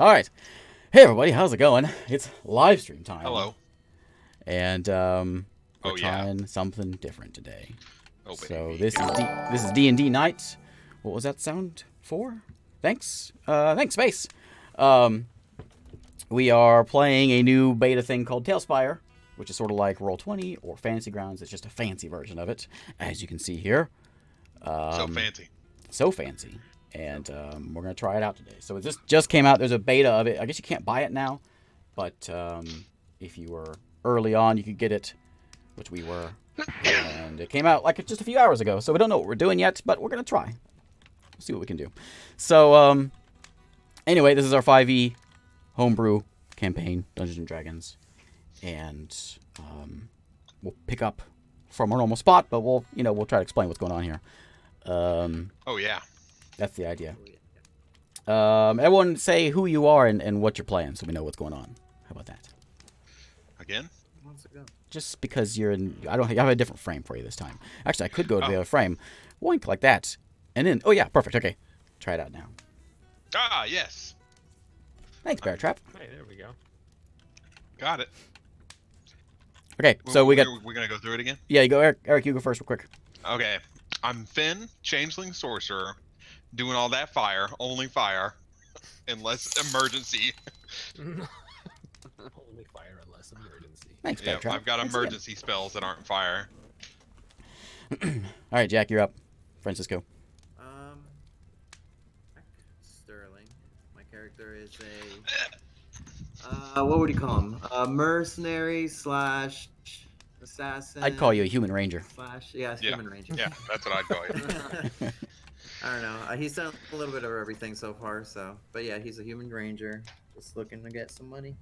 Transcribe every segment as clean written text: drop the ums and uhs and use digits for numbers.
All right. Hey, everybody. How's it going? It's live stream time. Hello. And we're Oh, yeah. trying something different today. Oh, So baby. this is D&D night. What was that sound for? Thanks. Thanks, Space. We are playing a new beta thing called Talespire, which is sort of like Roll20 or Fantasy Grounds. It's just a fancy version of it, as you can see here. So fancy. So fancy. And we're going to try it out today. So it just came out. There's a beta of it. I guess you can't buy it now. But if you were early on, you could get it, which we were. And it came out like just a few hours ago. So we don't know what we're doing yet, but we're going to try. We'll see what we can do. So anyway, this is our 5e homebrew campaign, Dungeons & Dragons. And we'll pick up from our normal spot, but we'll try to explain what's going on here. Oh, yeah. That's the idea. Everyone say who you are and what you're playing so we know what's going on. How about that? Again? Just because you're in... I have a different frame for you this time. Actually, I could go to the other frame. Wink like that. And then... Oh, yeah. Perfect. Okay. Try it out now. Ah, yes. Thanks, Bear Trap. Hey, there we go. Got it. Okay, so we got... We're going to go through it again? Yeah, you go, Eric. Eric, you go first real quick. Okay. I'm Finn, Changeling Sorcerer, doing all that fire, only fire, unless emergency. Only fire unless emergency. Thanks, Bear Yeah, Trap. I've got Thanks emergency spells that aren't fire. All right, Jack, you're up. Francisco. Sterling. My character is a what would you call him? A mercenary slash assassin. I'd call you a human ranger. Human ranger. Yeah, that's what I'd call you. I don't know. He's done a little bit of everything so far, but yeah, he's a human ranger, just looking to get some money.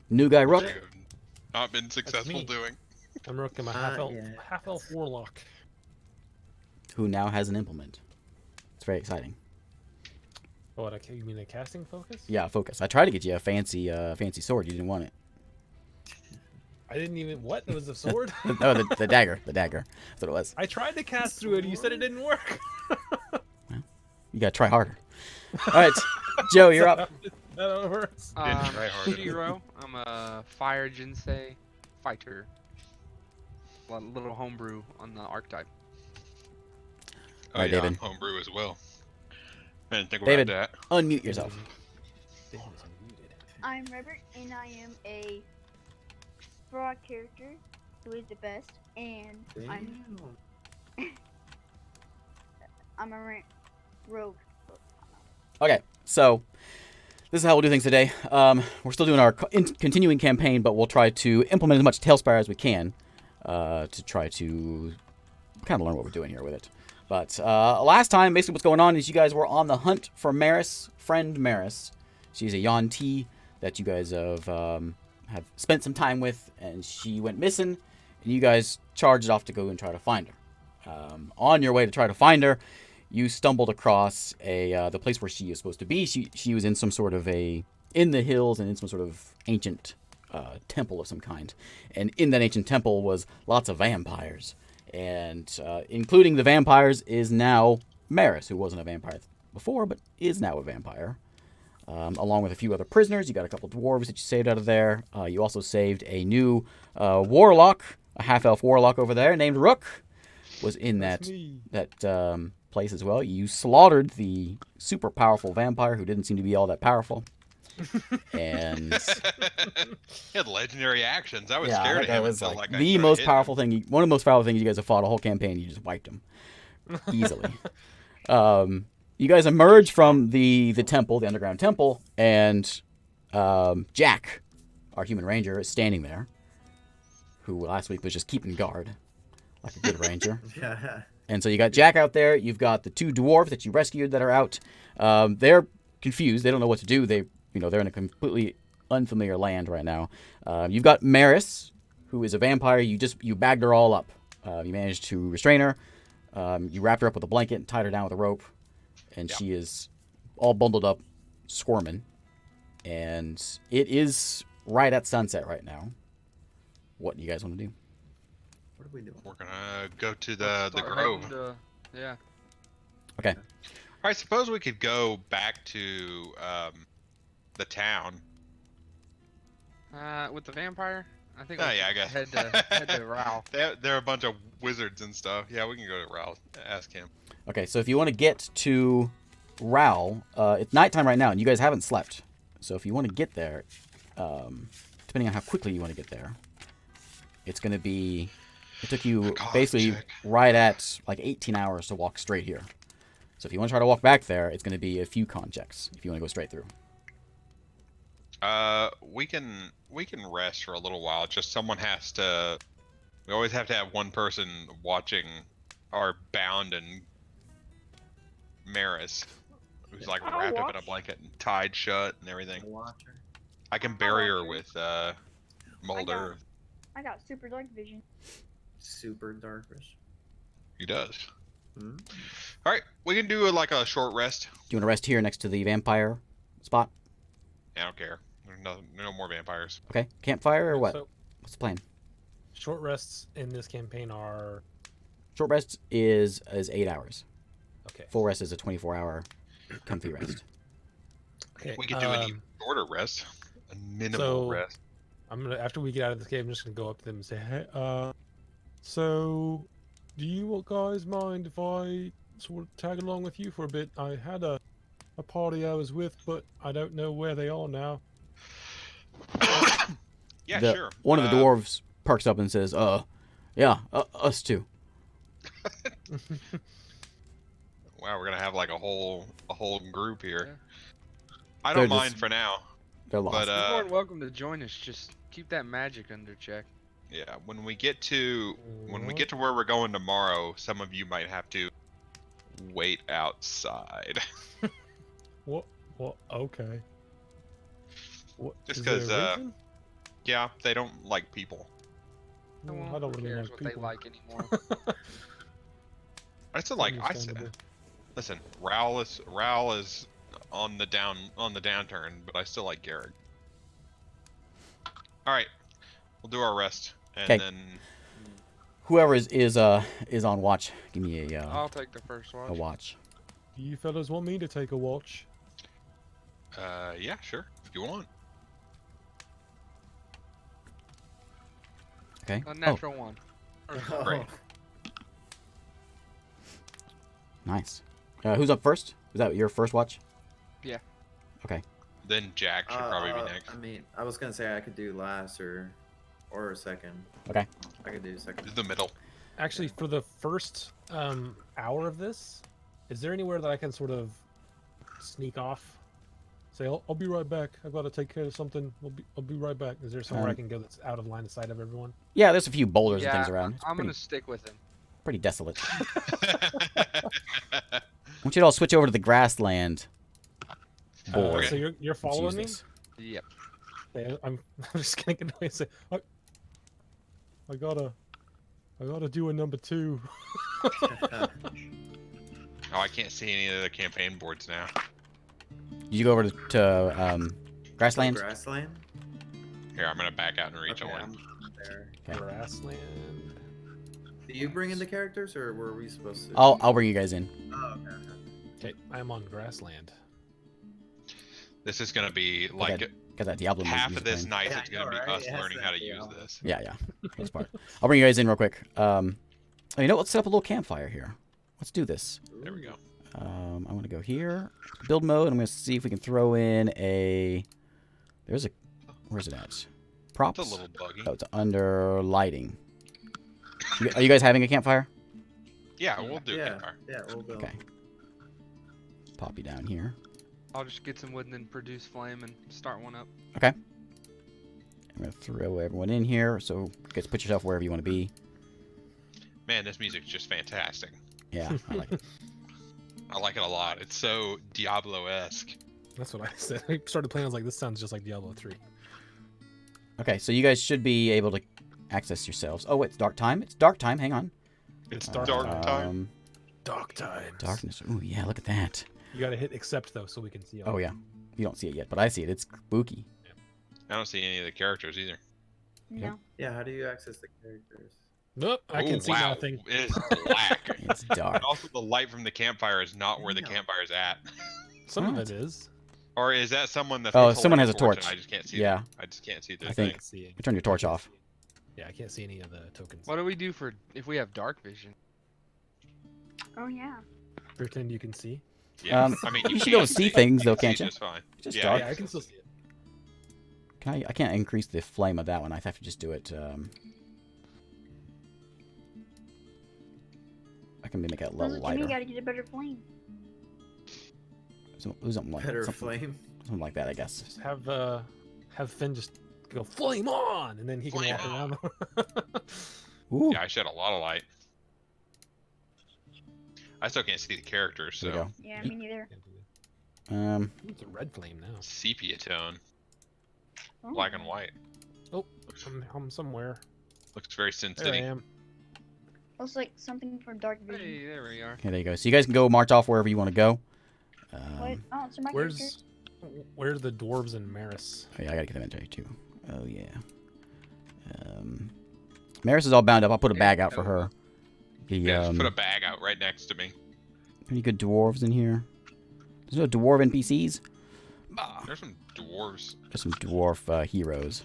New guy, Rook. I've not been successful me. doing. I'm Rook. I'm a half-elf warlock. Who now has an implement. It's very exciting. Oh, you mean a casting focus? Yeah, focus. I tried to get you a fancy sword. You didn't want it. I didn't even... What? It was a sword? No, the dagger. The dagger. That's what it was. I tried to cast through it. You said it didn't work. Well, you gotta try harder. All right, Joe, you're up. That over. Didn't try hard Shiro. I'm a fire Jinsei fighter. A little homebrew on the archetype. Oh, All right, yeah, David. I'm homebrew as well. I didn't think David. about that. Unmute yourself. I'm Robert, and I am a broad character who is the best, and I'm a rogue. Okay, so this is how we'll do things today. We're still doing our continuing campaign, but we'll try to implement as much Talespire as we can to try to kind of learn what we're doing here with it. But last time, basically what's going on is you guys were on the hunt for Maris, friend Maris. She's a Yuan-Ti that you guys have spent some time with, and she went missing, and you guys charged off to go and try to find her. On your way to try to find her, you stumbled across the place where she is supposed to be. She was in some sort of in the hills and in some sort of ancient temple of some kind. And in that ancient temple was lots of vampires. And including the vampires is now Maris, who wasn't a vampire before, but is now a vampire. Along with a few other prisoners. You got a couple dwarves that you saved out of there. You also saved a new warlock, a half-elf warlock over there named Rook. Was in that place as well. You slaughtered the super powerful vampire who didn't seem to be all that powerful. And He had legendary actions. I was yeah, scared that of guy him was until, like I the started most hitting powerful him. thing. One of the most powerful things you guys have fought a whole campaign. You just wiped him easily. You guys emerge from the temple, the underground temple, and Jack, our human ranger, is standing there, who last week was just keeping guard, like a good ranger. Yeah. And so you got Jack out there. You've got the two dwarves that you rescued that are out. They're confused. They don't know what to do. They're in a completely unfamiliar land right now. You've got Maris, who is a vampire. You bagged her all up. You managed to restrain her. You wrapped her up with a blanket and tied her down with a rope. And she is all bundled up, squirming. And it is right at sunset right now. What do you guys want to do? What are we doing? We're gonna go to the Start grove. heading to- yeah. Okay. I suppose we could go back to the town. With the vampire, I think. Oh we yeah, I should guess. head to Rao. They're a bunch of wizards and stuff. Yeah, we can go to Ralph. Ask him. Okay, so if you want to get to Ral, it's nighttime right now, and you guys haven't slept. So if you want to get there, depending on how quickly you want to get there, it's going to be... It took you basically right at like 18 hours to walk straight here. So if you want to try to walk back there, it's going to be a few con checks if you want to go straight through. We can rest for a little while. Just someone has to. We always have to have one person watching our bound and Maris, who's like I'll wrapped up in a watch. blanket and tied shut and everything. Watcher. I can bury her with Mulder. I got super dark vision. Super darkish. He does. Hmm? All right, we can do like a short rest. Do you want to rest here next to the vampire spot? I don't care. There's no more vampires. Okay, campfire or what? So, What's the plan? short rests in this campaign are Short rest is 8 hours. okay. Full rest is a 24-hour comfy rest. Okay. We could do any shorter rest, a minimal rest. I'm gonna after we get out of this game, I'm just gonna go up to them and say, "Hey, so do you guys mind if I sort of tag along with you for a bit? I had a party I was with, but I don't know where they are now." Yeah, sure. One of the dwarves perks up and says, yeah, us too. Wow, we're gonna have like a whole group here. Yeah. I They're don't mind just- for now, They're lost. but You're more than welcome to join us. Just keep that magic under check. yeah, when we get to where we're going tomorrow, some of you might have to wait outside. What? Okay. What? Just is there a 'cause, reason? Yeah, they don't like people. No, Well, I don't who really cares like what people. they like anymore? I still like. I said, Understandable. listen, Raoul is on the downturn, but I still like Garrick. All right, we'll do our rest, and 'Kay. then Whoever is on watch, give me I'll take the first a watch. watch. Do you fellas want me to take a watch? yeah, sure, if you want. Okay. A natural one. Great. Nice. Who's up first? Is that your first watch? Yeah. Okay. Then Jack should probably be next. I mean, I was gonna say I could do last or second. Okay. I could do second. The middle. Actually, for the first hour of this, is there anywhere that I can sort of sneak off? Say, I'll be right back. I've got to take care of something. I'll be right back. Is there somewhere I can go that's out of line of sight of everyone? Yeah, there's a few boulders and Yeah, things around. It's I'm pretty, gonna stick with him. pretty desolate. I want you to all switch over to the grassland. Board. So you're Let's following me? use this. Yep. Yeah, I'm just gonna get away and say, I gotta do a number 2. Oh, I can't see any of the campaign boards now. Did you go over to grassland? Grassland. Here, I'm gonna back out and reach Okay, on. I'm there. Okay. Grassland. Do you bring in the characters, or were we supposed to? I'll bring you guys in. Oh, okay. Okay, I'm on grassland. This is gonna be like Got that Diablo half music of this playing. night Yeah, is I know, gonna be right? us It has learning that how to feel. use this. Yeah. This part. I'll bring you guys in real quick. You know, let's set up a little campfire here. Let's do this. There we go. I'm gonna go here, build mode. I'm gonna see if we can throw in a. Where's it at? Props. It's a little buggy. Oh, it's under lighting. Are you guys having a campfire? Yeah, we'll do Yeah, campfire. yeah, we'll build. Okay. Pop you down here. I'll just get some wood and then produce flame and start one up. I'm gonna throw everyone in here. So you guys put yourself wherever you want to be. Man, this music's just fantastic. Yeah, I like it. I like it a lot. It's so Diablo-esque. That's what I said. I started playing. I was like, this sounds just like Diablo 3. Okay, so you guys should be able to access yourselves. Oh, it's dark time. It's dark time. Hang on. It's dark dark time. Dark times. Darkness. Ooh, yeah. Look at that. You gotta hit accept though, so we can see. Oh yeah. You don't see it yet, but I see it. It's spooky. I don't see any of the characters either. No. Yeah, how do you access the characters? Nope, I can Ooh, see wow. nothing. It's black. It's dark. And also, the light from the campfire is not where the Yeah. campfire's at. Some of What? it is. Or is that someone that's Oh, someone has a and torch. I just can't see. Yeah. Them. I just can't see their I thing. think- can't see it. You turn your torch I can't off. see- Yeah, I can't see any of the tokens. What do we do for if we have dark vision? Oh yeah. Pretend you can see. Yeah. Um, I mean, you should be able to see things, though, can can't see you? Just fine. Just Yeah, dark. Yeah, I can still see it. I can't increase the flame of that one. I have to just do it. I can make it a little Jimmy lighter. gotta get a better flame. Something like Better something, flame. something like that, I guess. Just have Finn just go flame on, and then he can Flame walk on. around. Ooh, Yeah, I shed a lot of light. I still can't see the characters, there we so go. Yeah, me neither. It's a red flame now. sepia tone, Oh. black and white. Oh, I'm somewhere. Looks very Sin There I City. am. Looks like something from Dark Vision. Hey, there we are. Okay, there you go. So you guys can go march off wherever you want to go. What? Oh, so my character. Where's the dwarves and Maris? Oh, yeah, I gotta get them in there too. Oh yeah. Maris is all bound up. I'll put a bag out for her. The Yeah, just put a bag out right next to me. any good dwarves in here? There's no dwarf NPCs. There's some dwarves. There's some dwarf heroes.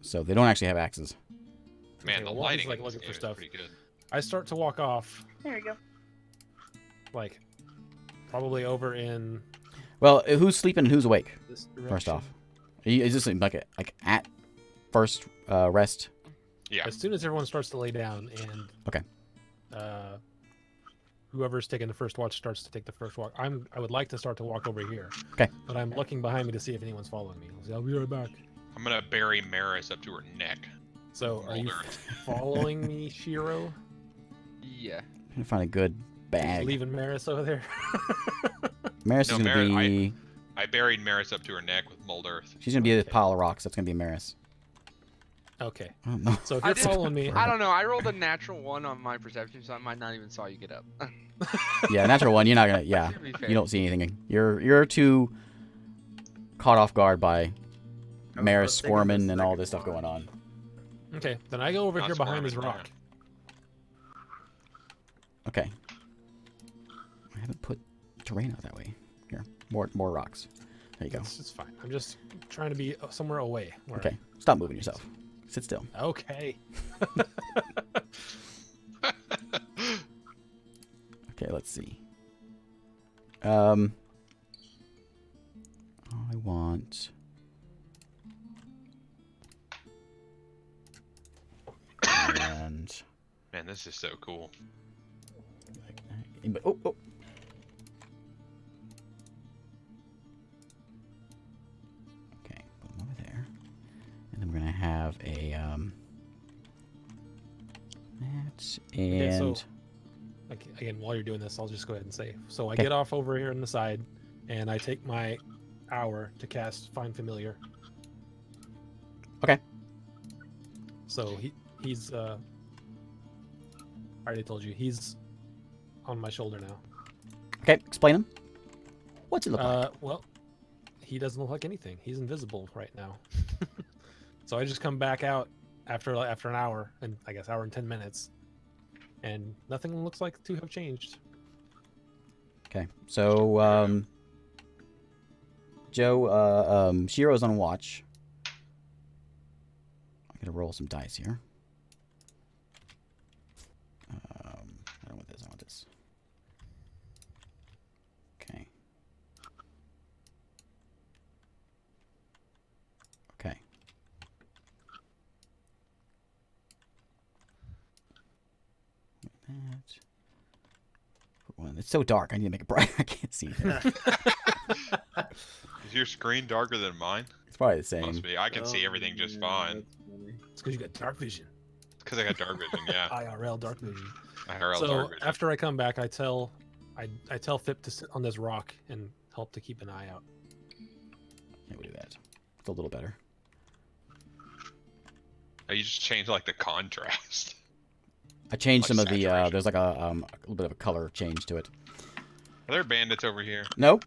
So they don't actually have axes. Man, Okay, the well, he's, lighting like, in this looking for game is stuff. pretty good. I start to walk off, There we go. like, probably over in Well, who's sleeping and who's awake? this First direction. off, is this like at first rest? Yeah. As soon as everyone starts to lay down and Okay. Whoever's taking the first watch starts to take the first walk. I would like to start to walk over here. Okay. But I'm looking behind me to see if anyone's following me. I'll be right back. I'm gonna bury Maris up to her neck. So are you Older. following me, Shiro? Yeah. I'm gonna find a good bag. Leaving Maris over there? Maris No, is gonna Maris- be. I buried Maris up to her neck with mold earth. She's gonna be a Okay. pile of rocks. That's gonna be Maris. Okay. I don't know. So if I you're did- following me, I don't know. I rolled a natural 1 on my perception, so I might not even saw you get up. Yeah, natural one. You're not gonna. Yeah, To be fair. you don't see anything. You're too caught off guard by I Maris was thinking the squirming and all second this stuff one. going on. okay, then I go over Not here behind this squirming, rock. Okay. I haven't put terrain out that way. Here, more rocks. There you go. It's fine. I'm just trying to be somewhere away. Where Okay, stop moving yourself. Sit still. Okay. Okay, let's see. I want. And. Man, this is so cool. Oh, oh. Okay, put them over there. And then we're gonna have a that Okay, and so like, again, while you're doing this, I'll just go ahead and say. So I Okay. get off over here on the side, and I take my hour to cast Find Familiar. Okay. So he's I already told you he's on my shoulder now. okay, explain them. What's it look like? Well, he doesn't look like anything. He's invisible right now. So I just come back out after an hour, and I guess hour and 10 minutes, and nothing looks like to have changed. Okay, so Joe, Shiro's on watch. I'm gonna roll some dice here. I don't want this. I want this. Okay. Okay. That. Put one. It's so dark. I need to make it bright. I can't see it. Is your screen darker than mine? It's probably the same. Must be. I can see everything just fine. That's funny. It's because you got dark vision. Because I got dark vision, yeah. IRL dark vision. I heard So dark vision. after I come back, I tell Fip to sit on this rock and help to keep an eye out. Yeah, we'll do that. It's a little better. Oh, you just changed like the contrast. I changed Like some of the. saturation. There's like a little bit of a color change to it. Are there bandits over here? Nope.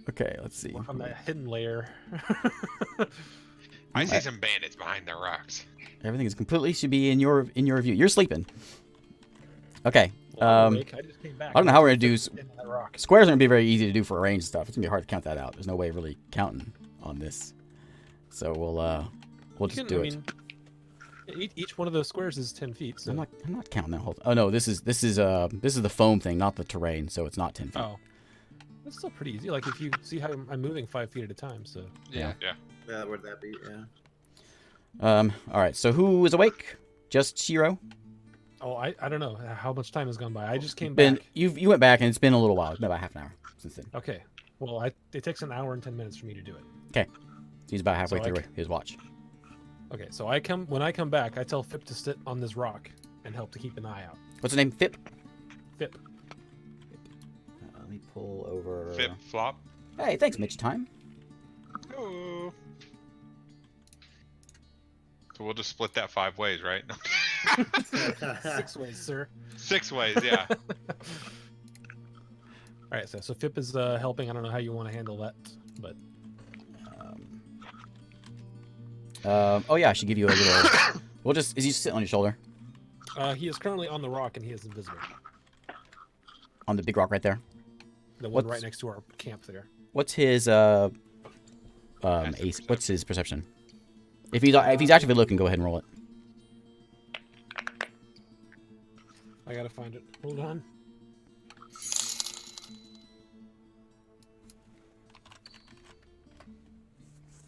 Okay, let's see. On that hidden layer. I see some bandits behind the rocks. Everything is completely should be in your view. You're sleeping. Okay. Awake. I just came back. I don't know how we're gonna do. In that rock. Squares aren't gonna be very easy to do for arranged stuff. It's gonna be hard to count that out. There's no way of really counting on this. So we'll just do it. Each one of those squares is 10 feet. So. I'm not counting that whole. Oh no, this is the foam thing, not the terrain. So it's not 10 feet. Oh, that's still pretty easy. Like if you see how I'm moving 5 feet at a time. So. Yeah. Yeah, would that be? Yeah. All right. So who is awake? Just Shiro. Oh, I don't know how much time has gone by. I just came Been back. you went back and it's been a little while. It's been about half an hour since then. Okay. Well, it takes an hour and 10 minutes for me to do it. Okay. So he's about halfway So through his watch. Okay, so when I come back, I tell Fip to sit on this rock and help to keep an eye out. What's his name? Fip. Fip. Let me pull over. Flip flop. Hey, thanks, Mitch. Time. Oh. So we'll just split that 5 ways, right? 6 ways, sir. 6 ways, yeah. All right, so Fip is helping. I don't know how you want to handle that, but Oh yeah, I should give you a little. We'll just. Is he sitting on your shoulder? he is currently on the rock and he is invisible. On the big rock right there. The one What's- right next to our camp there. What's his ace? What's his perception? If he's actively looking, go ahead and roll it. I gotta find it. Hold on.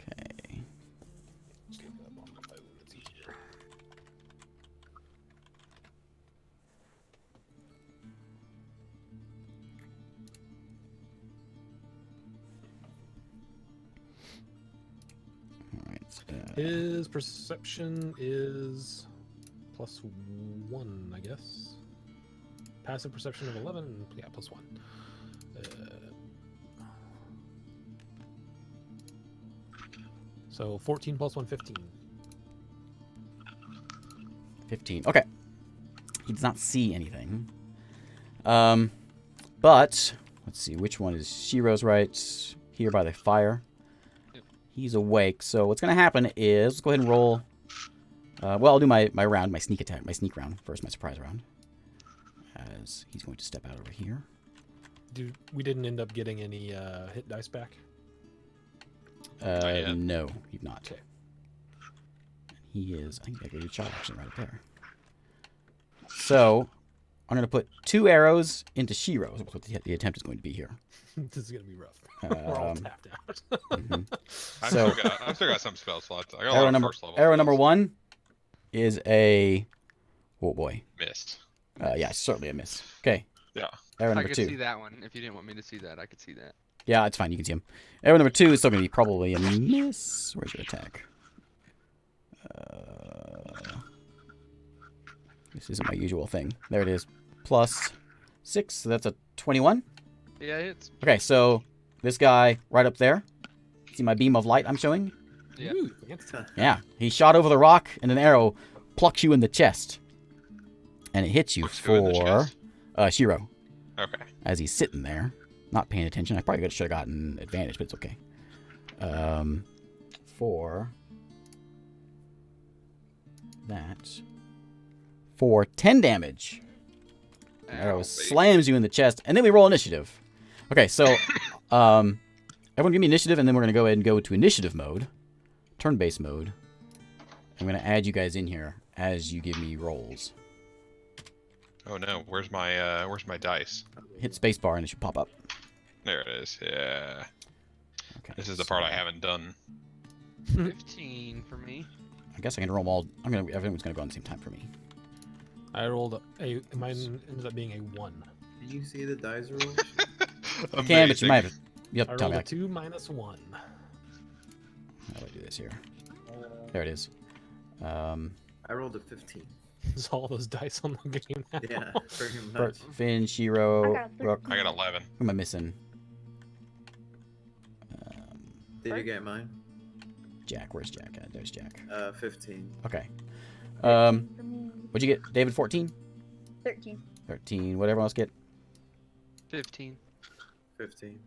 Okay. Just get that up on my phone. It's easier. All right. His perception is +1, I guess. Passive perception of 11. Yeah, +1. So 14 plus 1, 15. 15. Okay. He does not see anything. But let's see, which one is Shiro's right here by the fire. Yep. He's awake. So what's gonna happen is let's go ahead and roll. Well, I'll do my round, my sneak attack, my sneak round first, my surprise round. As he's going to step out over here. We didn't end up getting any hit dice back. yet. No, he's not. Okay. He is. I think I got a shot action right up there. So I'm gonna put 2 arrows into Shiro. That's what the attempt is going to be here. This is gonna be rough. We're all tapped out. Mhm. I've So still got some spell slots. I got a lot arrow of number first level arrow spells. number 1 is a. Oh boy. Missed. Yeah, certainly a miss. Okay. Yeah. Arrow I number could 2. see that one. If you didn't want me to see that, I could see that. Yeah, it's fine. You can see him. Arrow number 2 is still going to be probably a miss. Where's your attack? This isn't my usual thing. There it is. +6, so that's a 21. Yeah, it's Okay, so this guy right up there. See my beam of light I'm showing? yeah. Ooh, fancy. Yeah. He shot over the rock, and an arrow plucks you in the chest. And it hits you Looks good in the for chest. Shiro. Okay. As he's sitting there, not paying attention. I probably should have gotten advantage, but it's okay. For that, for 10 damage. An arrow Ow, slams you in the chest, and then we roll initiative. Okay, so everyone give me initiative, and then we're gonna go ahead and go to initiative mode, turn-based mode. I'm gonna add you guys in here as you give me rolls. Oh no, where's my dice? Hit spacebar, and it should pop up. There it is. Yeah. Okay. This is the part I haven't done. 15 for me. I guess I can roll them all. Everyone's gonna go on the same time for me. I rolled mine ended up being a 1. Can you see the dice roll? You can, but you might have. You have I to tell rolled me. a 2 minus 1. How do I do this here? There it is. I rolled a 15. There's all those dice on the game now. Yeah, pretty Bert, much. Finn, Shiro, I got a Rook. I got 11. Who am I missing? Did you get mine? Jack. Where's Jack at? There's Jack. 15. Okay. For me, What'd you get, David? 14? 13. 13. What everyone else get? 15. 15.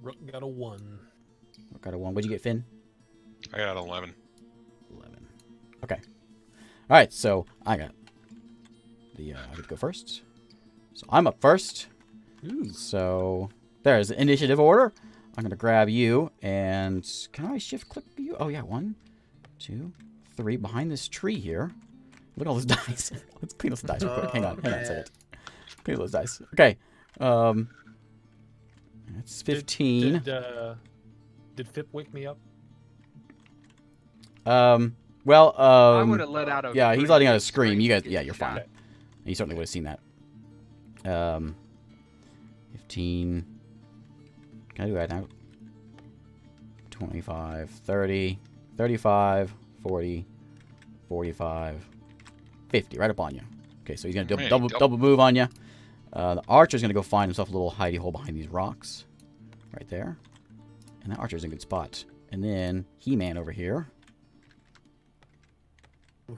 Rook got a 1. Rook got a 1. What'd you get, Finn? I got 11. 11. Okay. All right. So I got the. I get to go first. So I'm up first. Ooh. So there's the initiative order. I'm going to grab you, and can I shift click you? Oh, yeah, 1, 2, 3, behind this tree here. Look at all those dice. Let's clean those dice real quick. Hang on a man. second. Clean those dice. Okay. That's 15. Did Fip wake me up? Well, I would have let out a. yeah, he's pretty letting out good a scream. You to guys, get yeah, the you're shot. fine. You certainly would have seen that. 15. Can I do that now? 25, 30, 35, 40, 45, 50. Right up on you. Okay, so he's going to Man, double move on you. The archer's going to go find himself a little hidey hole behind these rocks. Right there. And that archer's in a good spot. And then He-Man over here.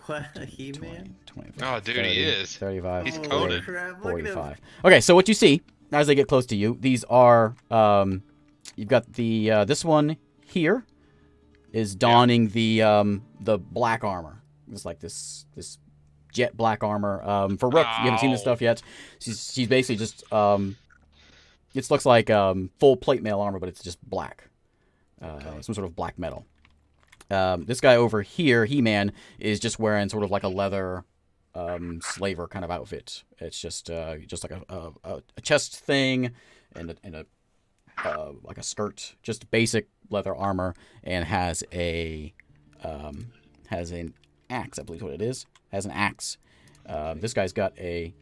What? A He-Man? 25, Oh, dude, 30, he is. 35, He's 40, Conan. Crap, look at him. 45. Okay, so what you see as they get close to you, these are you've got the this one here is donning the black armor. It's like this jet black armor. For Rook, you haven't seen this Ow. stuff yet. She's basically just it looks like full plate mail armor, but it's just black. Some sort of black metal. This guy over here, He-Man, is just wearing sort of like a leather slaver kind of outfit. It's just like a chest thing and a like a skirt, just basic leather armor, and has an axe, I believe what it is. Has an axe. This guy's got a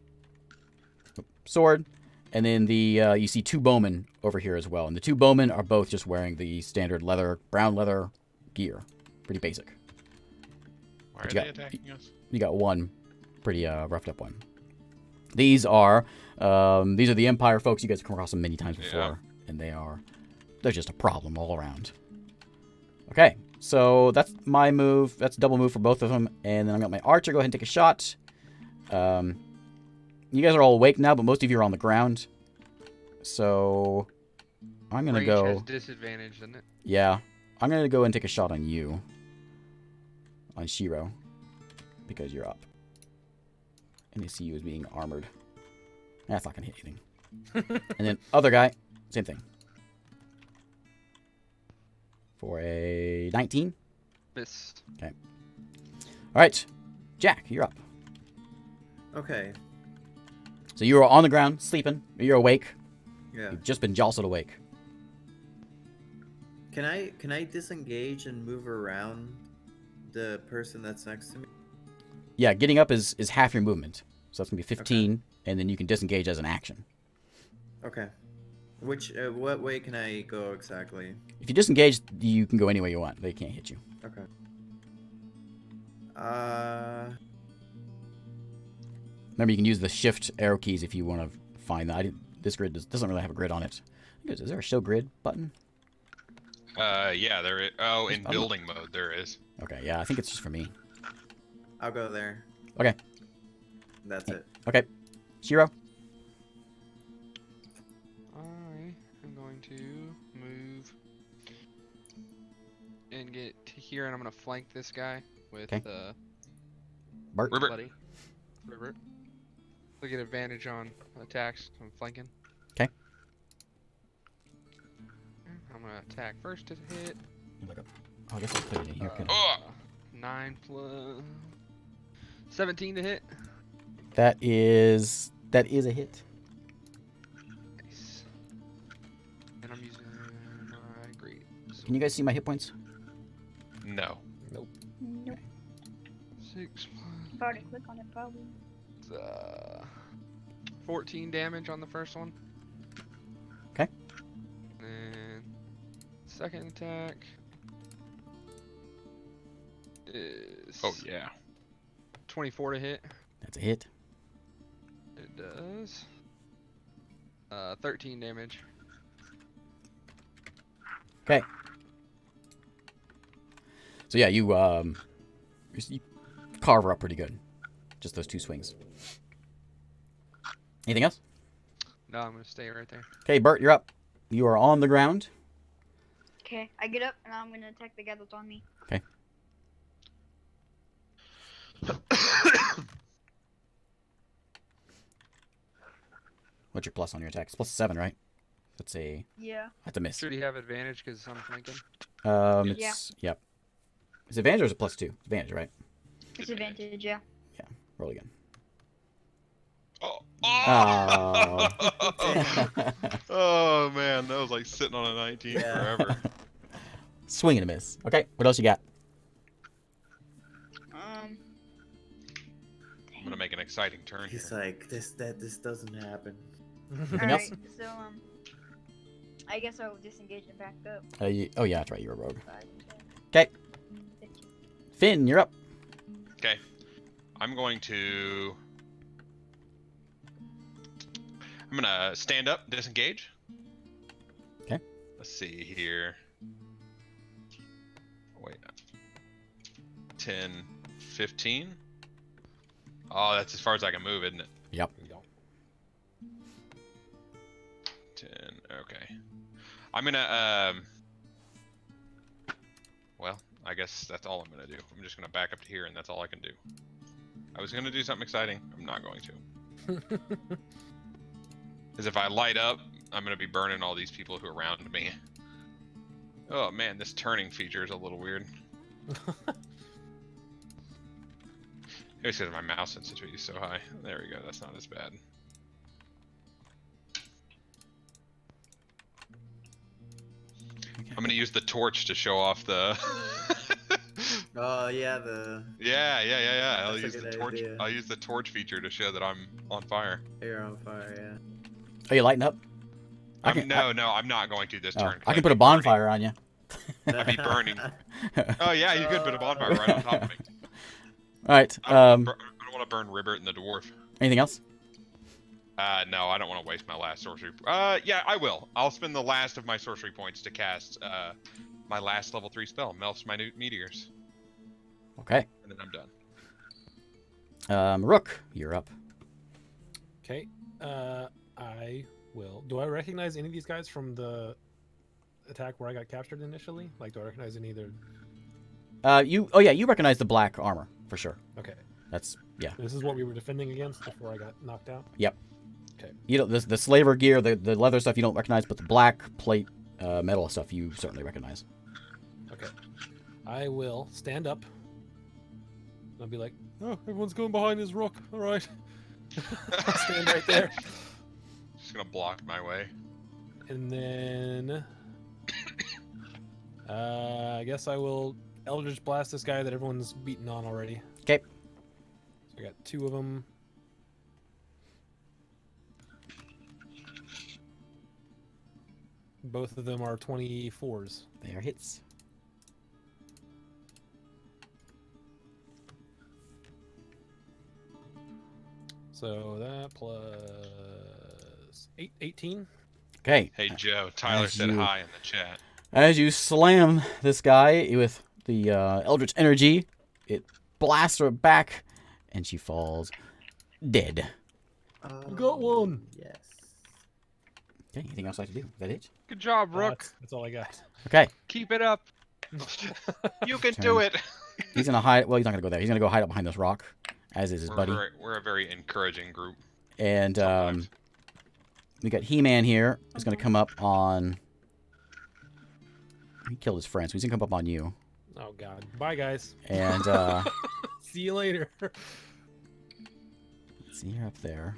sword, and then you see 2 bowmen over here as well, and the 2 bowmen are both just wearing the standard brown leather gear. Pretty basic. Why are But they you got- attacking us? You got one pretty roughed up one. These are the Empire folks. You guys have come across them many times before, and they're just a problem all around. Okay, so that's my move. That's a double move for both of them, and then I'm gonna let my archer go ahead and take a shot. You guys are all awake now, but most of you are on the ground. So I'm gonna Range go. has disadvantage, doesn't it? Yeah, I'm gonna go and take a shot on you, on Shiro, because you're up, and they see you as being armored. That's not gonna hit anything. And then other guy, same thing. For a 19. Missed. All right, Jack, you're up. Okay. So you are on the ground, sleeping. You're awake. Yeah. You've just been jostled awake. Can I disengage and move around the person that's next to me? Yeah, getting up is half your movement. So that's going to be 15, and then you can disengage as an action. Okay. What way can I go exactly? If you disengage, you can go any way you want. They can't hit you. Okay. Remember, you can use the shift arrow keys if you want to find that. This grid doesn't really have a grid on it. Is there a show grid button? Yeah, there is. Oh, in I'm- building mode, there is. Okay, yeah, I think it's just for me. I'll go there. Okay. That's it. Okay. Shiro? I am going to move and get to here, and I'm gonna flank this guy with Okay. Bart? Ribbit. Buddy. Ribbit. We'll get advantage on attacks. I'm flanking. 'Kay. I'm gonna attack first to hit. Oh, I guess I'll put it in here. Good. Oh! 9 plus 17 to hit. That is a hit. Nice. And I'm using my great. Can you guys see my hit points? No. Nope. 6 If I were to click on it, probably. plus 14 damage on the first one. Okay. And second attack is Oh yeah. 24 to hit. That's a hit. It does 13 damage. Okay. So yeah, you carve her up pretty good. Just those 2 swings. Anything else? No, I'm gonna stay right there. Okay, Bert, you're up. You are on the ground. Okay, I get up and I'm gonna attack the guy that's on me. Okay. What's your plus on your attack? It's plus 7, right? That's a... Yeah. That's a miss. Should he have advantage? Because I'm thinking. It's... Yep. Is it advantage or is it plus 2? It's advantage, right? It's advantage, yeah. Roll again. Oh. Oh. Oh man, that was like sitting on a 19 Yeah. forever. Swing and a miss. Okay, what else you got? I'm gonna make an exciting turn He's here. like, this doesn't happen. Anything else? Alright, so, I guess I'll disengage and back up. Oh, yeah, that's right. You're a rogue. 5, 'Kay. 10, 15. Finn, you're up. Okay, I'm going to. I'm gonna stand up, disengage. Okay. Let's see here. Wait. 10, 15. Oh, that's as far as I can move, isn't it? Yep. 10. Okay. I'm gonna. Well, I guess that's all I'm gonna do. I'm just gonna back up to here, and that's all I can do. I was gonna do something exciting. I'm not going to. Because if I light up, I'm going to be burning all these people who are around me. Oh man, this turning feature is a little weird. Maybe it's because my mouse sensitivity is so high. There we go, that's not as bad. I'm going to use the torch to show off the... Oh yeah, the Yeah. I'll That's a use the good torch. idea. I'll use the torch feature to show that I'm on fire. you're on fire. Yeah. Are you lighting up? No, I'm not going to this Oh, turn. 'cause I can I'd put be a bonfire on you. I'd be burning. Oh yeah, you could put a bonfire right on top of me. All right. I don't want to burn Ribbert and the dwarf. Anything else? No, I don't want to waste my last sorcery. Yeah, I will. I'll spend the last of my sorcery points to cast my last level 3 spell, Melts Minute Meteors, Okay. and then I'm done. Rook, you're up. Okay. I will. Do I recognize any of these guys from the attack where I got captured initially? Like, do I recognize any of their... You recognize the black armor for sure. Okay. That's This is what we were defending against before I got knocked out? You know the slaver gear, the leather stuff you don't recognize, but the black plate, metal stuff you certainly recognize. Okay. I will stand up. I'll be like, oh, everyone's going behind his rock. All right. I'll stand right there. Just gonna block my way. And then... I guess I will Eldritch Blast this guy that everyone's beaten on already. 'Kay. So I got 2 of them. Both of them are 24s. They are hits. So that plus 18. Okay. Hey Joe, Tyler As said you- hi in the chat. As you slam this guy with the Eldritch Energy, it blasts her back, and she falls dead. Got one. Yes. Okay, anything else I have to do? Is that it? Good job, Rook. That's all I got. Okay, Keep it up. You can Turn. do it. he's gonna hide. Well, he's not gonna go there. He's gonna go hide up behind this rock, as is his buddy. We're a very encouraging group. And sometimes. we got He-Man here. He's gonna come up on. He killed his friend, so he's gonna come up on you. Oh, God. Bye, guys. And See you later. let's see, you're up there.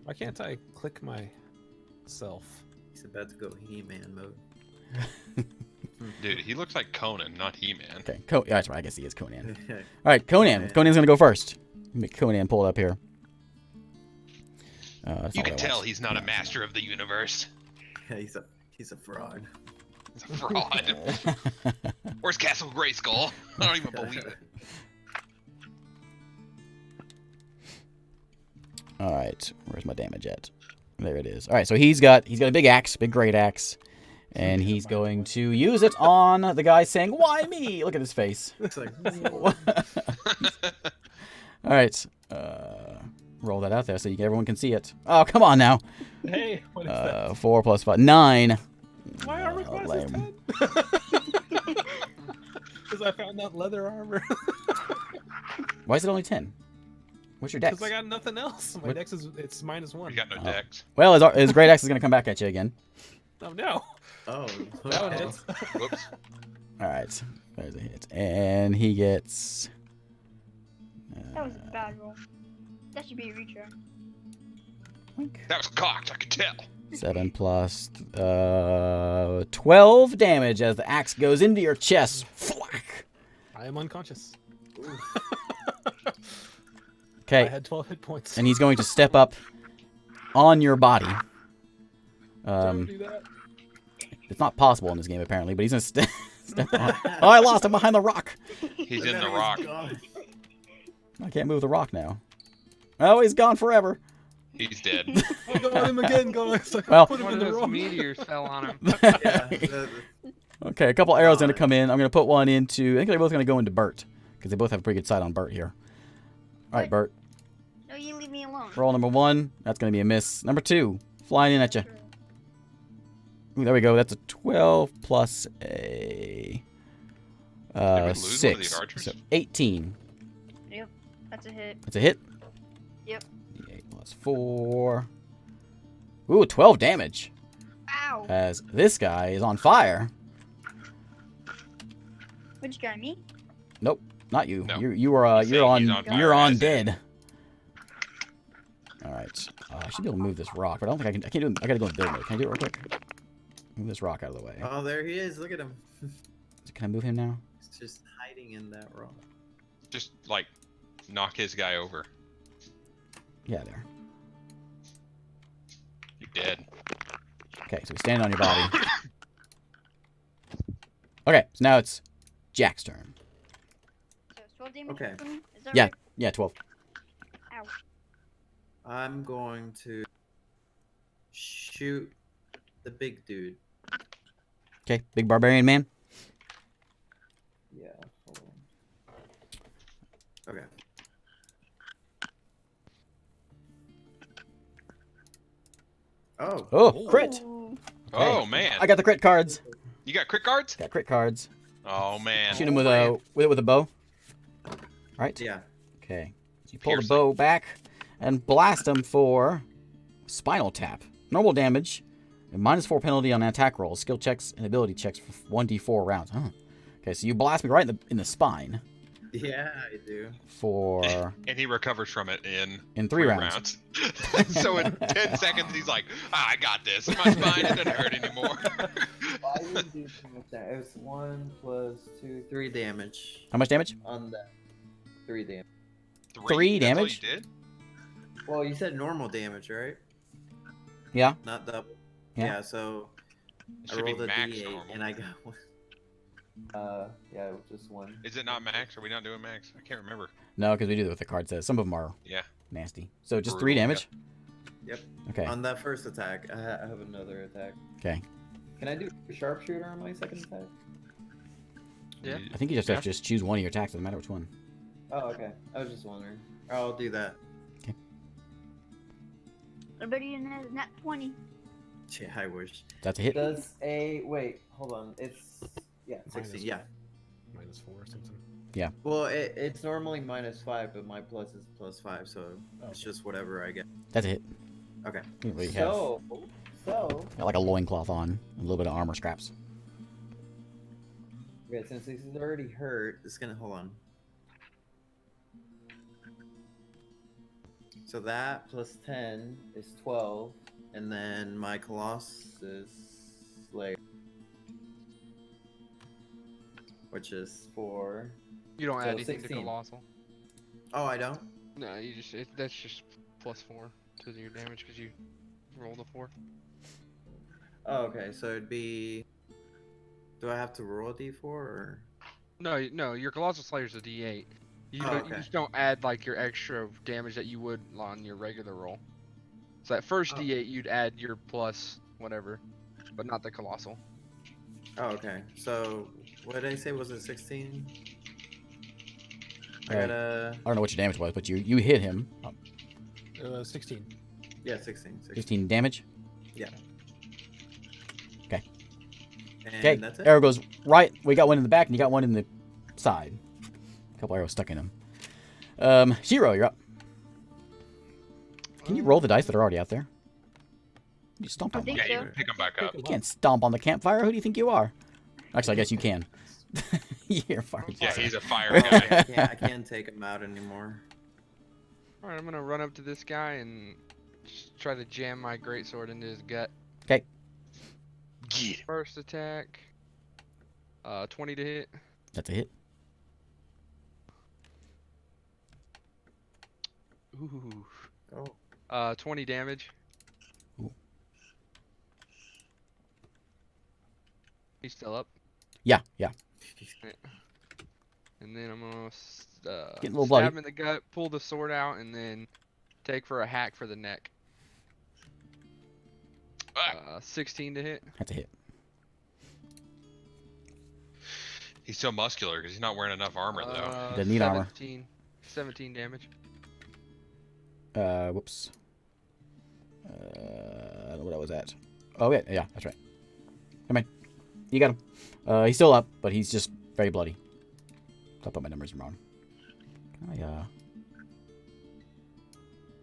Why can't I click myself? He's about to go He-Man mode. Dude, he looks like Conan, not He-Man. Okay, yeah, that's right. I guess he is Conan. All right, Conan. Conan's gonna go first. Make Conan pull it up here. That's You all can I tell want. he's not a master of the universe. he's a fraud. He's a fraud. Where's Castle Grayskull? I don't even believe it. All right, where's my damage at? There it is. All right, so he's got a big axe, big great axe, and he's going to use it on the guy saying, "Why me?" Look at his face. It's like, All right, roll that out there so everyone can see it. Oh, come on now. Hey, what is that? 4 plus 5, 9. My armor class is lame. 10. Because I found that leather armor. Why is it only 10? What's your dex? Because I got nothing else. My What? dex it's -1. We got no Oh. decks. Well, his great axe is gonna come back at you again. Oh no. Oh, That one hits. Whoops. All right, there's a hit, and he gets. That was a bad roll. That should be a retry. That was cocked, I could tell. 7 plus 12 damage as the axe goes into your chest. Flack. I am unconscious. I Okay, had 12 hit points. and he's going to step up on your body. Don't do that. It's not possible in this game apparently, but he's gonna step on. Oh, I lost him behind the rock. He's in That the was rock. gone. I can't move the rock now. Oh, he's gone forever. He's dead. I got him again, guys. I Well- put him One in of the those wrong. meteors fell on him. Yeah, Okay, a couple arrows gonna come in. I'm gonna put one into. I think they're both gonna go into Bert because they both have a pretty good sight on Bert here. All right, Bert. No, you leave me alone. Roll number 1. That's gonna be a miss. Number 2, flying in at you. Ooh, there we go. That's a 12 plus a we lose one of the 6. archers? So 18. Yep, that's a hit. That's a hit. Yep. 8 plus 4. Ooh, 12 damage. Ow! As this guy is on fire. Which guy, me? Nope, not you. No. You are He's you're saying on he's on fire, you're on as in- dead. All right, I should be able to move this rock, but I don't think I can. I can't do it. I gotta go in build mode. Can I do it real quick? Move this rock out of the way. oh, there he is. Look at him. Can I move him now? He's just hiding in that rock. Just like knock his guy over. Yeah, there. You're dead. Okay, so we stand on your body. Okay, so now it's Jack's turn. So it's 12 damage Okay. for me? Is that Yeah, right? yeah, 12. Ow. I'm going to shoot the big dude. Okay, big barbarian man. Yeah. Hold on. Okay. Oh. Oh, crit! Ooh. Oh man. I got the crit cards. You got crit cards? Got crit cards. Oh man. Shoot him with a bow. Right. Yeah. Okay. So you pull the Piercing. bow back and blast him for spinal tap. Normal damage. And -4 penalty on attack rolls, skill checks, and ability checks for 1d4 rounds. Huh. Okay, so you blast me right in the spine Yeah, I do. for And he recovers from it in in 3 rounds. So in 10 seconds, he's like, I got this. My spine it doesn't hurt anymore. I didn't do too much damage. It was 1 plus 2, 3 damage How much damage? on that. 3 damage. Three That's all damage? you did? Well, you said normal damage, right? Yeah. Not double. Yeah. Yeah, so It I should be rolled a max D8 normal. and I got one. Yeah, just 1. Is it not max? Are we not doing max? I can't remember. No, because we do what the card says. Some of them are Yeah. nasty. So just Brutal, 3 damage? Yep. Okay. On that first attack, I have another attack. Okay. Can I do sharpshooter on my second attack? Yeah. I think you just have to just choose one of your attacks. Doesn't matter which one. Oh, okay. I was just wondering. I'll do that. I bet you didn't have nat 20. Yeah, I wish. That's a hit. Does a wait? Hold on. It's yeah, 16. Yeah. -4 or something. Well, it's normally -5, but my plus is +5, so it's Okay. just whatever I get. That's a hit. Okay. You really have So got like a loincloth on, a little bit of armor scraps. okay, since this is already hurt, it's gonna hold on. So that plus 10 is 12, and then my Colossus Slayer, which is 4. You don't So add anything 16. to colossal. Oh, I don't? No, you just that's just +4 to your damage because you rolled a 4. Oh, okay, so it'd be. Do I have to roll a d4 or? No, your colossal slayer's a D8. You, Oh, don't- you okay. just don't add like your extra damage that you would on your regular roll. So that first Oh. D8 you'd add your plus whatever, but not the colossal. Oh, okay. So what did I say? Was it 16? I Right. got a I don't know what your damage was, but you hit him. 16. yeah, 16. 15 damage. And Okay. that's it. Arrow goes right. We got one in the back, and you got one in the side. A couple arrows stuck in him. Shiro, you're up. Can you roll the dice that are already out there? You stomp I on them. think Yeah, you so. can pick them back up. You can't stomp on the campfire. Who do you think you are? Actually, I guess you can. You're fired. Yeah, he's a fire Oh, guy. okay, I can't take him out anymore. All right, I'm gonna run up to this guy and just try to jam my greatsword into his gut. Okay. Get him. First attack. 20 to hit. That's a hit. Ooh. Oh. 20 damage. Ooh. He's still up. Yeah. And then I'm gonna Getting a little stab bloody. him in the gut, pull the sword out, and then take for a hack for the neck. 16 to hit. That's a hit. He's so muscular because he's not wearing enough armor though. Doesn't need armor. 17 damage. Whoops. I don't know what I was at. Oh, yeah, that's right. Come on. You got him. He's still up, but he's just very bloody. I put my numbers wrong.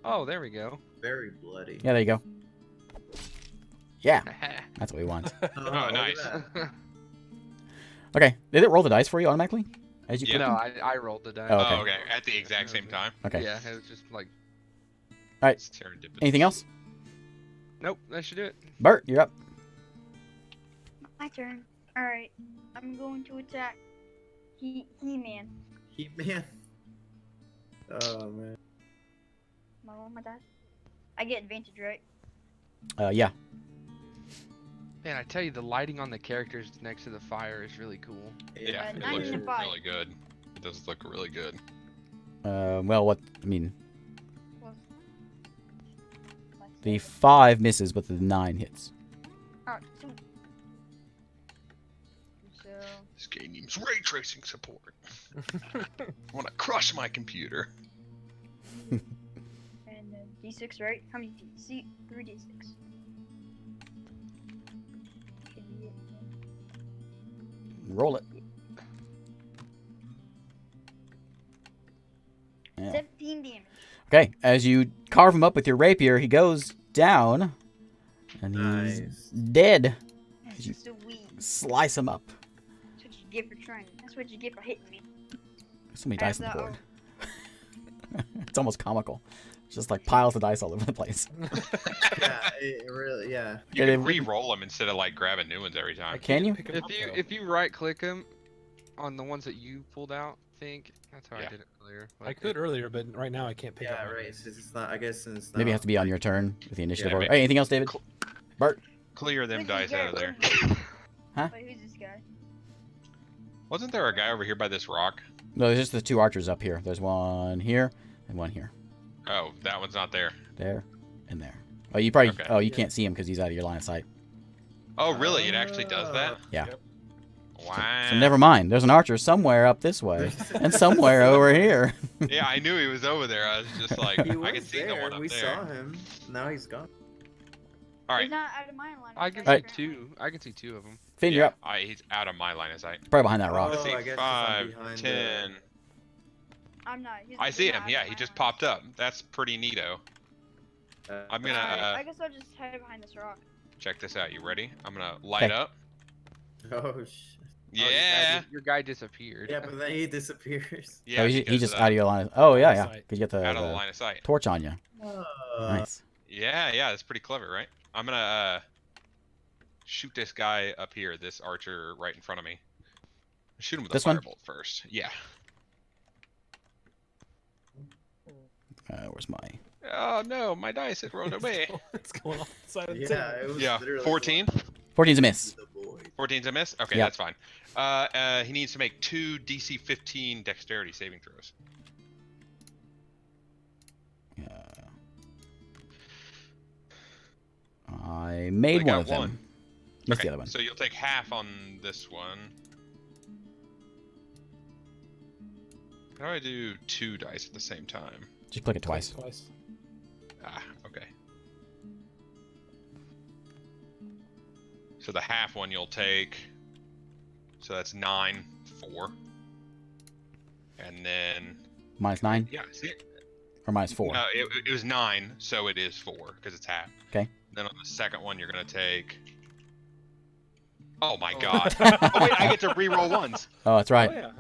Oh, there we go. Very bloody. Yeah, there you go. Yeah, that's what we want. Oh, Oh, look at nice. that. Okay, did it roll the dice for you automatically? As you Yeah. click No, them? I rolled the die. Oh, okay. Oh, okay. At the exact same time. Okay. Yeah, it was just like, It's serendipitous. Anything else? nope, that should do it. Bert, you're up. My turn. Alright. I'm going to attack He-Man. He-Man. Oh, man. Am I rolling my dice? I get advantage, right? Yeah. Man, I tell you, the lighting on the characters next to the fire is really cool. Yeah, it 9 looks and a 5. really good. It does look really good. Well, I mean, Well, the 5 misses, but the 9 hits. Alright, so This game needs ray tracing support. I want to crush my computer. and then D6, right? How many D? 3D6. Should be it. Roll it. Yeah. 17 damage. Okay, as you carve him up with your rapier, he goes down, and he's Nice. dead. That's You- sweet. Slice him up. That's what you get for trying. That's what you get for hitting me. There's so many dice on the As, board. It's almost comical. It's just like piles of dice all over the place. Yeah, it really, yeah. You Yeah, can they- re-roll them instead of like grabbing new ones every time. Can you? Pick 'em up, though. If you right click them on the ones that you pulled out, I think that's how Yeah. I did it earlier. I could earlier, but right now I can't pick up. Yeah, my right. dice. It's not, I guess since Maybe it has to be on your turn with the initiative Yeah, order. ma- Hey, anything else, David? Bart? Clear them Who's dice this out of guy? there. Huh? Wait, who's this guy? Wasn't there a guy over here by this rock? No, there's just the 2 archers up here. There's one here and one here. Oh, that one's not there. There and there. Oh, you probably. Okay. Oh, you can't see him because he's out of your line of sight. Oh, really? It actually does that? Yeah. Yep. Wow. So never mind. There's an archer somewhere up this way and somewhere over here. Yeah, I knew he was over there. I was just like, He I was can see there. the one up We there. saw him. Now he's gone. All right. He's not out of my line. I can of see sight two. currently. I can see 2 of them. Finn, you're up. He's out of my line of sight. Probably behind that rock. Let's Oh, see, I guess 'cause I'm 5, behind 10. I'm not. I see he's him. not out Yeah, of he my just line. popped up. That's pretty neato. I'm gonna Alright, I guess I'll just hide behind this rock. check this out. You ready? I'm gonna light Okay. up. Oh, sh. Yeah. Your guy disappeared. Yeah, but then he disappears. Yeah. Oh, he's because just of out of your line. Oh, yeah, Line of yeah. sight. Because you got out of the the line of sight. torch on you. Uh, Nice. Yeah, that's pretty clever, right? I'm gonna shoot this guy up here, this archer right in front of me. Shoot him with This a one? firebolt first. Yeah. Where's my... Oh no, my dice had rolled away. It's going off the side of the Yeah, table. it was Yeah, literally 14. 14's a miss. the void. 14's a miss. Okay, Yeah. that's fine. He needs to make 2 DC 15 Dexterity saving throws. I made I one got of them. one. Missed Okay, the other one. so you'll take half on this one. How do I do 2 dice at the same time? Just click it twice. Twice. Ah, okay. So the half one you'll take. So that's 9, 4. And then -9? yeah, see it? Or -4? No, it was 9, so it is 4 because it's half. Okay. Then on the second one, you're gonna take. Oh my Oh. god! Oh wait, I get to re-roll ones. Oh, that's right. Oh, yeah.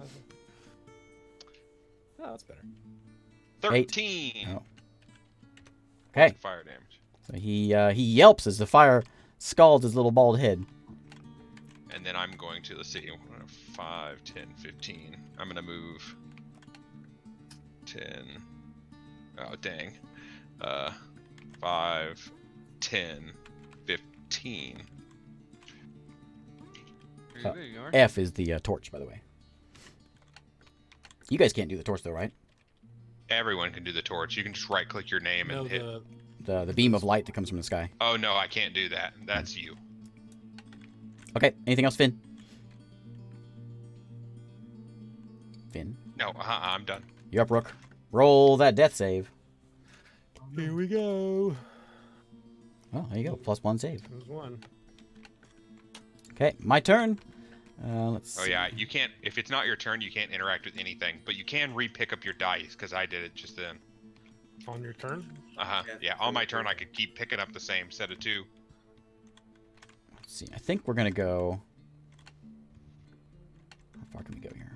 Oh, that's better. 13. Oh. Okay. Fire damage. So he yelps as the fire scalds his little bald head. And then I'm going to, let's see, 5, 10, 15. I'm going to move 10. Oh, dang. 5, 10, 15. There you are. F is the torch, by the way. You guys can't do the torch, though, right? Everyone can do the torch. You can just right-click your name and No, hit. the The beam of light that comes from the sky. Oh, no, I can't do that. That's you. Okay, anything else, Finn? Finn? No, I'm done. You're up, Rook. Roll that death save. Here we go. Oh, there you go. +1 save. There's one. Okay, my turn. Let's Oh, see. yeah, you can't, if it's not your turn, you can't interact with anything. But you can re-pick up your dice, because I did it just then. On your turn? Uh-huh. Yeah, Yeah, on my turn, I could keep picking up the same set of 2. Let's see. I think we're going to go... How far can we go here?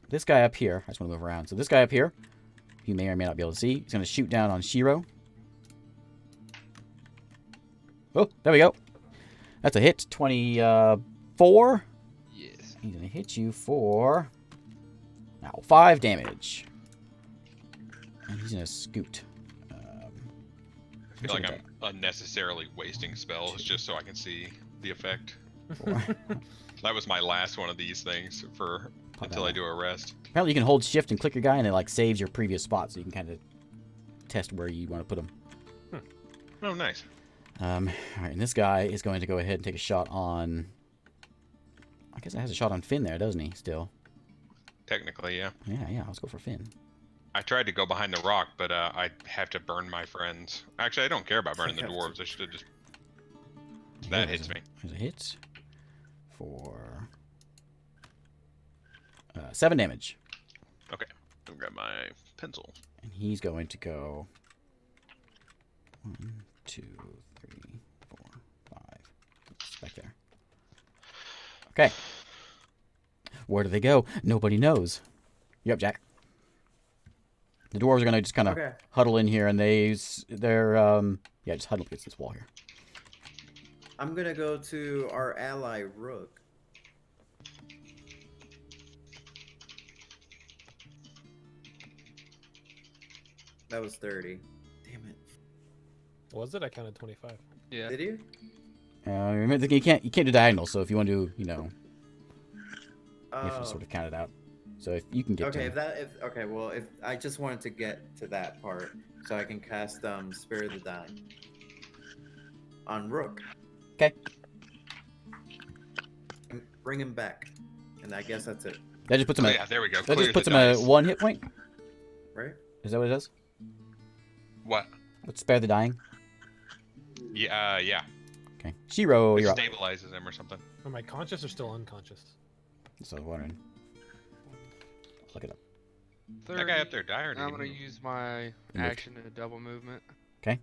This guy up here. I just want to move around. So this guy up here, you may or may not be able to see. He's going to shoot down on Shiro. Oh, there we go. That's a hit. 24. Yes. He's going to hit you for... Now, 5 damage. And he's going to scoot. I feel like I'm unnecessarily wasting spells just so I can see the effect. 4. That was my last one of these things for until I do a rest. Apparently you can hold shift and click your guy and it like saves your previous spot so you can kind of test where you want to put him. Oh, nice. Alright, and this guy is going to go ahead and take a shot on... I guess it has a shot on Finn there, doesn't he, still? Technically, yeah. Yeah, let's go for Finn. I tried to go behind the rock, but I have to burn my friends. Actually, I don't care about burning the dwarves. I should have just... That hits me. There's a hit for 7 damage. Okay. I'll grab my pencil. And he's going to go 1, 2, 3, 4, 5. It's back there. Okay. Where do they go? Nobody knows. You're up, Jack. The dwarves are going to just kind of Okay. huddle in here, and they're yeah, just huddle against this wall here. I'm gonna go to our ally Rook. That was 30. Damn it. Was it? I counted 25. Yeah. Did you? Remember, you can't do diagonal, so if you want to, you know, you have to Oh. sort of count it out. So if you can get Okay, to okay, well, if I just wanted to get to that part, so I can cast Spirit of the Dying on Rook. Okay. And bring him back, and I guess that's it, that just puts him Oh, at yeah, there we go. that just Clears puts the him at dice. 1 hit point. right? Is that what it does? What? Let's spare the dying. Yeah, yeah. Okay, Shiro, It you're up. stabilizes him or something. Am I conscious or still unconscious? So I was wondering. Look it up. That guy up there died. I'm gonna use my action to double movement. Okay.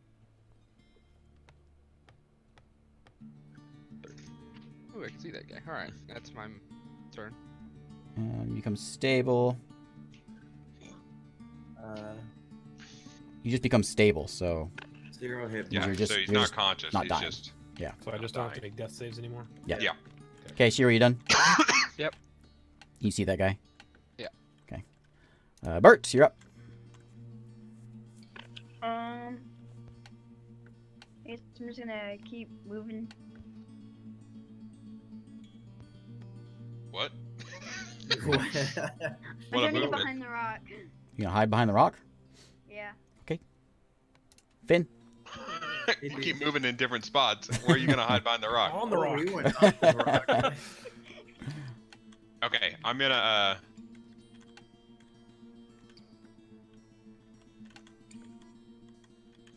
Oh, I can see that guy. All right, that's my turn. You become stable. You just become stable, so 0 hit. Yeah, You're just- so he's you're not just conscious. not he's dying. just... So I just don't have to dying. make death saves anymore? yeah. Yeah. Okay, Shiro, you done? Yep. You see that guy? Yeah. Okay. Bert, you're up. I guess I'm just gonna keep moving. What? I'm What a trying to get movement. behind the rock. You gonna hide behind the rock? Yeah. Finn? You keep moving in different spots. Where are you gonna hide behind the rock? On the rock. We went on the rock. Okay, I'm gonna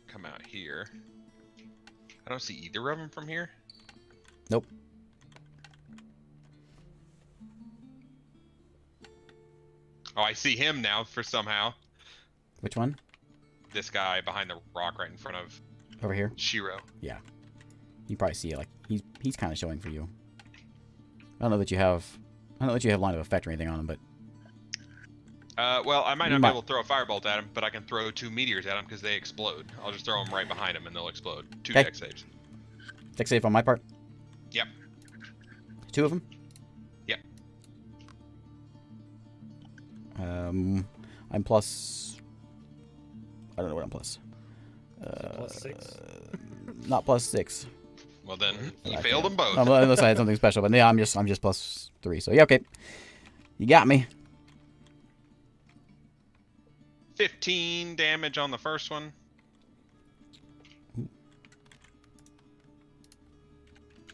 come out here. I don't see either of them from here. Nope. Oh, I see him now for somehow. Which one? This guy behind the rock right in front of Over here? Shiro. Yeah. You probably see it. Like he's kind of showing for you. I don't know that you have line of effect or anything on him, but Well, I might You not might- be able to throw a firebolt at him, but I can throw 2 meteors at him because they explode. I'll just throw them right behind him and they'll explode. 2 Okay. dex saves. dex save on my part. Yep. 2 of them. Yep. I'm plus. I don't know what I'm plus. Plus 6. Not plus 6. Well then, he I failed them both. Unless I had something special, but yeah, I'm just plus 3. So yeah, okay. You got me. 15 damage on the first one.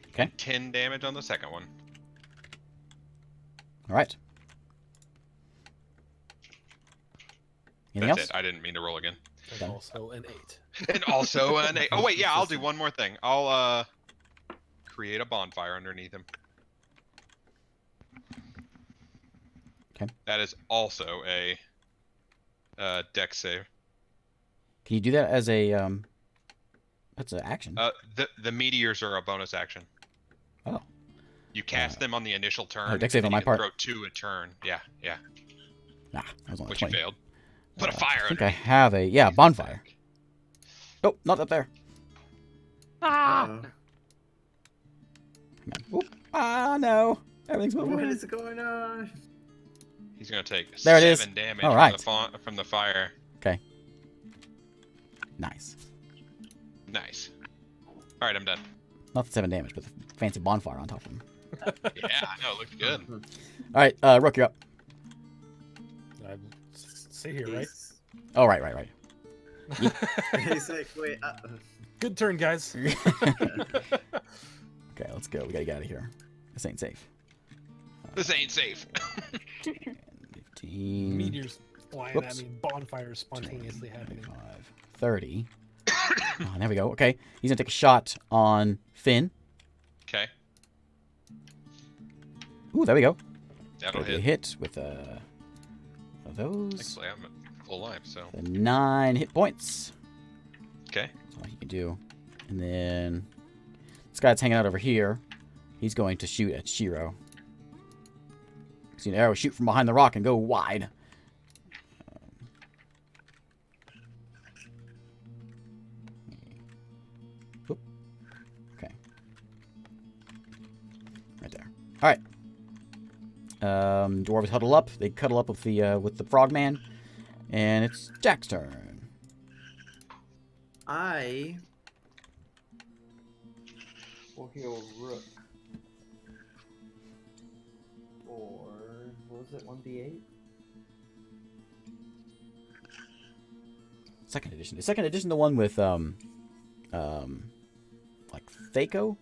Okay. 10 damage on the second one. All right. Anything That's else? it. I didn't mean to roll again. And Done. also an 8. And also an 8. Oh wait, yeah, I'll do one more thing. I'll create a bonfire underneath him. Okay. That is also a dex save. Can you do that as a That's an action. The meteors are a bonus action. Oh. You cast them on the initial turn. dex save and on you my can part. Throw 2 a turn. Yeah. Nah, I was only Which you 20. failed. Put a fire I think I underneath. have a bonfire. Oh, not up there. Ah! Uh-oh. Hang on. Oop. Ah, no. Everything's moving. What around. is going on? He's gonna take There it is. 7 damage All right. from the fire. Nice. Nice. All right, I'm done. Not the 7 damage, but the fancy bonfire on top of him. Yeah, I know. It looked good. All right, Rook, you're up. Stay here, right? Oh, right. He's like, wait. Good turn, guys. Okay, let's go. We gotta get out of here. This ain't safe. This ain't safe. 15, Meteors flying Whoops. at me, bonfires spontaneously happening. 25, 30. Oh, there we go. Okay, he's gonna take a shot on Finn. Okay, Ooh, there we go. that'll Gonna be a hit. hit with one of those. Actually, I'm at full life, so 9 hit points. okay. That's all he can do. And then this guy that's hanging out over here, he's going to shoot at Shiro. See an arrow shoot from behind the rock and go wide. Oop. Okay. Right there. All right. Dwarves huddle up. They cuddle up with the frogman, and it's Jack's turn. I will heal Rook. Or what was it? 1d8. Second edition. Is second edition the one with like Thaco?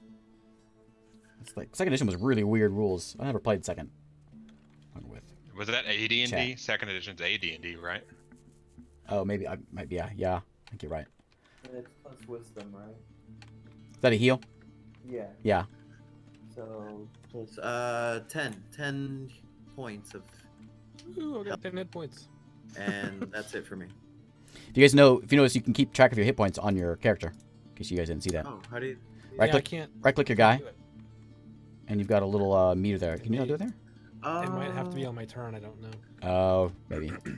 It's like second edition was really weird rules. I never played second. With Was that AD&D? Chat. Second edition's AD&D, right? oh maybe I might be yeah. I think you're right. It's plus wisdom, right? Is that a heal? Yeah. Yeah. So plus 10 points of, Ooh, I got 10 hit points. and that's it for me. If you guys know, if you notice, you can keep track of your hit points on your character. In case you guys didn't see that. Oh, how do you? Right Yeah, click- I can't Right click your guy, do it. and you've got a little meter there. Can you not do it there? It might have to be on my turn, I don't know. Oh, maybe. Let me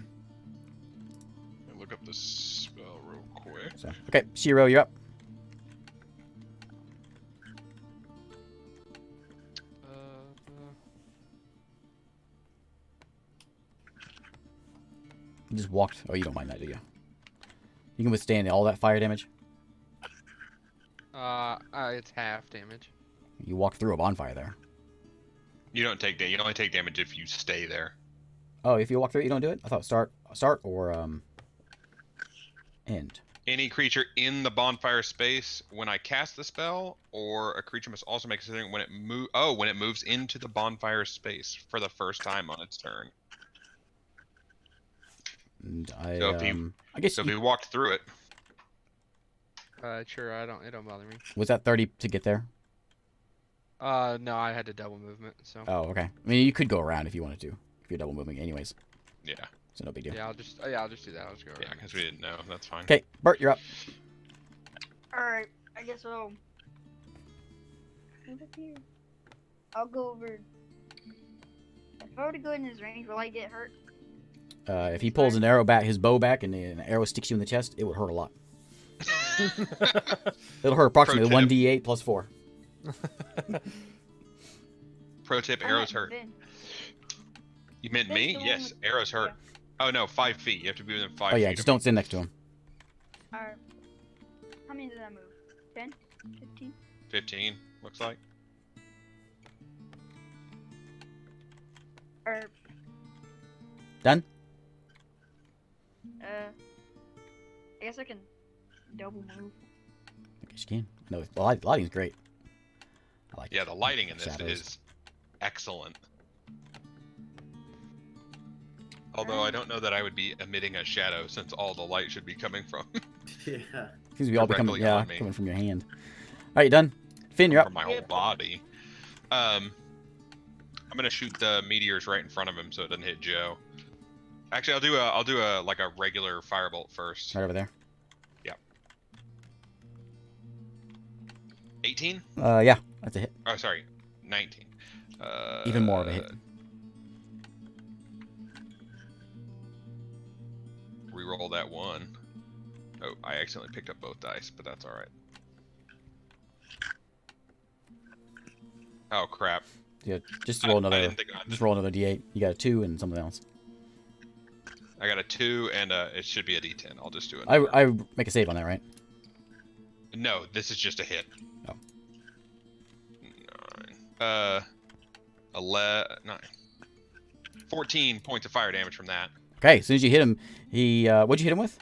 look up the spell real quick. So, okay, Shiro, you're up. You just walked. Oh, you don't mind that, do you? You can withstand all that fire damage. It's half damage. You walk through a bonfire there. You don't take damage. You only take damage if you stay there. Oh, if you walk through it, you don't do it? I thought start or end. Any creature in the bonfire space when I cast the spell, or a creature must also make a decision when it when it moves into the bonfire space for the first time on its turn. And So I guess So if you, you walked through it, Sure, it don't bother me. was that 30 to get there? No, I had to double movement, so. Oh, okay. I mean, you could go around if you wanted to, if you're double moving anyways. Yeah. So no big deal. Yeah, I'll just do that. I'll just go. Yeah, around. because we didn't know. That's fine. Okay, Bert, you're up. Alright, I guess I'll. Move up here. I'll go over. If I were to go in his range, will I get hurt? If he pulls an arrow back, his bow back, and an arrow sticks you in the chest, it would hurt a lot. It'll hurt approximately Pro tip. 1d8 plus 4. Pro tip: I arrows meant hurt. Vin. You meant Vin's me? the one Yes, with- arrows hurt. Oh no, 5 feet. You have to be within 5 Oh feet. yeah, of just me. don't sit next to him. Alright. How many did I move? 10? 15? 15, looks like. Or, Done? I guess I can double move. I guess you can. No, the lighting's great. I like Yeah, it. the lighting in this Shadows. is excellent. Although I don't know that I would be emitting a shadow since all the light should be coming from Yeah. Seems to be all becoming, directly yeah, on me. coming from your hand. Alright, you done? Finn, you're up. from my whole body. I'm gonna shoot the meteors right in front of him so it doesn't hit Joe. Actually, I'll do a like a regular firebolt first. Right over there. 18? Yeah, that's a hit. Oh, sorry, 19. Even more of a hit. Reroll that one. Oh, I accidentally picked up both dice, but that's all right. Oh crap! Yeah, just roll I another. didn't think Just roll another d8. You got a 2 and something else. I got a 2 and it should be a D10. I'll just do it. I make a save on that, right? No, this is just a hit. Oh. 9. 9. 14 points of fire damage from that. Okay, as soon as you hit him, he what'd you hit him with?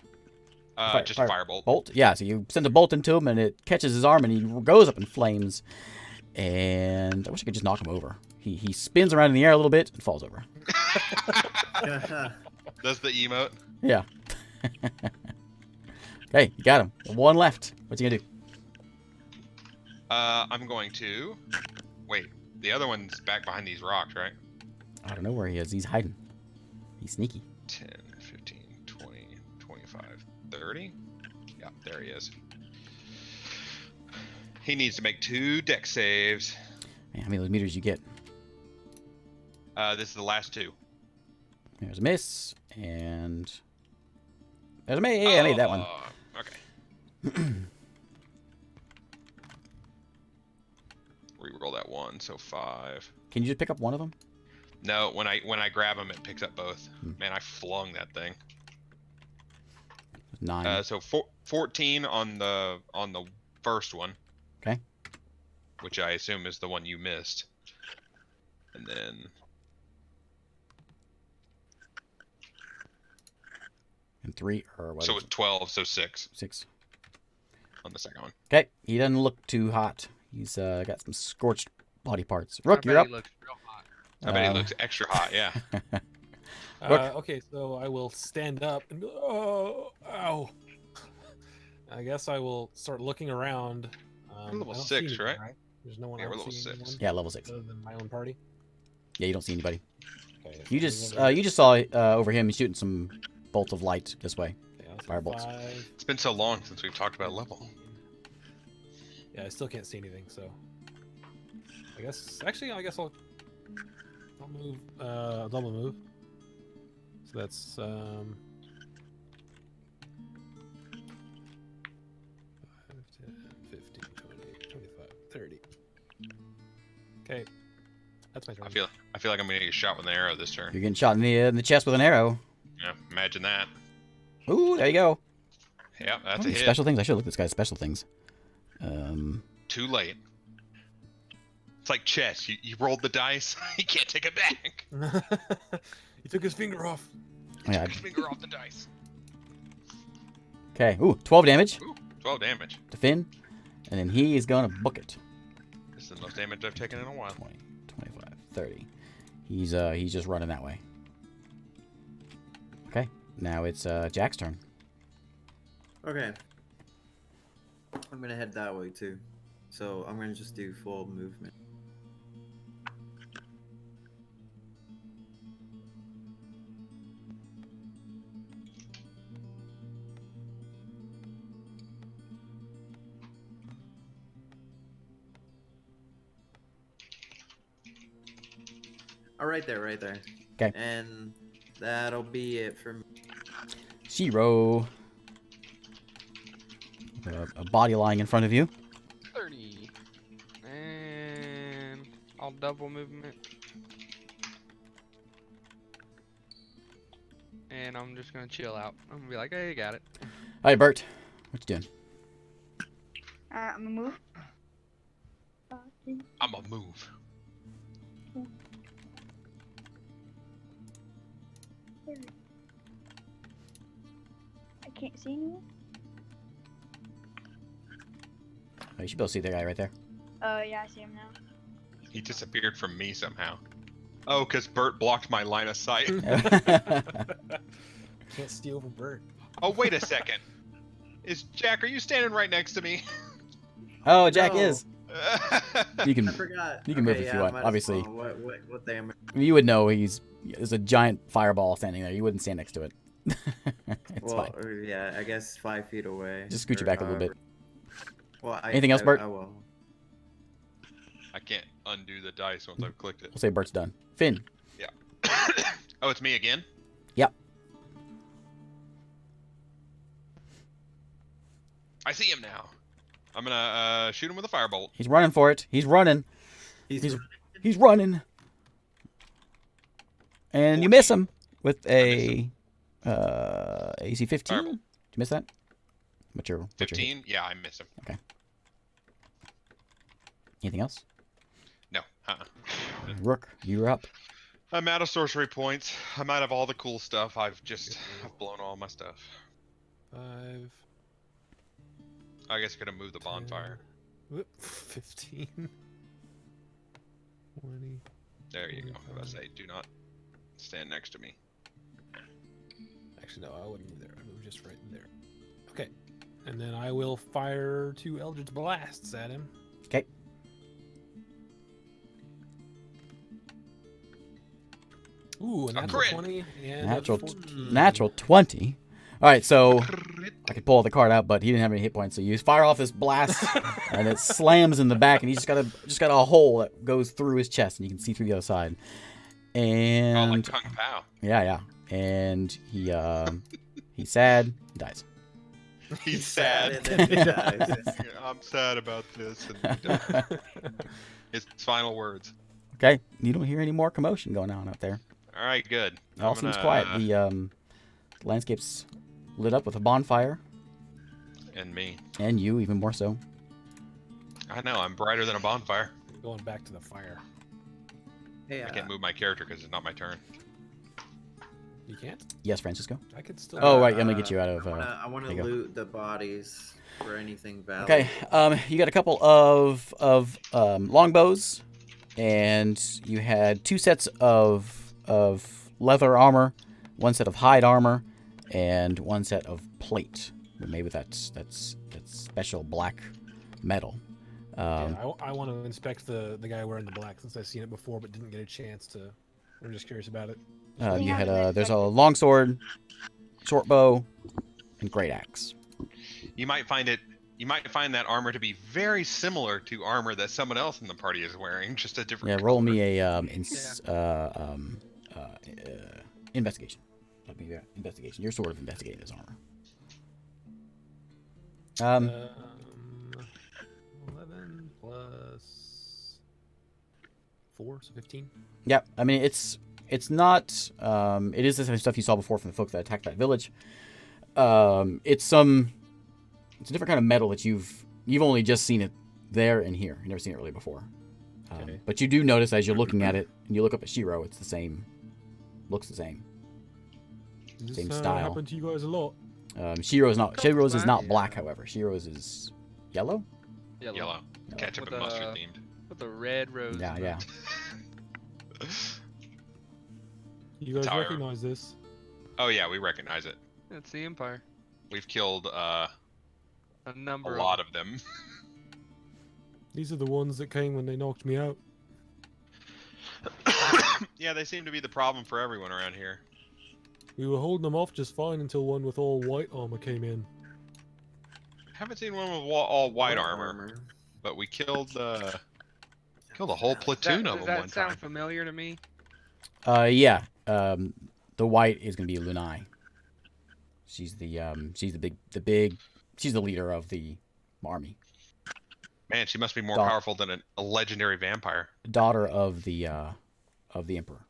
Just a firebolt. Bolt. Yeah, so you send a bolt into him and it catches his arm and he goes up in flames. And I wish I could just knock him over. He spins around in the air a little bit and falls over. That's the emote. Yeah. Okay, you got him. One left. What's he gonna do? I'm going to wait. The other one's back behind these rocks, right? I don't know where he is. He's hiding. He's sneaky. 10, 15, 20, 25, 30. Yeah, there he is. He needs to make 2 dex saves. Man, how many of those meters you get? This is the last 2. There's a miss, and there's a miss. Yeah, I made that one. Okay. Reroll that 1, so 5. Can you just pick up one of them? No, when I grab him, it picks up both. Hmm. Man, I flung that thing. 9. So 14 on the first one. Okay. Which I assume is the one you missed. And then And 3 or what? so is it's 12, so 6 it? 6. on the second one. Okay, he doesn't look too hot. He's got some scorched body parts. I Rook, bet you're up. He looks real hot. I bet he looks extra hot, yeah. Okay, so I will stand up and be, oh, ow. I guess I will start looking around. We're level I don't see 6, anything, right? There's no one Yeah, we're else level seeing 6. anyone Yeah, level 6. other than my own party. Yeah, you don't see anybody. Okay, You so just saw over him shooting some bolts of light this way. okay, I'll say firebolts. 5. It's been so long since we've talked about level. Yeah, I still can't see anything, so I guess I'll move double move. So that's 5, 10, 15, 20, 25, 30. Okay. That's my turn. I feel like I'm gonna get shot with an arrow this turn. You're getting shot in the chest with an arrow. Yeah, imagine that. Ooh, there you go. Yeah, that's Oh, a hit. special things. I should look at this guy's special things. Too late. It's like chess. You rolled the dice. You can't take it back. He took his finger off. Yeah. Took his finger off the dice. Okay. Ooh, 12 damage Ooh, 12 damage. to Finn, and then he is gonna book it. This is the most damage I've taken in a while. 20, 25, 30. He's just running that way. Okay. Now it's Jack's turn. Okay. I'm gonna head that way too. So I'm gonna just do full movement. Oh, right there, right there. 'Kay. And that'll be it for me. Shiro. A body lying in front of you. 30. And I'll double movement. And I'm just gonna chill out. I'm gonna be like, hey, got it. Hi, Bert. What you doing? I'm gonna move. I'm a move. I can't see anyone. Oh, you should be able to see the guy right there. Oh yeah, I see him now. He disappeared from me somehow. Oh, because Bert blocked my line of sight. Can't steal from Bert. Oh, wait a second. Jack, are you standing right next to me? Oh, Jack No. is. You can I forgot. You can move if you want, might as obviously. well. What they am? you would know there's a giant fireball standing there. You wouldn't stand next to it. It's Well, fine. yeah, I guess 5 feet away. Just scoot you or back a little bit. however. Well, Anything else, Bert? I will. I can't undo the dice once I've clicked it. We'll say Bert's done. Finn. Oh, it's me again? Yep. I see him now. I'm gonna shoot him with a firebolt. He's running for it. He's running. He's He's running. And you miss him with a AC 15. Firebolt. Did you miss that? What's your hit? 15? Yeah, I miss him. Anything else? No. Rook, you're up. I'm out of sorcery points. I'm out of all the cool stuff. I've blown all my stuff. 5. I guess I could have moved the bonfire. Whoop, 15. 20. There you go. I was about to say, do not stand next to me. Actually, no, I wouldn't move there. I move just right in there. Okay. And then I will fire 2 Eldritch Blasts at him. Okay. Ooh, a natural crit. 20 and Natural, a 14. natural 20. All right, so I could pull the card out, but he didn't have any hit points, so you fire off this blast, and it slams in the back, and he's just got a hole that goes through his chest, and you can see through the other side. And Oh, like Kung Pao. yeah, and he's sad, he dies. He's sad. and then he dies. I'm sad about this. And he died. His final words. Okay, you don't hear any more commotion going on out there. All right, good. It all seems quiet. The landscape's lit up with a bonfire, And me. and you even more so. I know, I'm brighter than a bonfire. Going back to the fire. Hey, I can't move my character because it's not my turn. You can't? Yes, Francisco. I could still. Oh, right, I'm gonna get you out of. I want to there you go. loot the bodies for anything valid. Okay, you got a couple of longbows, and you had 2 sets of leather armor, 1 set of hide armor, and 1 set of plate made with that special black metal. Yeah, I want to inspect the guy wearing the black since I've seen it before but didn't get a chance to. I'm just curious about it. You had there's a longsword, short bow, and great axe. You might find that armor to be very similar to armor that someone else in the party is wearing, just a different Yeah, roll color. me a investigation. Let me investigation. You're sort of investigating this armor. 11 plus 4, so 15. Yeah, I mean it's not. It is the same stuff you saw before from the folk that attacked that village. It's a different kind of metal that you've only just seen it there and here. You've never seen it really before. Okay. But you do notice as you're looking at it, and you look up at Shiro, it's the same. Looks the same. Does Same this style. happen to you guys a lot? Shiro's is not Yeah. black, however. Shiro's is yellow. Yellow. Ketchup With and mustard a- themed. With a red rose. Yeah, yeah. You guys Tower. recognize this? Oh yeah, we recognize it. It's the Empire. We've killed A a number lot of them. These are the ones that came when they knocked me out. Yeah, they seem to be the problem for everyone around here. We were holding them off just fine until one with all white armor came in. Haven't seen one with all white armor, but we killed a whole platoon of Does them that one sound time. familiar to me? Yeah. The white is gonna be Lunai. She's the big. She's the leader of the army. Man, she must be more Dog. powerful than a legendary vampire. Daughter of the emperor.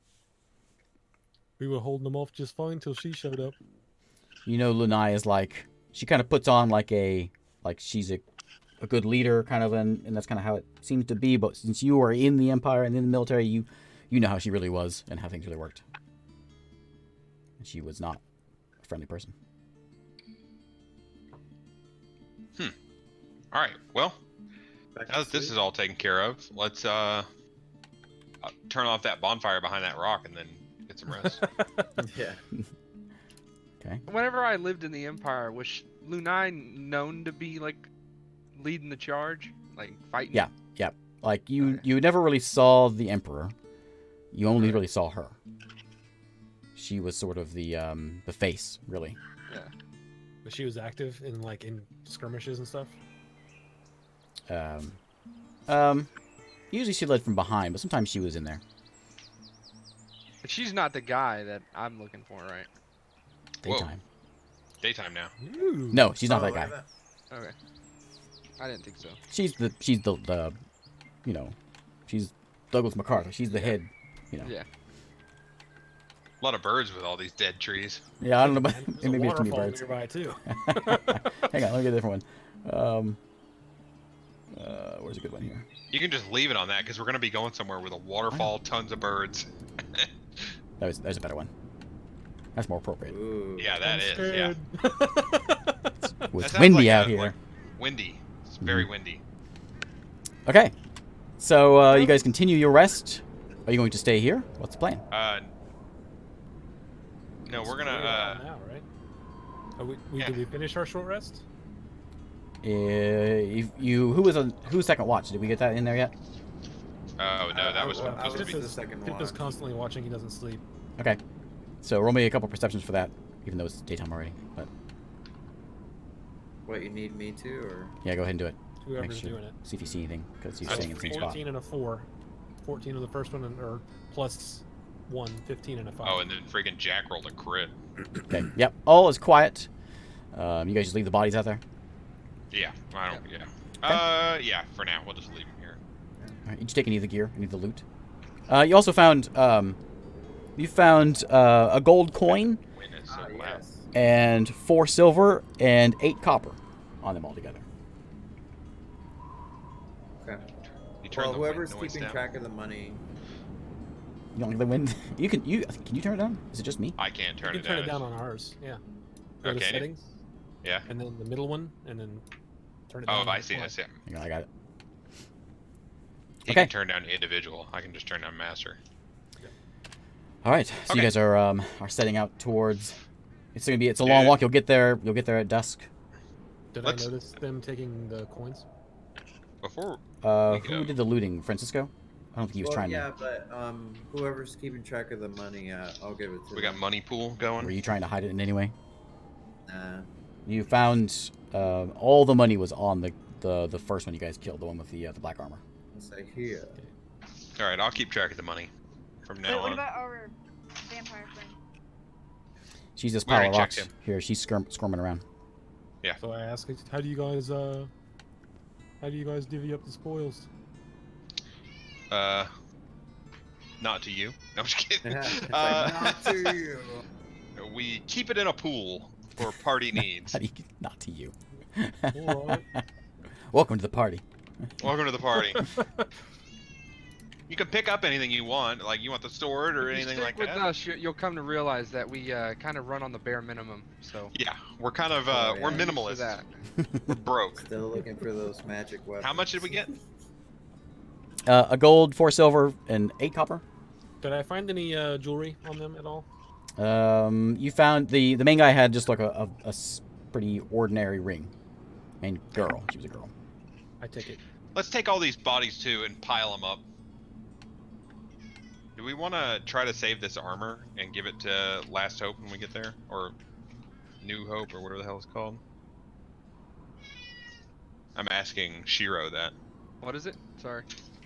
We were holding them off just fine till she showed up. You know, Lunai is like, she kind of puts on like she's a good leader kind of, and that's kind of how it seems to be. But since you are in the empire and in the military, you know how she really was and how things really worked. And she was not a friendly person. All right. Well, Back now to that this sleep. is all taken care of, let's turn off that bonfire behind that rock and then get some rest. Yeah. Okay. Whenever I lived in the Empire, was Lunai known to be like leading the charge, like fighting? Yeah. Like you Okay. never really saw the emperor. You only really saw her. She was sort of the face, really. Yeah. But she was active in skirmishes and stuff. Usually she led from behind, but sometimes she was in there. But she's not the guy that I'm looking for, right? Whoa. Daytime. Daytime now. Ooh. No, she's not Oh, that look guy. at Okay. I didn't think so. She's the you know, she's Douglas MacArthur. She's the head, you know. Yeah. A lot of birds with all these dead trees. Yeah, I don't know, but And there's a maybe it's too many waterfall birds. nearby too. Hang on, let me get a different one. Where's a good one here? You can just leave it on that because we're going to be going somewhere with a waterfall, tons of birds. There's a better one. That's more appropriate. Ooh. Yeah, that I'm is. scared. Yeah. Well, That it's sounds windy like out a- here. like windy. It's very Mm-hmm. windy. Okay. So you guys continue your rest. Are you going to stay here? What's the plan? No, we're It's gonna. 3 o'clock now, right? yeah. Did we finish our short rest? If you who's second watch? Did we get that in there yet? Oh no, that was I supposed to was be. the second Pip is one. constantly watching. He doesn't sleep. Okay. So roll me a couple perceptions for that, even though it's daytime already. But What, you need me to, or? yeah, go ahead and do it. Whoever's Make sure. doing it. See if you see anything, because you're That's staying in the same spot. 14 and a 4. 14 on the first one, or plus 1, 15 and a 5. Oh, and then freaking Jack rolled a crit. Okay. Yep. All is quiet. You guys just leave the bodies out there. Yeah, I don't. Yeah. Yeah. For now, we'll just leave him here. All right. Did you take any of the gear? Any of the loot? You also found a gold coin Wind is so Ah, loud. yes. and 4 silver and 8 copper on them all together. Okay. You turn Well, the wind whoever's noise keeping down. track of the money. You don't like the wind? Can you turn it down? Is it just me? I can't You turn can it turn down. it down on ours. Yeah. Go to Okay. settings, Yeah. and then the middle one, and then turn it Oh, down. I see. I see. Hang on, I got it. He Okay. can turn down individual. I can just turn down master. All right. So you Okay. guys are setting out towards. It's a long Yeah. walk. You'll get there at dusk. Did Let's- I notice them taking the coins? Before Who go. did the looting? Francisco? I don't think he was Well, trying yeah, but whoever's keeping track of the money, I'll give it to we them. got money pool to. Were going. you trying to hide it in any way? Nah. You found all the money was on the first one you guys killed, the one with the black armor. Let's say here. All right, I'll keep track of the money from Wait, now what on. about our vampire friend? She's this We pile already of rocks checked him. here. She's squirming around. So I ask, how do you guys divvy up the spoils? Not to you. No, I'm just kidding. It's like, not to you. We keep it in a pool for party needs. How do you not to you? Alright. Welcome to the party. Welcome to the party. You can pick up anything you want, like you want the sword or If you anything stick like with that. us, you'll come to realize that we kind of run on the bare minimum. So Yeah, we're kind of Oh, we're yeah. for minimalist. that. We're broke. Still looking for those magic weapons. How much did we get? A gold, 4 silver, and 8 copper. Did I find any jewelry on them at all? You found the main guy had just like a pretty ordinary ring. And girl, she was a girl. I take it. Let's take all these bodies too and pile them up. Do we want to try to save this armor and give it to Last Hope when we get there, or New Hope, or whatever the hell it's called? I'm asking Shiro that. What is it? Sorry.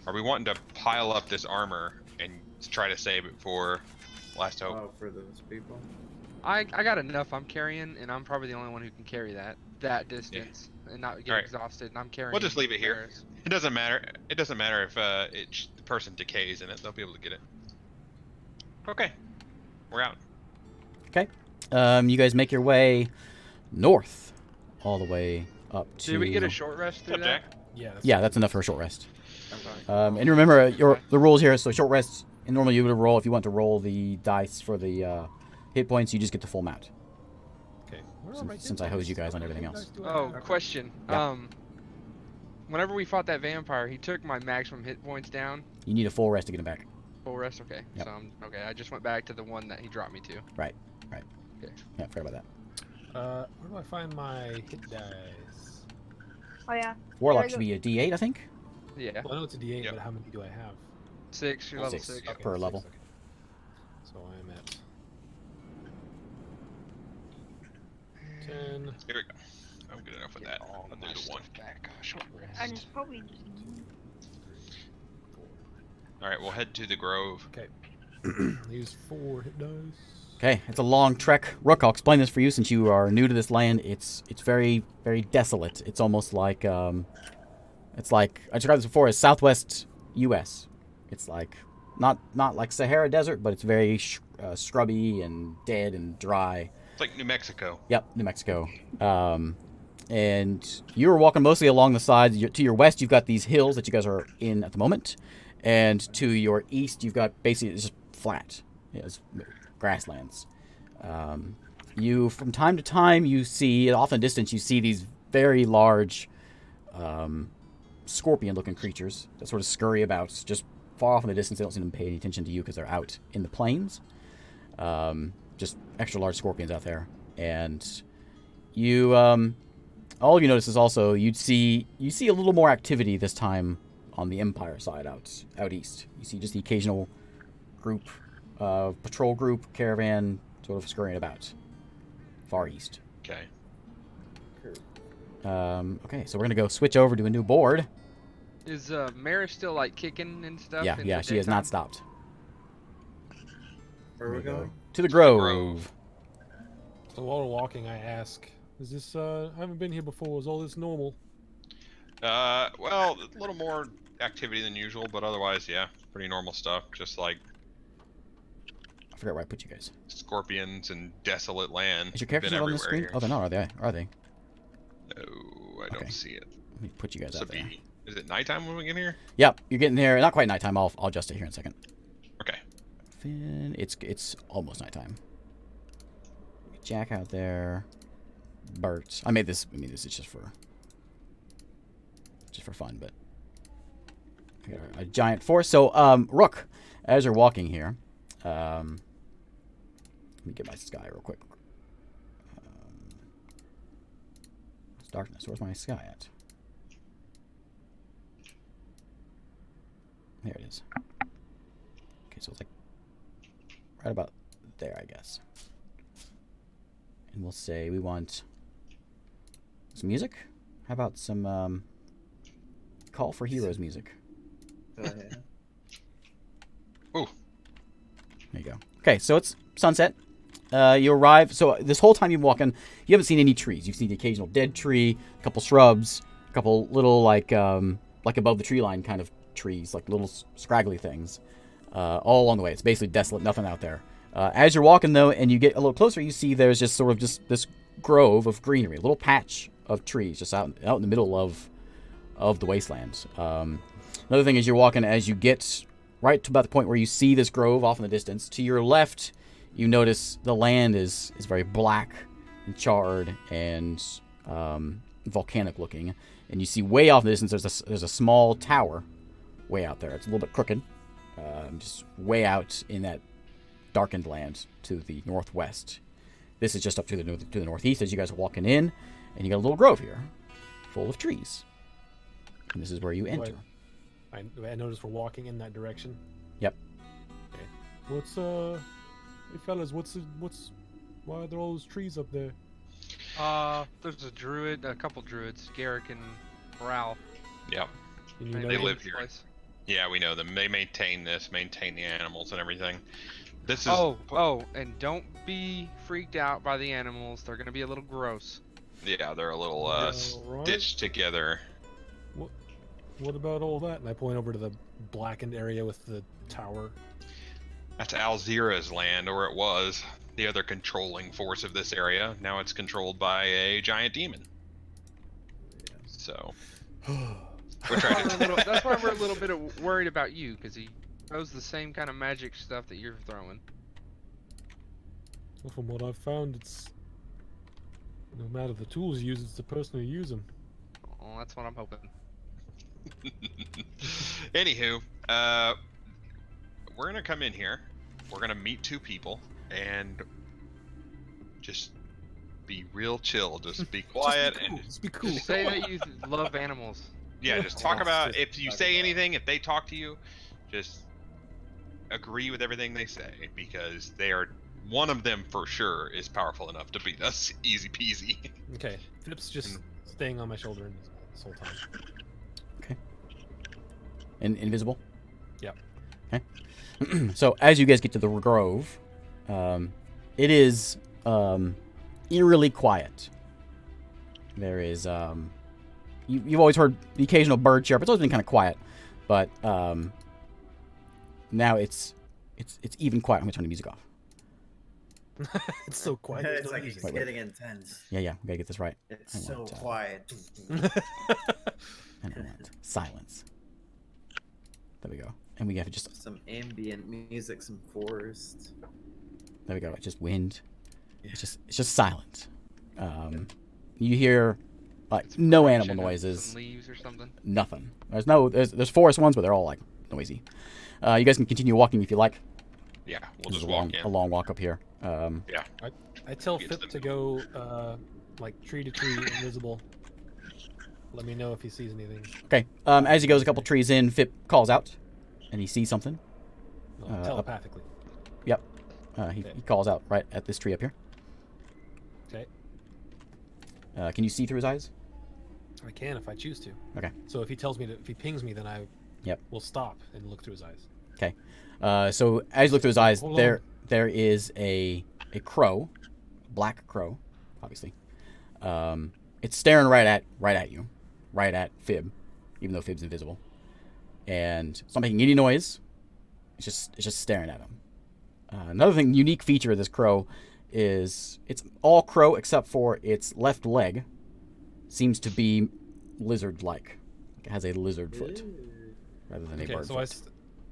Are we wanting to pile up this armor and try to save it for Last hope. Oh, for those people. I got enough I'm carrying, and I'm probably the only one who can carry that distance and not get Alright. exhausted. And I'm carrying. We'll just leave it here. Ferris. It doesn't matter. It doesn't matter if the person decays in it. They'll be able to get it. Okay. We're out. Okay. You guys make your way north, all the way up to. Did we get a short rest through What's up, that? Jack? Yeah. Yeah, that's enough for a short rest. Okay. And remember the rules here. So short rest. And normally you would roll if you want to roll the dice for the hit points. You just get the full amount. Okay. Where are Since- my hit since I hosed you dice? guys on How many everything hit else. dice do I Oh, have? question. Yeah. Whenever we fought that vampire, he took my maximum hit points down. You need a full rest to get them back. Full rest. Okay. Yep. So okay. I just went back to the one that he dropped me to. Yeah, forgot about that. Where do I find my hit dice? Oh yeah. Warlock There should you be a D8, I think. Yeah. Well, I know it's a D8, Yep. but how many do I have? 6. You're level Six. 6. Okay. Per level. Okay. So I'm at 10. Here we go. I'm good enough with that. All I'll my do the stuff one. back. Short rest. And it's probably just All right, we'll head to the grove. Okay. Use 4 hit dice. Okay, it's a long trek. Rook, I'll explain this for you since you are new to this land. It's very, very desolate. It's almost like it's like I described this before as Southwest U.S. It's like not like Sahara Desert, but it's very scrubby and dead and dry. It's like New Mexico. Yep, New Mexico. And you were walking mostly along the sides. To your west, you've got these hills that you guys are in at the moment, and to your east, you've got basically it's just flat. Yeah, it's grasslands. You, from time to time, you see off in the distance, you see these very large scorpion-looking creatures that sort of scurry about just far off in the distance. They don't seem to pay any attention to you because they're out in the plains. Just extra large scorpions out there, and you all of you notice is also you see a little more activity this time on the Empire side out east. You see just the occasional group, patrol group, caravan, sort of scurrying about far east. Okay. Okay, so we're gonna go switch over to a new board. Is Maris still like kicking and stuff? in Yeah, the she has not daytime? stopped. Where are we Here we go. going? To the Grove. Grove. So while we're walking, I ask, is this, I haven't been here before, is all this normal? Well, a little more activity than usual, but otherwise, yeah, pretty normal stuff. Just like I forgot where I put you guys. scorpions and desolate land. Is your We've characters been on the everywhere screen? here. Oh, they're not, are they? Are they? No, I don't Okay. see it. Let me put you guys out there. Is it nighttime when we get here? Yep, you're getting there. Not quite nighttime. I'll adjust it here in a second. Okay. Finn, it's almost nighttime. Jack out there. Bert. I made this is just for fun, but we got a giant force. So, Rook, as you're walking here, let me get my sky real quick. It's darkness. Where's my sky at? There it is. Okay, so it's like right about there, I guess. And we'll say we want some music. How about some Call for Heroes music? Oh, yeah. Ooh. There you go. Okay, so it's sunset. You arrive. So this whole time you're walking, you haven't seen any trees. You've seen the occasional dead tree, a couple shrubs, a couple little like above the tree line kind of trees, like little scraggly things, all along the way. It's basically desolate, nothing out there. As you're walking though, and you get a little closer, you see there's just sort of just this grove of greenery, a little patch of trees just out in the middle of the wasteland. Another thing is you're walking as you get right to about the point where you see this grove off in the distance. To your left, you notice the land is very black and charred and volcanic looking, and you see way off in the distance there's a small tower way out there. It's a little bit crooked, just way out in that darkened land to the northwest. This is just up to the northeast as you guys are walking in, and you got a little grove here full of trees. And this is where you enter. I noticed we're walking in that direction. Yep. Okay. What's hey fellas, why are there all those trees up there? There's a couple druids, Garrick and Ralph. Yep. Can you They They know live them? here. Yeah, we know them. They maintain the animals and everything. This is. Oh, and don't be freaked out by the animals. They're gonna be a little gross. Yeah, they're a little Right. stitched together. What about all that? And I point over to the blackened area with the tower. That's Alzira's land, or it was. The other controlling force of this area. Now it's controlled by a giant demon. So we're trying to. That's why we're a little bit worried about you, because he throws the same kind of magic stuff that you're throwing. Well, from what I've found, it's no matter the tools you use, it's the person who uses them. Oh, that's what I'm hoping. Anywho, we're gonna come in here. We're gonna meet two people and just be real chill. Just be quiet Just be cool. Just say that you love animals. just talk about. If you say anything, if they talk to you, just agree with everything they say because they are. One of them for sure is powerful enough to beat us. Easy peasy. Okay, Phip's just staying on my shoulder this whole time. Okay. And invisible? Yep. Okay. So as you guys get to the grove, it is eerily quiet. There is you've always heard the occasional bird chirp. It's always been kind of quiet, but now it's even quiet. I'm gonna turn the music off. It's so quiet. It's like music. it's getting intense. Yeah, we gotta get this right. It's I so want, quiet. And I want silence. There we go. And we have just Some ambient music, some forest. there we go. It's just wind. It's just silent. You hear like no animal Some noises. leaves or something. Nothing. There's forest ones, but they're all like noisy. You guys can continue walking if you like. Yeah, we'll This just is a walk long, in. a long walk up here. I tell Get to Phip the to go like tree to tree, invisible. Let me know if he sees anything. Okay. As he goes a couple trees in, Fip calls out, and he sees something. Telepathically. Yep. He calls out right at this tree up here. Okay. Can you see through his eyes? I can if I choose to. Okay. So if he tells me if he pings me, then I will stop and look through his eyes. Okay. So as you look through his eyes, Hold there is a crow, black crow, obviously. It's staring right at you, right at Fib, even though Fib's invisible, and it's not making any noise. It's just staring at him. Another unique feature of this crow is it's all crow except for its left leg seems to be lizard-like. It has a lizard foot rather than a bird so foot.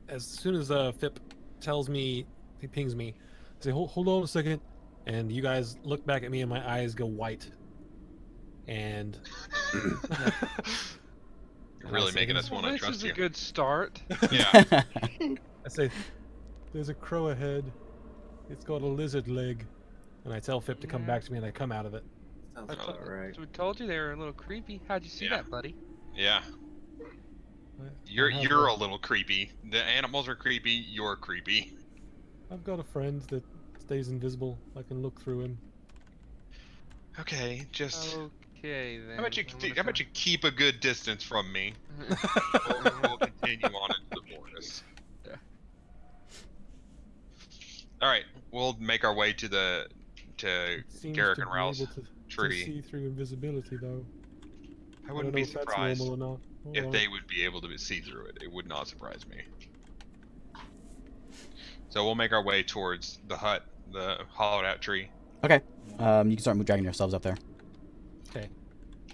as soon as Fip tells me, he pings me, I say, hold on a second, and you guys look back at me and my eyes go white. And You're really making us want to This trust is you. a good start. Yeah. I say, there's a crow ahead. It's got a lizard leg. And I tell Fip to come Yeah. back to me, and I come out of it. Sounds I about right. We told you they were a little creepy. How'd you see Yeah. that, buddy? Yeah. You're a little creepy. The animals are creepy. You're creepy. I've got a friend that stays invisible. I can look through him. Okay, just Okay then. how about you I'm gonna how about you keep a good distance from me? We'll continue on into the forest. Yeah. All right, we'll make our way to Seems Garrick to and be Raoul's able to tree. see through invisibility, though. I wouldn't don't be know if that's surprised normal or not. Hold if on. they would be able to see through it. It would not surprise me. So we'll make our way towards the hut, the hollowed out tree. Okay. You can start dragging yourselves up there. Okay.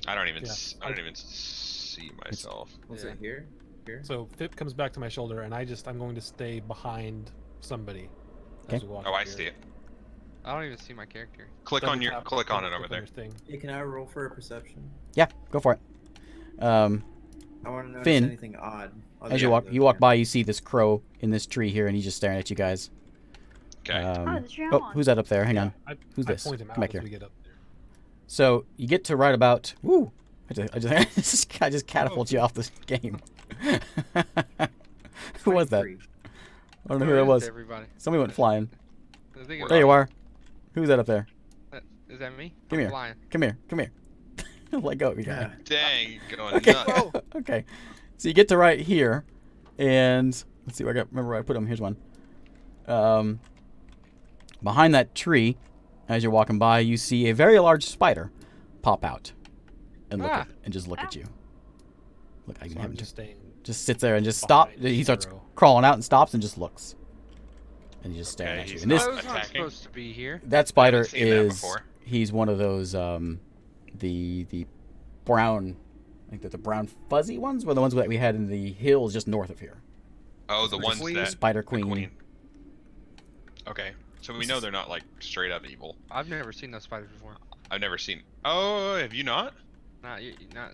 I don't even Yeah. I don't even see myself. Was Yeah. it here? Here? So Fip comes back to my shoulder, and I'm going to stay behind somebody. Okay. As we walk Oh, up I here. see it. I don't even see my character. Click Double on tap- it over click on there. your thing. Hey, can I roll for a perception? Yeah, go for it. I want to notice Finn, anything odd. As you walk by, you see this crow in this tree here, and he's just staring at you guys. Okay. Oh, the tree I'm Oh, on. who's that up there? Hang on. Who's I this? point him Come out back as here. we get up there. So you get to right about. Woo! I just catapulted you off this game. Who was that? 23. I don't know who that was. Everybody. Somebody went flying. I think it There you are. Who's that up there? Is that me? Come I'm here. Flying. Come here. Let go of your guy. Dang, going Okay. nuts. Okay. So you get to right here, and let's see where remember where I put him. Here's one. behind that tree, as you're walking by, you see a very large spider pop out and look and just look at you. Look, I can So have I'm him just staying. just sits there and just stop. behind He starts Zero. crawling out and stops and just looks, and he's just staring Okay, at you. he's And this Those aren't attacking? supposed to be here. that spider seen that is before. he's one of those the brown, I think they're the brown fuzzy ones, were the ones that we had in the hills just north of here. Oh, the ones queen? that Spider the queen. Okay, so we know they're not like straight up evil. I've never seen those spiders before. I've never seen. Oh, have you not? Not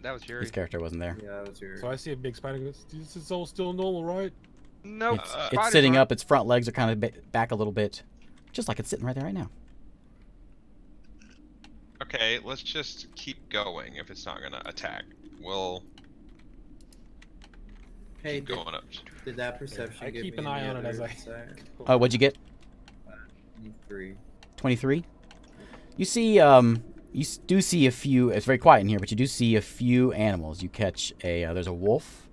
that was Yuri. His character wasn't there. Yeah, that was your. So I see a big spider. This is all still normal, right? Nope. It's spiders sitting aren't. up. Its front legs are kind of back a little bit, just like it's sitting right there right now. Okay, let's just keep going. If it's not gonna attack, we'll Hey, keep going up. did that perception I give keep me an eye any on it as other I. insight? Oh, what'd you get? 3. 23. You see, do see a few. It's very quiet in here, but you do see a few animals. You catch a. There's a wolf.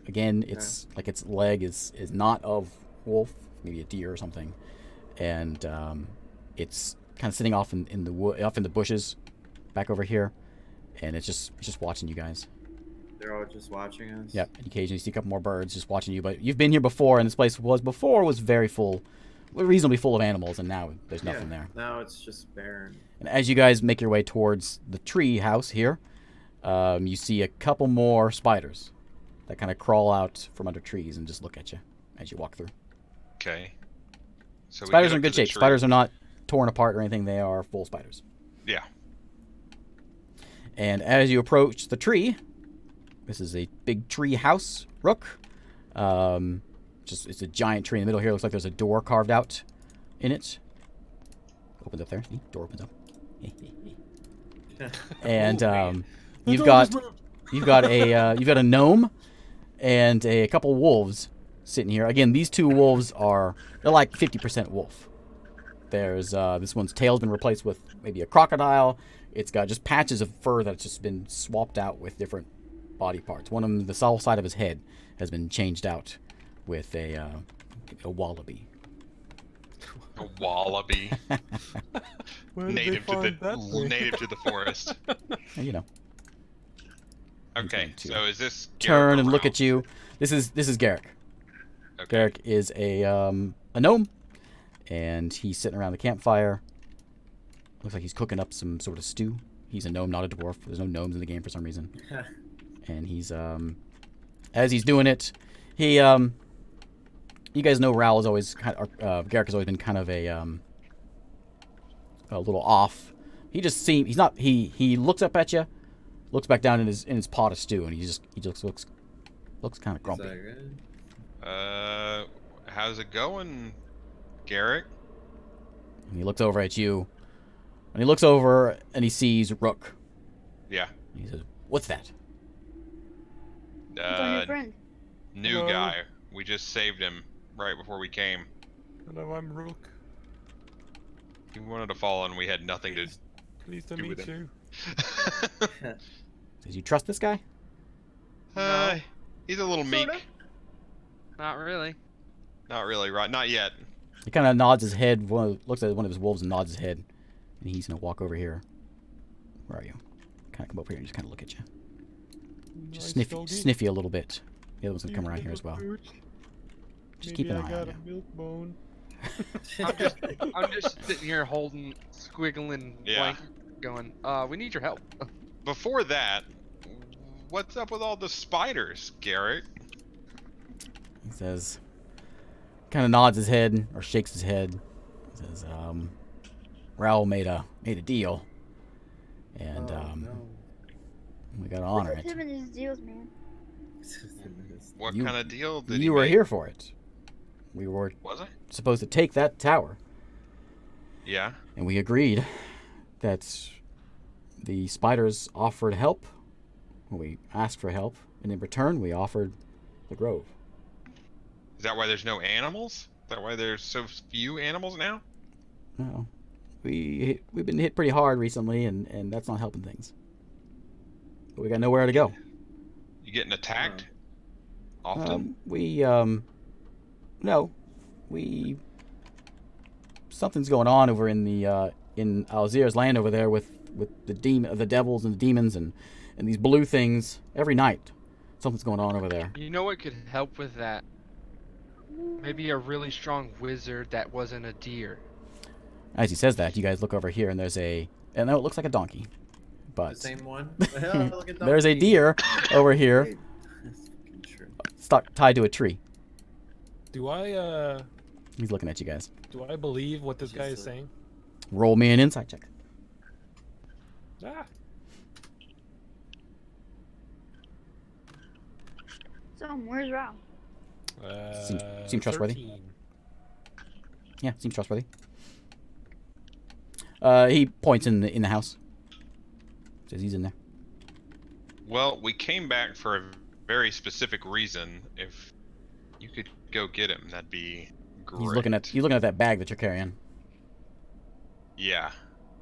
Again, it's like its leg is not of wolf, maybe a deer or something, and it's kind of sitting off in the bushes, back over here, and it's just watching you guys. They're all just watching us. Yep. And occasionally you see a couple more birds just watching you, but you've been here before, and this place was very full, reasonably full of animals, and now there's nothing there. Now it's just barren. And as you guys make your way towards the tree house here, you see a couple more spiders that kind of crawl out from under trees and just look at you as you walk through. Okay. So Spiders we are in get good up to the shape. tree. Spiders are not torn apart or anything. They are full spiders. Yeah. And as you approach the tree, this is a big tree house, Rook. It's a giant tree in the middle here. Looks like there's a door carved out in it. Opens up there. See? Door opens up. And you've got a gnome and a couple wolves sitting here. Again, these two wolves they're like 50% wolf. There's this one's tail's been replaced with maybe a crocodile. It's got just patches of fur that's just been swapped out with different body parts. One of them, the south side of his head, has been changed out with a wallaby. A wallaby. Where did they native to find that thing? native to the forest. You know, Okay, going to so is this turn Garrick and look around? at you. This is Garrick. Okay. Garrick is a gnome, and he's sitting around the campfire. Looks like he's cooking up some sort of stew. He's a gnome, not a dwarf. There's no gnomes in the game for some reason. And he's as he's doing it, he you guys know Raoul is always Garrick has always been kind of a little off. He looks up at you, looks back down in his pot of stew, and he just looks kind of Is grumpy. that good? How's it going, Garrick? And he looks over at you, and he looks over and he sees Rook. Yeah. And he says, "What's that?" It's our new friend. New Hello. guy. We just saved him right before we came. Hello, I'm Rook. He wanted to fall, and we had nothing to. Pleased to Do meet with you. Says, "You trust this guy?" He's a little meek. Sorta. Not really. Not really, right? Not yet. He kind of nods his head. Looks at one of his wolves and nods his head, and he's gonna walk over here. Where are you? Kind of come over here and just kind of look at you. Just Nice sniff doggy. you a little bit. The other one's gonna come You around here as little well. pooch. Just Maybe keep an I eye got on a you. milk bone. I'm just sitting here holding, squiggling, Yeah. blank, going, we need your help. Before that, what's up with all the spiders, Garrick? He says, kind of nods his head or shakes his head. He says, Raoul made a deal, and Oh, no. we gotta honor What's it. him and his deals, man? What You- kind of deal did he You were make? here for it. We were Was I? supposed to take that tower, Yeah. and we agreed that the spiders offered help. We asked for help, and in return, we offered the grove. Is that why there's no animals? Is that why there's so few animals now? No, we've been hit pretty hard recently, and that's not helping things. But we got nowhere to go. You getting attacked? Often? No, we something's going on over in the in Alzir's land over there with the devils and the demons and these blue things every night. Something's going on over there. You know what could help with that? Maybe a really strong wizard that wasn't a deer. As he says that, you guys look over here, and there's and no, it looks like a donkey, The but same one. Hell, look at there's a donkey. deer over here, Wait, that's fucking true. stuck tied to a tree. Do I He's looking at you guys. believe what this guy is saying? Roll me an insight check. Ah. So, where's Rao? Seem trustworthy. 13. Yeah, seems trustworthy. He points in the house. Says he's in there. Well, we came back for a very specific reason. If you could go get him, that'd be great. He's looking at that bag that you're carrying. Yeah,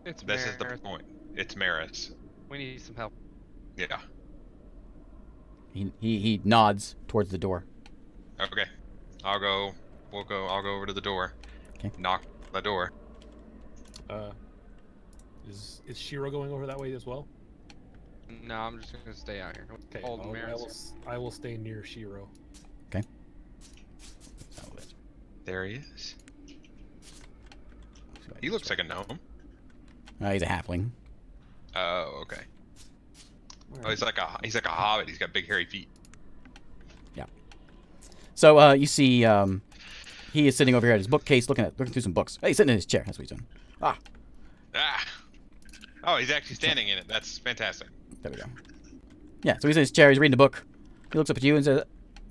It's this is the Maris. point. It's Maris. We need some help. Yeah. He nods towards the door. Okay. I'll go over to the door. Okay. Knock on the door. Is Shiro going over that way as well? No, I'm just gonna stay out here. Okay, Hold I Maris. will stay near Shiro. There he is. He looks like a gnome. He's a halfling. Oh, okay. Oh, he's like a hobbit. He's got big hairy feet. So you see, he is sitting over here at his bookcase, looking through some books. Hey, he's sitting in his chair. That's what he's doing. Ah, Ah. Oh, he's actually standing in it. That's fantastic. there we go. Yeah, so he's in his chair. He's reading a book. He looks up at you and says,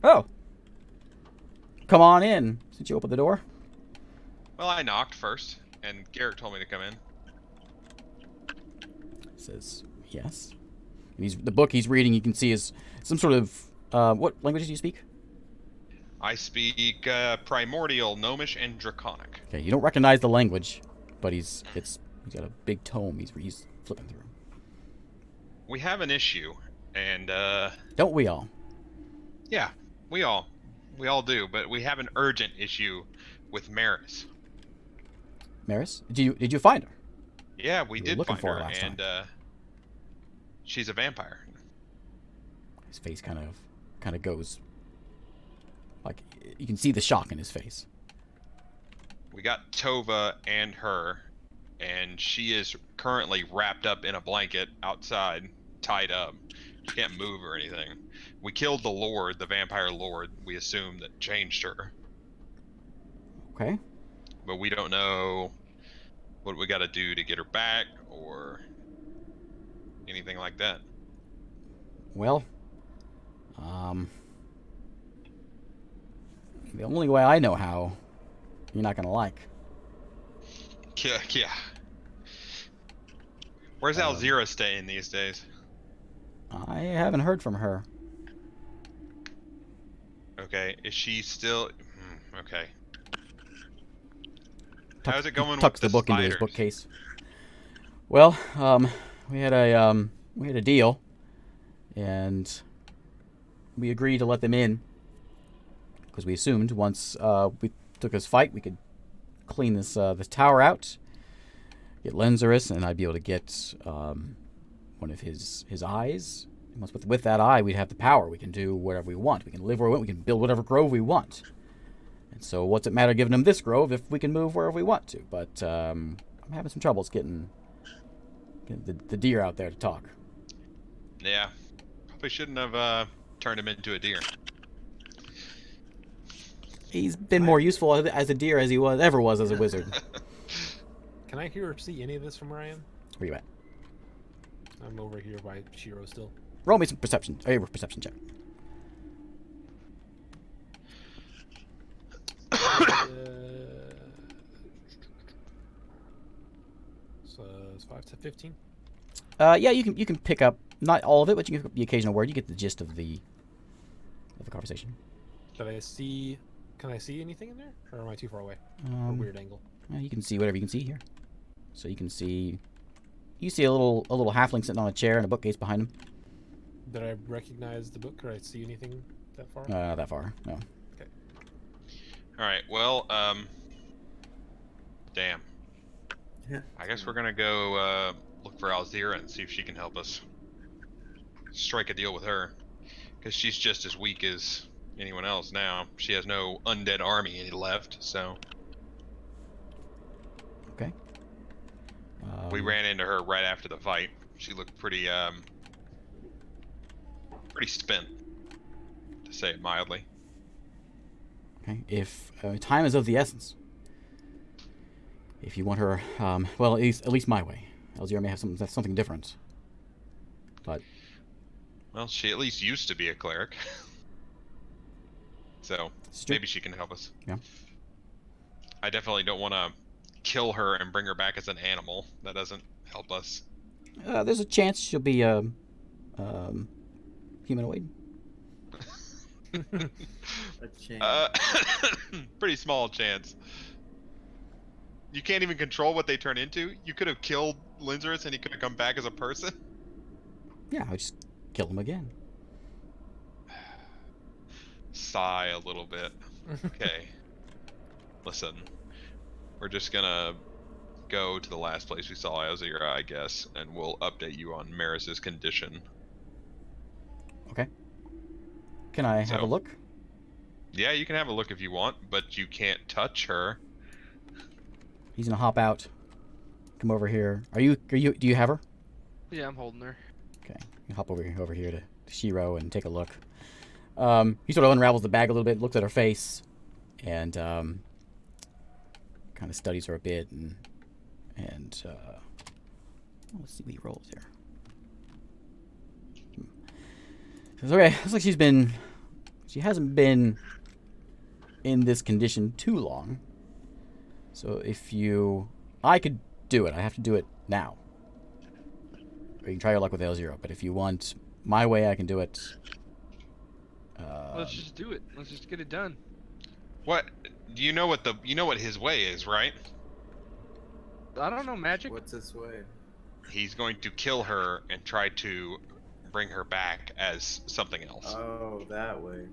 "Oh, come on in." Since you opened the door. Well, I knocked first, and Garrick told me to come in. He says, "Yes." And the book he's reading. You can see is some sort of what languages do you speak? I speak Primordial, Gnomish, and Draconic. Okay, you don't recognize the language, but he's got a big tome he's flipping through. We have an issue, and Don't we all? yeah, we all do, but we have an urgent issue with Maris. Maris, did you find her? Yeah, we You were did looking find for her her, last and she's a vampire. His face kind of goes like you can see the shock in his face. We got Tova and her, and she is currently wrapped up in a blanket outside, tied up. She can't move or anything. We killed the Lord, the vampire Lord, we assume, that changed her. Okay. But we don't know what we gotta do to get her back, or anything like that. Well, the only way I know how, you're not gonna like. Yeah, yeah. Where's Alzira staying these days? I haven't heard from her. Okay, is she still... okay. How's it going Tucks with the book into his spiders? bookcase. Well, we had a deal, and we agreed to let them in because we assumed once we took this fight, we could clean this tower out, get Lenzerus, and I'd be able to get one of his eyes. And once with that eye, we'd have the power. We can do whatever we want. We can live where we want. We can build whatever grove we want. And so, what's it matter giving him this grove if we can move wherever we want to? But I'm having some troubles getting the deer out there to talk. Yeah. Probably shouldn't have turned him into a deer. He's been more useful as a deer as he ever was as a wizard. Can I hear or see any of this from where I am? Where you at? I'm over here by Shiro still. Roll me some perception. A perception check. So it's 5 to 15. Yeah, you can pick up not all of it, but you can pick up the occasional word. You get the gist of the conversation. Did I see? Can I see anything in there, or am I too far away? Or a Um, weird angle. well, you can see whatever you can see here. So you see a little halfling sitting on a chair and a bookcase behind him. Did I recognize the book? Or I see anything that far? Not that far. No. Alright, well, Damn. Yeah. I guess we're gonna go look for Alzira and see if she can help us. Strike a deal with her. Because she's just as weak as anyone else now. She has no undead army left, so... Okay. We ran into her right after the fight. She looked pretty spent, to say it mildly. Okay. If time is of the essence. If you want her, well, at least my way. Elzira may have something different. But Well, she at least used to be a cleric. So, maybe she can help us. Yeah. I definitely don't want to kill her and bring her back as an animal. That doesn't help us. there's a chance she'll be humanoid. A chance. Pretty small chance. You can't even control what they turn into. You could have killed Linzerus and he could have come back as a person. Yeah, I'll just kill him again. Sigh a little bit. Okay. Listen, we're just gonna go to the last place we saw Azira, I guess, and we'll update you on Maris's condition. Okay. Can I have a look? Yeah, you can have a look if you want, but you can't touch her. He's gonna hop out. Come over here. Are you? Do you have her? Yeah, I'm holding her. Okay. You hop over here to Shiro and take a look. He sort of unravels the bag a little bit, looks at her face, and kind of studies her a bit, and let's see what he rolls here. Says, okay, looks like she hasn't been in this condition too long. So I could do it. I have to do it now. Or you can try your luck with L0, but if you want my way, I can do it. Let's just do it. Let's just get it done. What? You know what his way is, right? I don't know magic. What's this way? He's going to kill her and try to bring her back as something else. Oh, that way.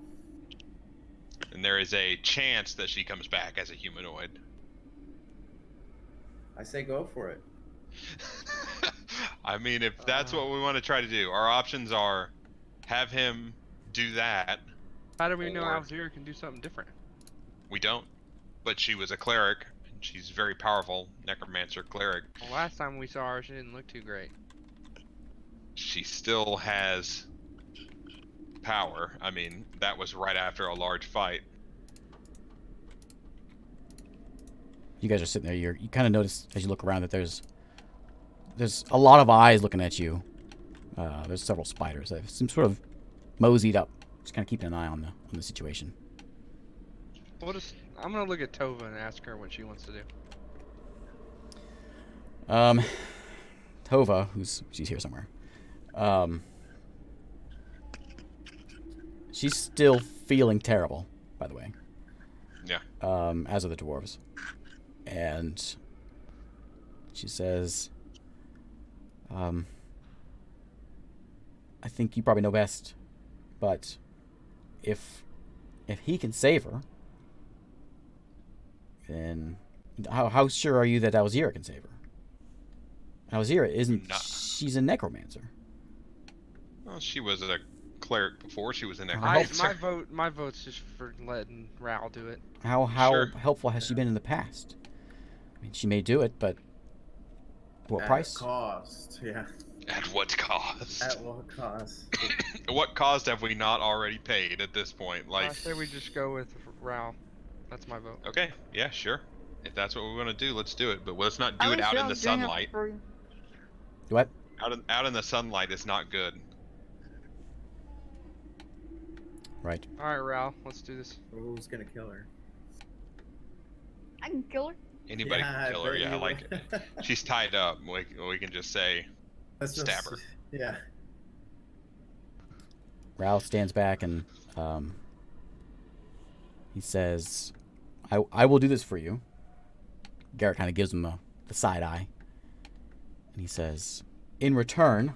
And there is a chance that she comes back as a humanoid. I say go for it. I mean, if that's what we want to try to do, our options are have him do that. How do we know Or- Alzira can do something different? We don't. But she was a cleric, and she's very powerful, necromancer cleric. Well, last time we saw her, she didn't look too great. She still has power. I mean, that was right after a large fight. You guys are sitting there. You kind of notice as you look around that there's a lot of eyes looking at you. There's several spiders that seem sort of moseyed up, just kind of keeping an eye on the situation. I'm gonna look at Tova and ask her what she wants to do. Tova, she's here somewhere. She's still feeling terrible, by the way. Yeah. As are the dwarves. And she says, I think you probably know best, but if he can save her, then how sure are you that Alzira can save her? Alzira she's a necromancer. Well, she was a cleric before she was a How necromancer. My vote's just for letting Ral do it. How Sure. helpful has she been in the past? I mean, she may do it, but what At price? cost, yeah. At what cost? At what cost? What cost have we not already paid at this point? I Like, say we just go with Ral. That's my vote. okay, yeah, sure. If that's what we want to do, let's do it. But let's not do I it was out in down the doing it sunlight. for you. What? Out in the sunlight is not good. Right. All right, Ral, let's do this. Who's gonna kill her? I can kill her. Anybody Yeah, can kill I her. bet Yeah, you like would. she's tied up. We can just say Let's stab just- her. Yeah. Ralph stands back and he says, I will do this for you. Garrick kind of gives him the side eye. And he says, in return,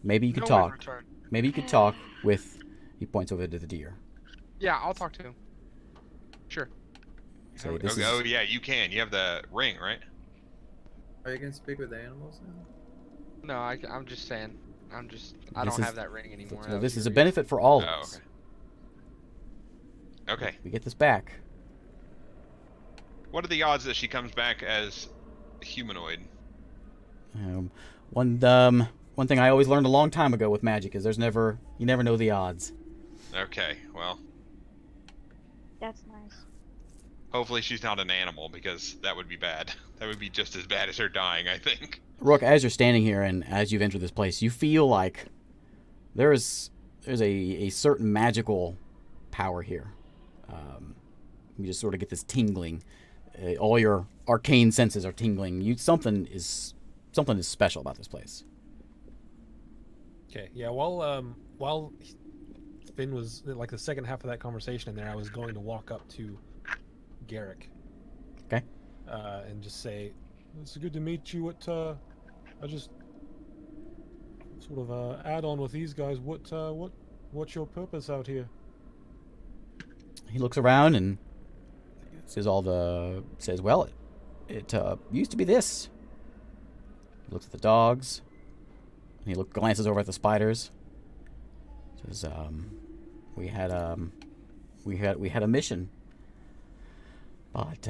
maybe you could No in talk. return. Maybe you could talk with, he points over to the deer. Yeah, I'll talk to him. Sure. Say this is Oh yeah, you can. You have the ring, right? Are you gonna speak with animals now? No, I'm just saying. I This don't is- have that ring anymore. so That this was is a your benefit for all of Oh, us. okay. Okay. We get this back. What are the odds that she comes back as humanoid? One thing I always learned a long time ago with magic is you never know the odds. Okay, well, That's nice. hopefully she's not an animal because that would be bad. That would be just as bad as her dying, I think. Rook, as you're standing here and as you've entered this place, you feel like there's a certain magical power here. You just sort of get this tingling. All your arcane senses are tingling. Something is special about this place. Okay, yeah. While Finn was like the second half of that conversation in there, I was going to walk up to Garrick. Okay. And just say, "It's good to meet you. I just sort of add on with these guys. What's your purpose out here?" He looks around and says, "Well, it used to be this." He looks at the dogs. And he glances over at the spiders. Says, "We had a mission, but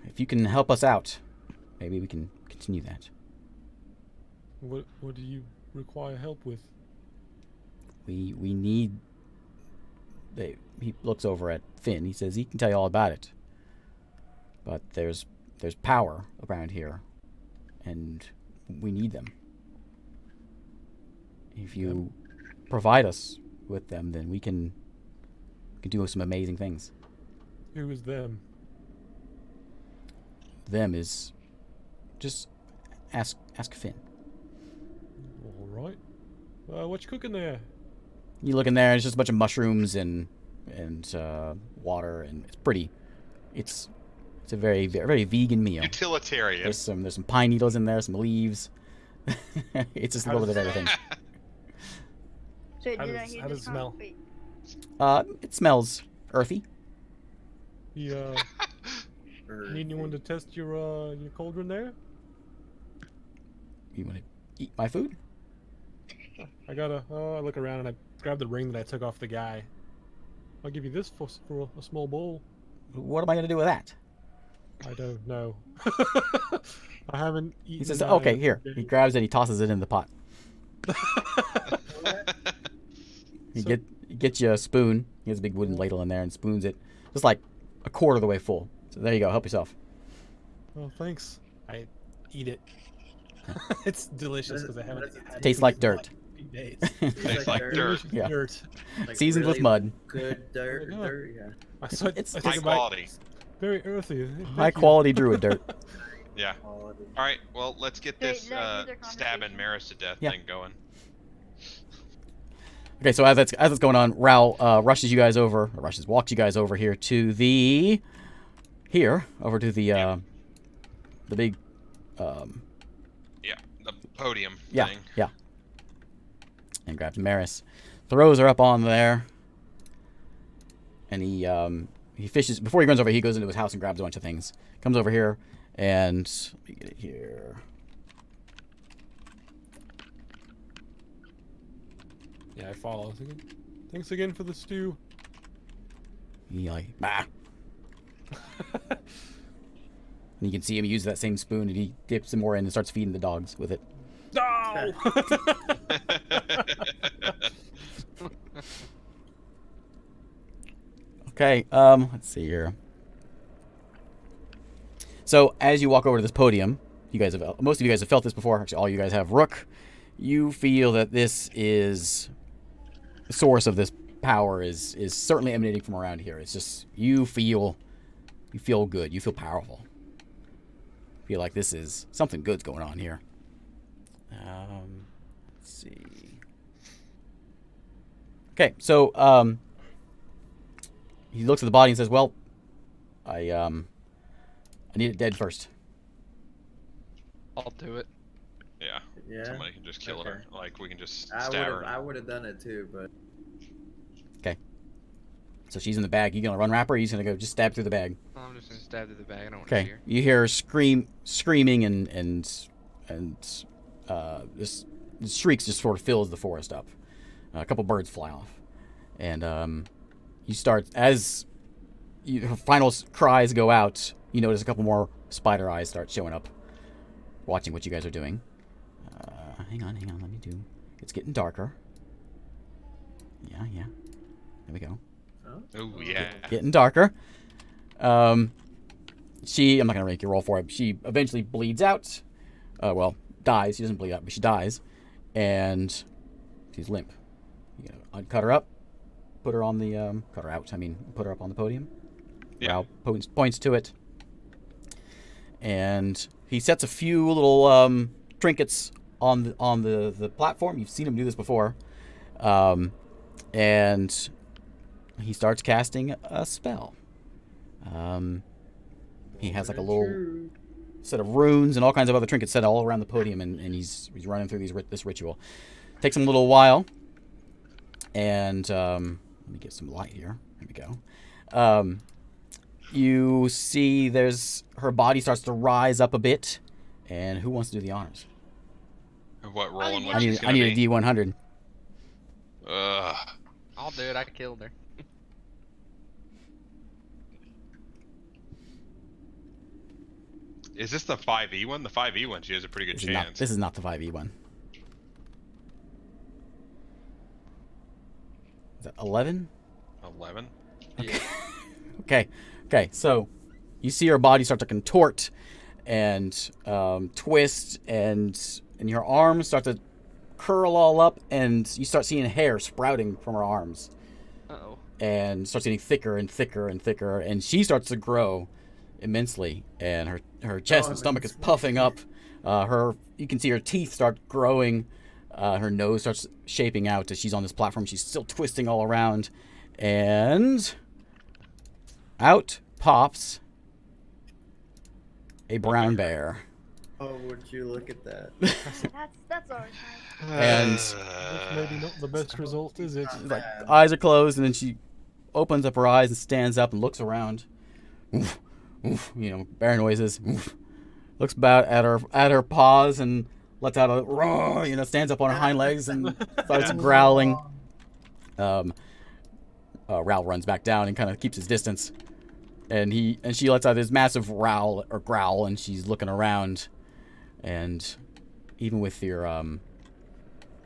if you can help us out, maybe we can continue that." What do you require help with? We need. He looks over at Finn. He says he can tell you all about it, but there's power around here, and we need them. If you provide us with them, then we can do some amazing things. Who is them? Them is just ask Finn. All right. What you cooking there? You look in there, it's just a bunch of mushrooms and water, and it's pretty. It's a very very vegan meal. Utilitarian. There's some pine needles in there, some leaves. It's just a little bit of everything. So How did I does- hear how this does it smell? Wait, It smells earthy. You need anyone to test your cauldron there? You want to eat my food? I look around and I grab the ring that I took off the guy. I'll give you this for a small bowl. What am I going to do with that? I don't know. I haven't eaten. He says, in, "Okay, here." days. He grabs it. He tosses it in the pot. He gets you a spoon. He has a big wooden ladle in there and spoons it, just like a quarter of the way full. So there you go. Help yourself. Oh, thanks. I eat it. It's delicious because I haven't. had Tastes it like in dirt. like 8 days. Tastes like dirt. Delicious Yeah. dirt. Like Seasoned with really mud. Good dirt, Yeah. dirt, yeah. It's I High take a bite. quality. Very earthy. Thank High you. quality druid dirt. Yeah. Quality. All right. Well, let's get Wait, this did I hear their stabbing conversation? Maris to death Yeah. thing going. Okay, so as that's going on, Raoul walks you guys over here to the the big Yeah, the podium yeah thing. yeah, and grabs Maris, throws her up on there, and he fishes before he runs over. He goes into his house and grabs a bunch of things. Comes over here and let me get it here. Yeah, I follow. Thanks again for the stew. He bah. And you can see him use that same spoon, and he dips some more in and starts feeding the dogs with it. No! Okay, let's see here. So as you walk over to this podium, most of you guys have felt this before. Actually, all you guys have. Rook, you feel that this is the source of this power is certainly emanating from around here. It's just you feel good. You feel powerful. Feel like this is something good's going on here. Let's see. Okay, so he looks at the body and says, "Well, I need it dead first." I'll do it. Yeah. Yeah. Somebody can just kill her. Okay. Like we can just I stab her. would have done it too, but So she's in the bag. You gonna run wrap her? Or you just gonna go just stab through the bag? I'm just gonna stab through the bag. I don't want to Okay. see her. You hear her screaming, and this shrieks just sort of fills the forest up. A couple birds fly off, and you start as her final cries go out. You notice a couple more spider eyes start showing up, watching what you guys are doing. Hang on. Let me do. It's getting darker. Yeah. There we go. Oh yeah. Getting darker. I'm not gonna make you roll for it. She eventually bleeds out. Well, dies. She doesn't bleed out, but she dies, and she's limp. You gotta uncut her up, put her on the cut her out. I mean, put her up on the podium. Yeah. Rao points to it, and he sets a few little trinkets on the platform. You've seen him do this before, and he starts casting a spell. He has like a little set of runes and all kinds of other trinkets set all around the podium, and he's running through this ritual. Takes him a little while, and let me get some light here. There we go. You see her body starts to rise up a bit, and who wants to do the honors? What rolling? What I she's need a gonna be? D100. Ugh. I'll do it. I killed her. Is this the 5e one? The 5e one, she has a pretty good chance. This is not the 5e one. Is that 11? 11. Yeah. Okay. So you see her body start to contort and twist, and your arms start to curl all up, and you start seeing hair sprouting from her arms, Uh-oh. and starts getting thicker and thicker and thicker, and she starts to grow immensely, and her chest and stomach is puffing up. You can see her teeth start growing. Her nose starts shaping out as she's on this platform. She's still twisting all around, and out pops a brown bear. Oh, would you look at that? That's alright. And That's maybe not the best result, is it? like eyes are closed, and then she opens up her eyes and stands up and looks around. Oof, oof, bear noises. Oof. Looks about at her paws and lets out a roar. Stands up on her hind legs and starts growling. Ral runs back down and kind of keeps his distance, and she lets out this massive growl, and she's looking around, and even with your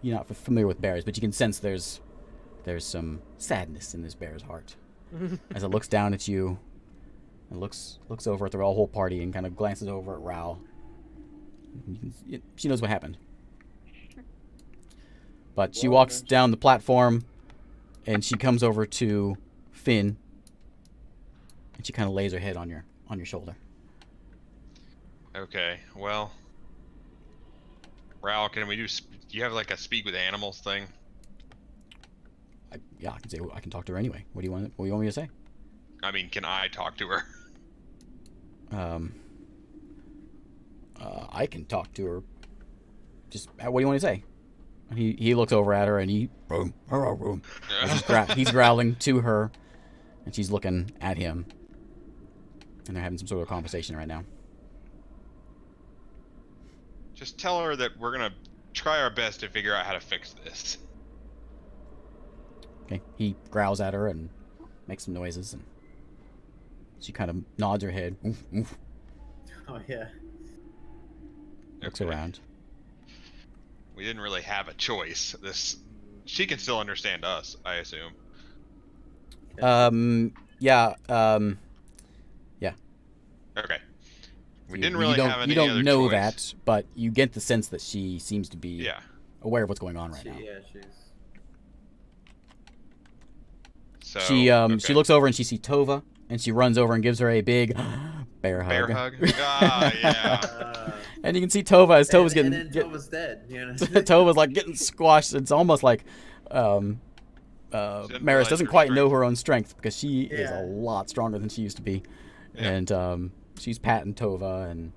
you're not familiar with bears, but you can sense there's some sadness in this bear's heart as it looks down at you and looks over at the whole party and kind of glances over at Ral. She knows what happened, but she walks down the platform, and she comes over to Finn, and she kind of lays her head on your shoulder. Okay, well, Ral, can we do you have like a speak with animals thing? I can talk to her anyway. What do you want me to say? I mean, can I talk to her? I can talk to her. Just what do you want to say? And he looks over at her, and and he's growling to her, and she's looking at him, and they're having some sort of conversation right now. Just tell her that we're gonna try our best to figure out how to fix this. Okay. He growls at her and makes some noises, and she kind of nods her head. Oof, oof. Oh yeah. Looks Okay. around. We didn't really have a choice. She can still understand us, I assume. Yeah. Okay. We You didn't really have any You don't other know choice. that, but you get the sense that she seems to be Yeah. aware of what's going on right now. She's. So She okay. looks over and she sees Tova, and she runs over and gives her a big bear hug. Bear hug. Ah, yeah. And you can see Tova as Tova's and getting then Tova's dead. Tova's like getting squashed. It's almost like Maris realize doesn't her quite know strength. her own strength, because she is Yeah. a lot stronger than she used to be. Yeah. And she's patting Tova, and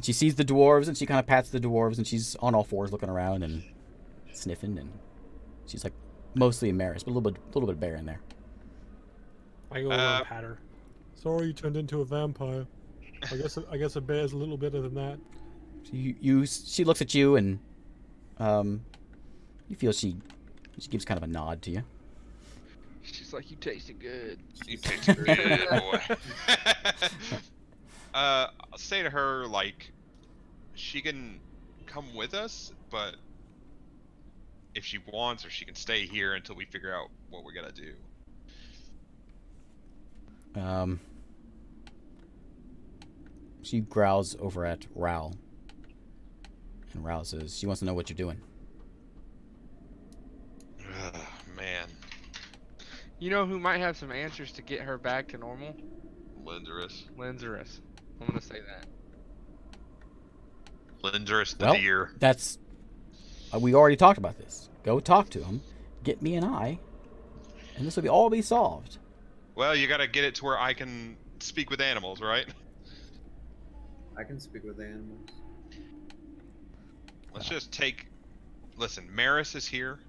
she sees the dwarves, and she kind of pats the dwarves, and she's on all fours looking around and sniffing, and she's like mostly a Maris, but a little bit of bear in there. I go over and pat her. Sorry, you turned into a vampire. I guess a bear's a little better than that. She looks at you and you feel she gives kind of a nod to you. She's like, you tasted good. You tasted good, boy. I'll say to her, like, she can come with us, but if she wants, or she can stay here until we figure out what we're gonna do. She growls over at Ral. And Ral says she wants to know what you're doing. Ugh, man. You know who might have some answers to get her back to normal? Linzerus. Linzerus. I'm gonna say that. Linzerus the Well, deer. that's... we already talked about this. Go talk to him. Get me an eye. And this will all be solved. Well, you gotta get it to where I can speak with animals, right? I can speak with animals. Let's just take... Listen, Maris is here.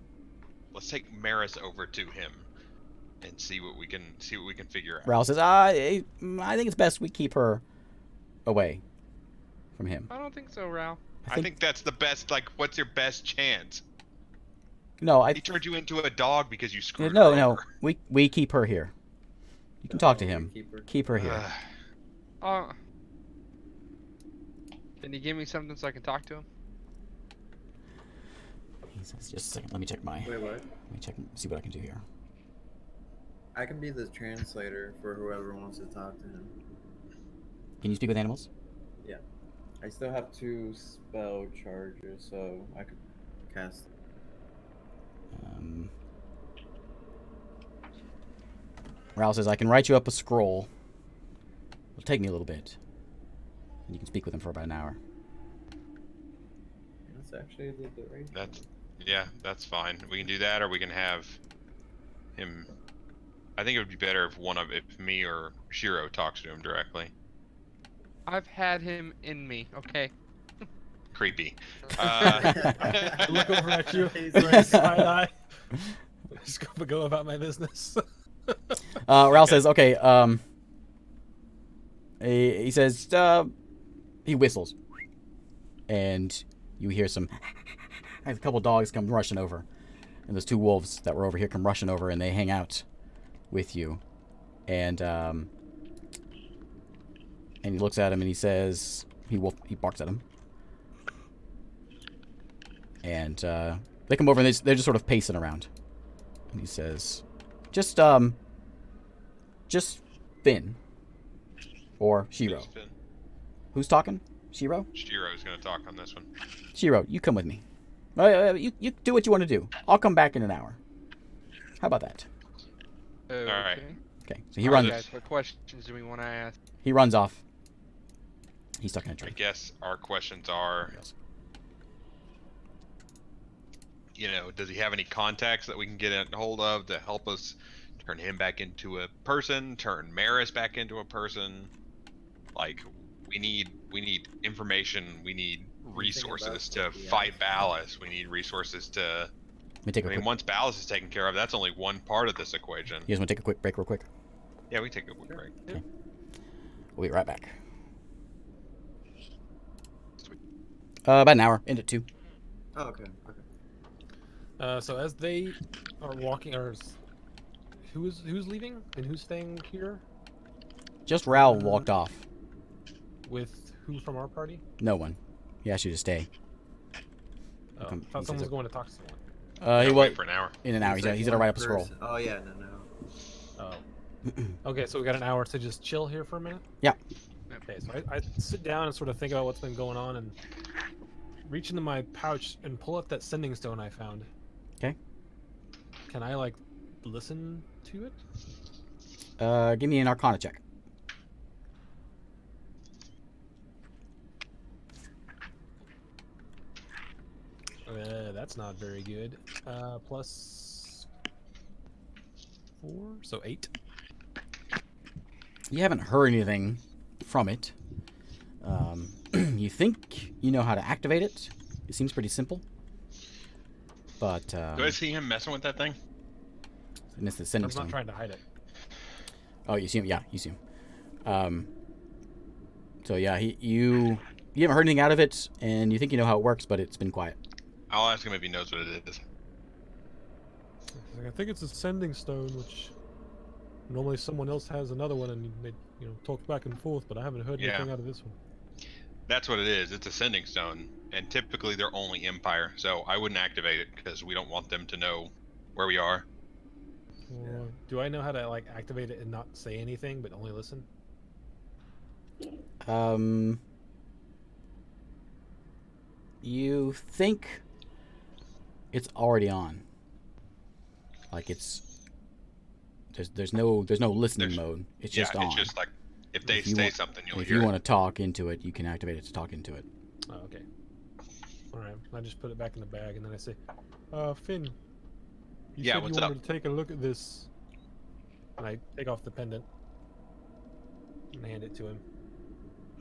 Let's take Maris over to him and see what we can figure out. Ral says, I think it's best we keep her away from him. I don't think so, Ralph. I think that's the best, like, what's your best chance? No, He turned you into a dog because you screwed her no. over. We keep her here. You can talk to him. Keep her here. Can you give me something so I can talk to him? He says, just a second. Let me check my... Wait, what? Let me check, see what I can do here. I can be the translator for whoever wants to talk to him. Can you speak with animals? Yeah. I still have 2 spell charges, so I could cast. Ral says, I can write you up a scroll. It'll take me a little bit. And you can speak with him for about an hour. That's actually the right. That's fine. We can do that, or we can have him. I think it would be better if me or Shiro talks to him directly. I've had him in me, okay? Creepy. Look over at you. Like, side eye. Just go about my business. Ral says, okay, he says, he whistles. And you hear a couple dogs come rushing over. And those 2 wolves that were over here come rushing over, and they hang out with you. And he looks at him and he says, he barks at him. And they come over and they're just sort of pacing around. And he says, just Finn. Or Shiro. Who's Finn? Who's talking? Shiro? Shiro's gonna talk on this one. Shiro, you come with me. You do what you want to do. I'll come back in an hour. How about that? Okay. Alright. Okay, so he runs. Guys, what questions do we want to ask? He runs off. He's stuck in a I tree. guess our questions are, does he have any contacts that we can get a hold of to help us turn him back into a person, turn Maris back into a person? Like, we need information, we need resources to fight Ballas, we need resources to... once Ballas is taken care of, that's only one part of this equation. You guys want to take a quick break real quick? Yeah, we can take a quick break. Okay. We'll be right back. About an hour, into 2. Oh, okay. So as they are walking, who's leaving and who's staying here? Just Ral walked off. With who from our party? No one. He asked you to stay. Oh, I thought someone was going to talk to someone. He was wait for an hour. in an hour. He's gonna write up a scroll. Oh yeah, no. Oh. Okay, so we got an hour to just chill here for a minute? Yeah. Okay, so I sit down and sort of think about what's been going on and reach into my pouch and pull up that sending stone I found. Okay. Can I, like, listen to it? Give me an Arcana check. That's not very good. Plus 4, so 8. You haven't heard anything from it. You think you know how to activate it. It seems pretty simple. But Do I see him messing with that thing? and it's the sending I'm stone. not trying to hide it. Oh, you see him? Yeah, you see him. So yeah, you haven't heard anything out of it, and you think you know how it works, but it's been quiet. I'll ask him if he knows what it is. I think it's a sending stone, which normally someone else has another one, and they talk back and forth. But I haven't heard Yeah. anything out of this one. That's what it is. It's a sending stone, and typically they're only Empire, so I wouldn't activate it because we don't want them to know where we are. Or do I know how to like activate it and not say anything, but only listen? You think it's already on. Like there's no listening mode. It's just on. It's just like if they you say want- something, you'll If hear you it. want to talk into it, you can activate it to talk into it. Oh, okay. All right. I just put it back in the bag, and then I say, Finn, you Yeah, said what's you up? wanted to take a look at this. And I take off the pendant and hand it to him.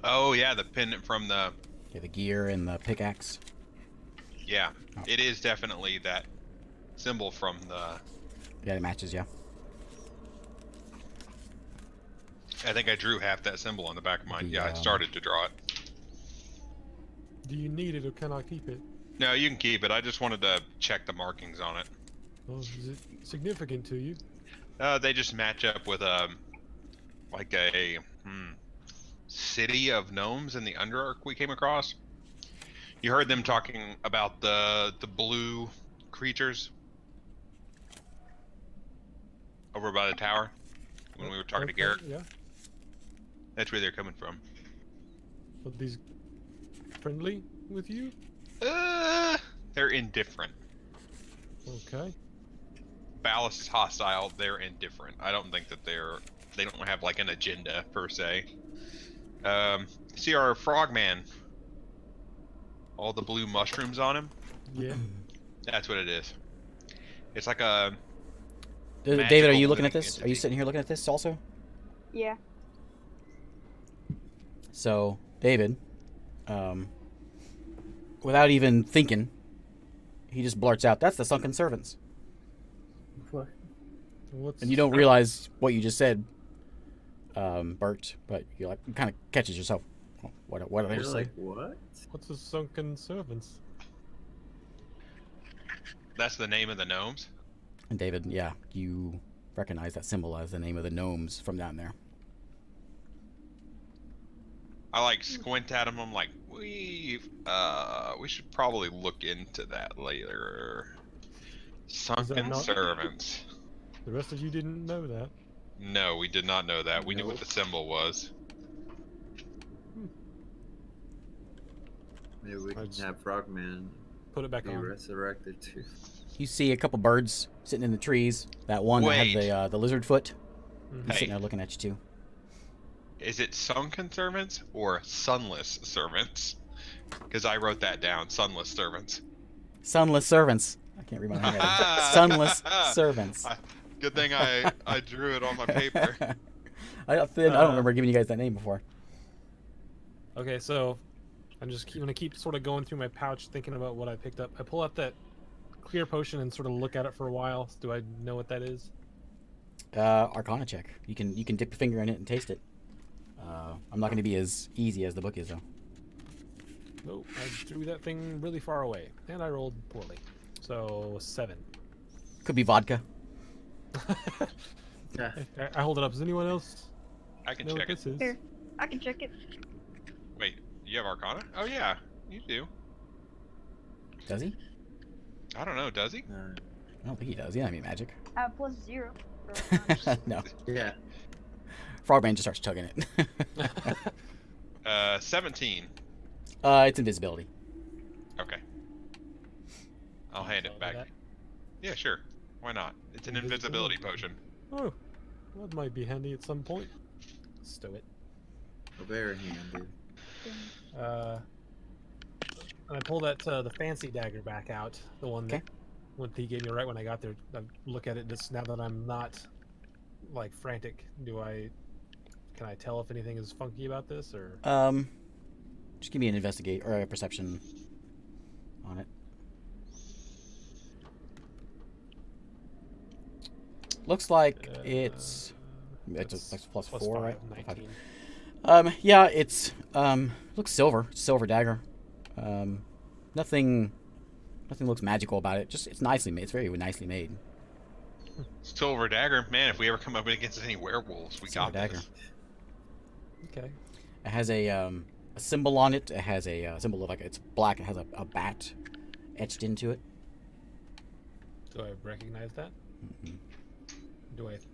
Oh yeah, the pendant from the Yeah, the gear and the pickaxe. yeah. Oh. It is definitely that symbol from the. Yeah, it matches. Yeah. I think I drew half that symbol on the back of mine. The, Yeah, I started to draw it. Do you need it, or can I keep it? No, you can keep it. I just wanted to check the markings on it. Oh, is it significant to you? They just match up with like a city of gnomes in the Underarch we came across. You heard them talking about the blue creatures over by the tower when we were talking to Okay, Garrick. Yeah. That's where they're coming from. Are these friendly with you? They're indifferent. Okay. Ballast is hostile. They're indifferent. I don't think that they don't have like an agenda per se. See our frogman. All the blue mushrooms on him. Yeah. That's what it is. It's like a. David, are magical you looking at living this? Are you entity. sitting here looking at this also? Yeah. So, David, without even thinking, he just blurts out, "That's the Sunken Servants." What? What's And you don't realize what you just said, Bert, but you kind of catches yourself. What did I You're just like, say? what? What's the Sunken Servants? That's the name of the gnomes. And David, yeah, you recognize that symbol as the name of the gnomes from down there. I like squint at them. I'm like, we should probably look into that later. Sunken not- Servants. The rest of you didn't know that. No, we did not know that. We knew what Nope. the symbol was. Maybe we can I'd- have Frogman Put it back be on. resurrected too. You see a couple birds sitting in the trees. That one that Wait. had the lizard foot. Mhm. He's Hey. sitting there looking at you too. Is it Sunken Servants or Sunless Servants? Because I wrote that down. Sunless Servants. Sunless servants. I can't read my handwriting. Sunless servants. Good thing I drew it on my paper. I don't remember giving you guys that name before. Okay, so I'm just gonna keep sort of going through my pouch, thinking about what I picked up. I pull out that clear potion and sort of look at it for a while. Do I know what that is? Arcana check. You can dip your finger in it and taste it. I'm not going to be as easy as the book is though. Nope, I threw that thing really far away, and I rolled poorly. So 7. Could be vodka. Yeah. I hold it up. Does anyone else I can know check what it. this is? Here. I can check it. Wait, you have Arcana? Oh yeah, you do. Does he? I don't know, does he? I don't think he does. Yeah, I mean magic. I have +0. for Arcana. No. Yeah. Frogman just starts chugging it. 17. It's invisibility. Okay. I'll hand it back. That- Yeah, sure. Why not? It's an Invisibility. invisibility potion. Oh, that might be handy at some point. Stow it. Very handy. And I pull that the fancy dagger back out, the one that Okay. what he gave me right when I got there. I look at it just now that I'm not like frantic. Can I tell if anything is funky about this or? Just give me an investigate or a perception on it. Looks like it's That's plus plus 4, 5, right? 19. Yeah, it's looks silver dagger. Nothing looks magical about it. Just it's nicely made. It's very nicely made. Silver dagger, man. If we ever come up against any werewolves, we Silver got dagger. this. Okay. It has a symbol on it. It has a symbol of like it's black. It has a bat etched into it. Do I recognize that? Mhm.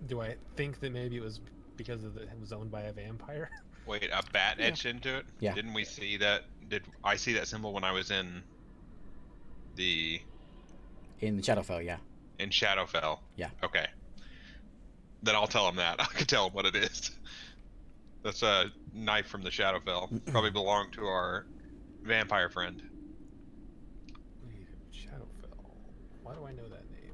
Do I think that maybe it was because it was owned by a vampire? Wait, a bat etched into it? Yeah. Didn't we see that? Did I see that symbol when I was in the In Shadowfell, yeah. in Shadowfell? Yeah. Okay. Then I'll tell him that. I can tell him what it is. That's a knife from the Shadowfell. Probably belonged to our vampire friend. Wait, Shadowfell. Why do I know that name?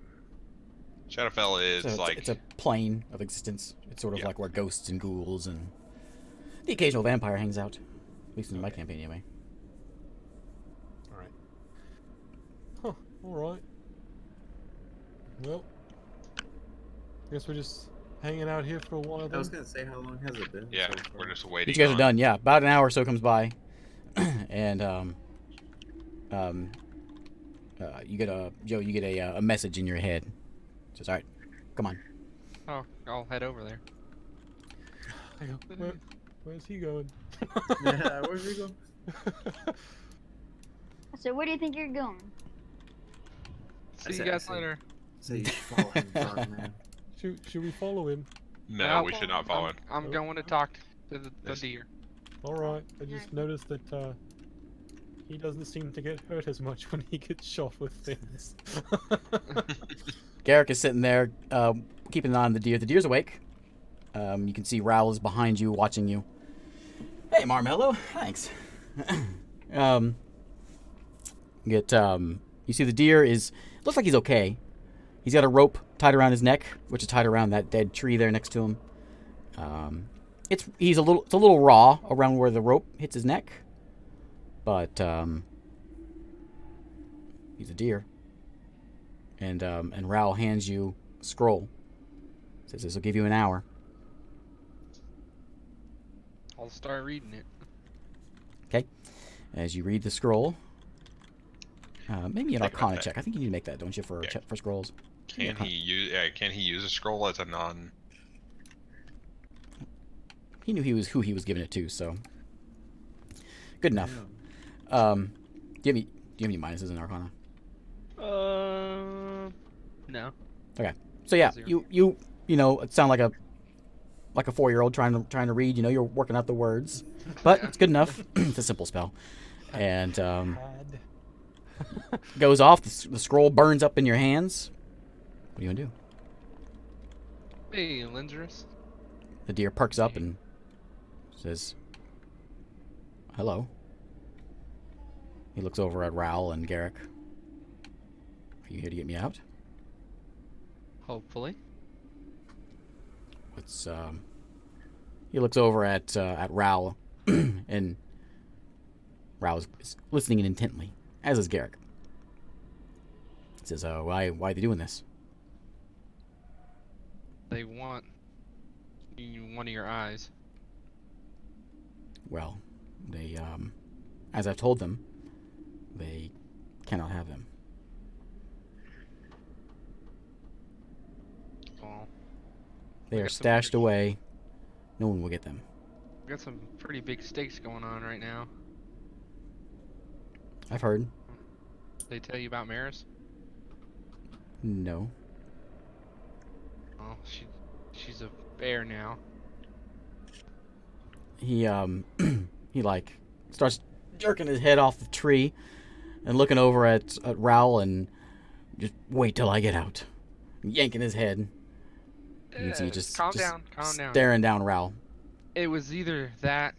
Shadowfell is So like it's a plane of existence. It's sort of Yeah. like where ghosts and ghouls and the occasional vampire hangs out. At least in my Okay. campaign, anyway. All right. Huh. All right. Well, guess we're just hanging out here for a while I then. was gonna say, how long has it been? yeah. so far? We're just waiting. You guys are on- done, yeah. About an hour or so comes by, and you get a message in your head. It says, "All right, come on." Oh, I'll head over there. I go, where's he going? Yeah, where's he going? So where do you think you're going? I See said- you I guys said- later. So you follow him, frog man. Should we follow him? No, I'll we should follow not follow him. him. I'm Nope. going to talk to the Yes. deer. All right. I just noticed that he doesn't seem to get hurt as much when he gets shot with things. Garrick is sitting there, keeping an eye on the deer. The deer's awake. You can see Raoul is behind you, watching you. Hey, Marmello. Thanks. You see the deer looks like he's okay. He's got a rope tied around his neck, which is tied around that dead tree there next to him. It's a little raw around where the rope hits his neck, but he's a deer. And Raoul hands you a scroll. Says this will give you an hour. I'll start reading it. As you read the scroll, maybe an Think about Arcana that. check. I think you need to make that, don't you, for Yeah. for scrolls? Can he use? Yeah, can he use a scroll as a non? He knew who he was giving it to, so good enough. Yeah. Do you have any minuses in Arcana? No. So yeah, 0. you know, it sound like a 4-year-old trying to read. You know, you're working out the words, but Yeah. it's good enough. It's a simple spell, and Bad. goes off. The scroll burns up in your hands. What are you gonna do? Hey, Linzerus. The deer perks up and says, "Hello." He looks over at Raoul and Garrick. Are you here to get me out? Hopefully. What's He looks over at Raoul, and Raoul is listening intently, as is Garrick. He says, why are they doing this?" They want one of your eyes. Well, they, as I've told them, they cannot have them. Well, They We are got some stashed weird- away. No one will get them. we got some pretty big stakes going on right now. I've heard. They tell you about Maris? No. Oh, she's a bear now. He he like starts jerking his head off the tree and looking over at Raoul and just wait till I get out. Yanking his head. You can see just calm down. staring down Raoul. It was either that,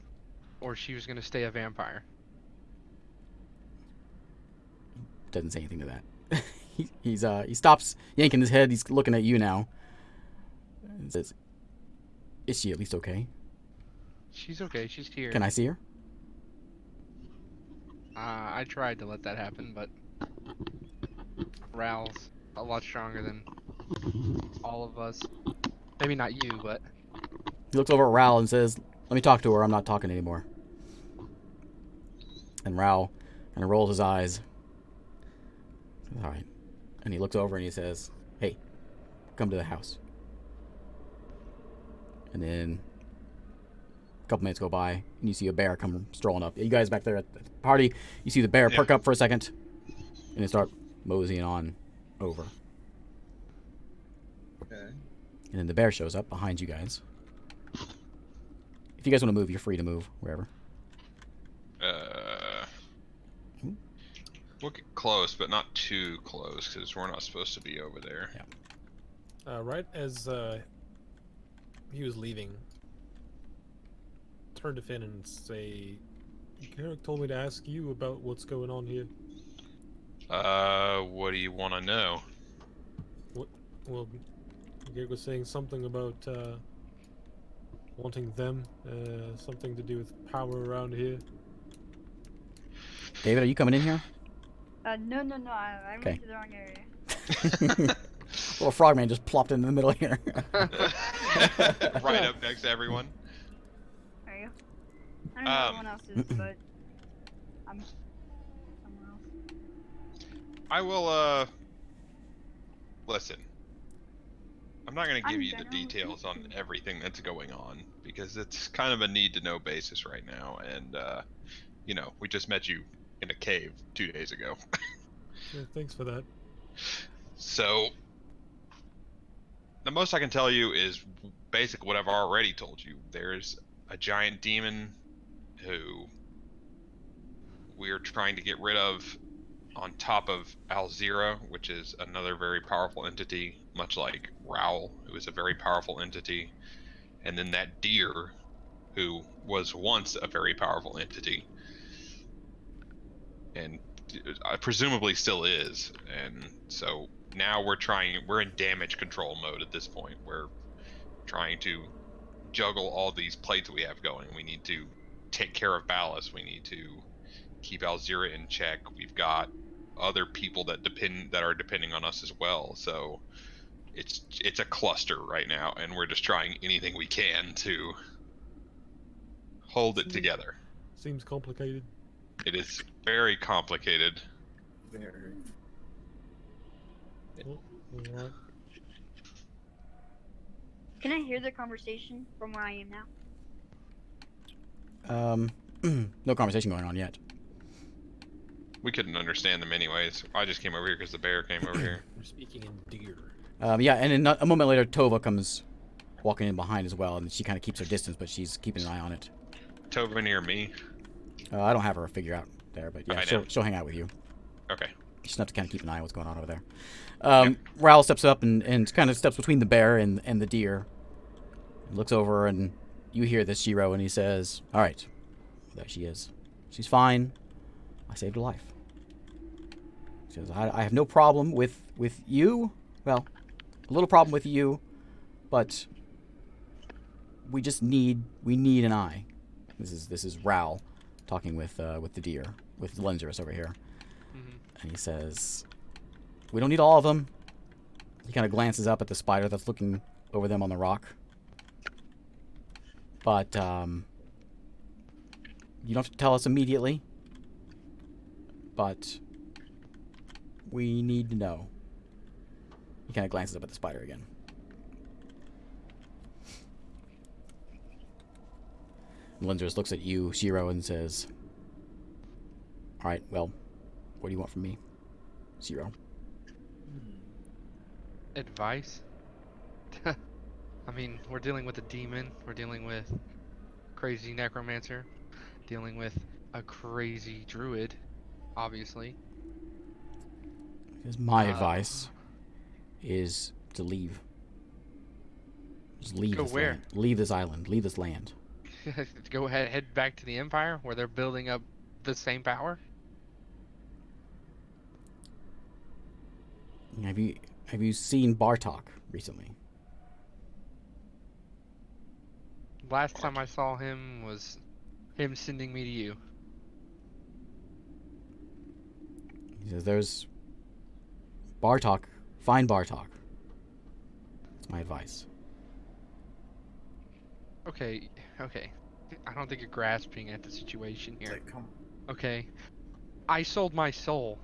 or she was gonna stay a vampire. Doesn't say anything to that. He stops yanking his head. He's looking at you now. And says, "Is she at least okay? She's okay. She's here. Can I see her?" I tried to let that happen, but Raoul's a lot stronger than all of us. Maybe not you, but He looks over at Ral and says, "Let me talk to her. I'm not talking anymore." And Ral kind of rolls his eyes. All right. And he looks over and he says, "Hey, come to the house." And then a couple minutes go by, and you see a bear come strolling up. You guys back there at the party, you see the bear perk up for a second, and then start moseying on over. Okay. And then the bear shows up behind you guys. If you guys want to move, you're free to move wherever. We'll get close, but not too close, because we're not supposed to be over there. Yeah. Right as he was leaving, turn to Finn and say, Garrick told me to ask you about what's going on here. What do you want to know? Well, Garrick was saying something about wanting them, something to do with power around here. David, are you coming in here? No, I Okay. went to the wrong area. Little frogman just plopped in the middle here. Right up next to everyone. There you go. I don't know where everyone else is, but I'm somewhere else. I will, listen. I'm not going to give I'm you the generally details on speaking. everything that's going on, because it's kind of a need-to-know basis right now, and, you know, we just met you in a cave 2 days ago. Yeah, thanks for that. So, the most I can tell you is basically what I've already told you. There's a giant demon who we're trying to get rid of on top of Alzira, which is another very powerful entity, much like Raoul, who is a very powerful entity. And then that deer, who was once a very powerful entity, and presumably still is. And so now we're in damage control mode at this point. We're trying to juggle all these plates we have going. We need to take care of Ballast. We need to keep Alzira in check. We've got other people that are depending on us as well. So it's a cluster right now, and we're just trying anything we can to hold it together. Seems complicated. It is very complicated. Very. Oh, alright. Can I hear the conversation from where I am now? No conversation going on yet. We couldn't understand them anyways. I just came over here because the bear came over here. We're speaking in deer. Yeah, and then a moment later, Tova comes walking in behind as well, and she kind of keeps her distance, but she's keeping an eye on it. Tova near me. I don't have her figure out there, but yeah, I know. she'll hang out with you. Okay. Just have to kind of keep an eye on what's going on over there. Raoul steps up and kind of steps between the bear and the deer. Looks over, and you hear this, Shiro, and he says, "All right, there she is. She's fine. I saved her life." He says, I have no problem with you. Well, a little problem with you, but we need an eye." This is Raoul talking with the deer, with Lenzerus over here. Mm-hmm. And he says, "We don't need all of them." He kind of glances up at the spider that's looking over them on the rock. But, you don't have to tell us immediately. But we need to know. He kind of glances up at the spider again. And Lenzerus looks at you, Shiro, and says, "All right, well, what do you want from me, Shiro?" Advice? I mean, we're dealing with a demon. We're dealing with crazy necromancer. Dealing with a crazy druid, obviously. Because my advice is to leave. Just leave Go this where? land. Leave this island. Leave this land. Go ahead, head back to the Empire where they're building up the same power. Have you seen Bartok recently? Last time I saw him was him sending me to you. He says, "There's Bartok. Find Bartok. That's my advice." Okay, okay. I don't think you're grasping at the situation It's here. like, come. Okay. I sold my soul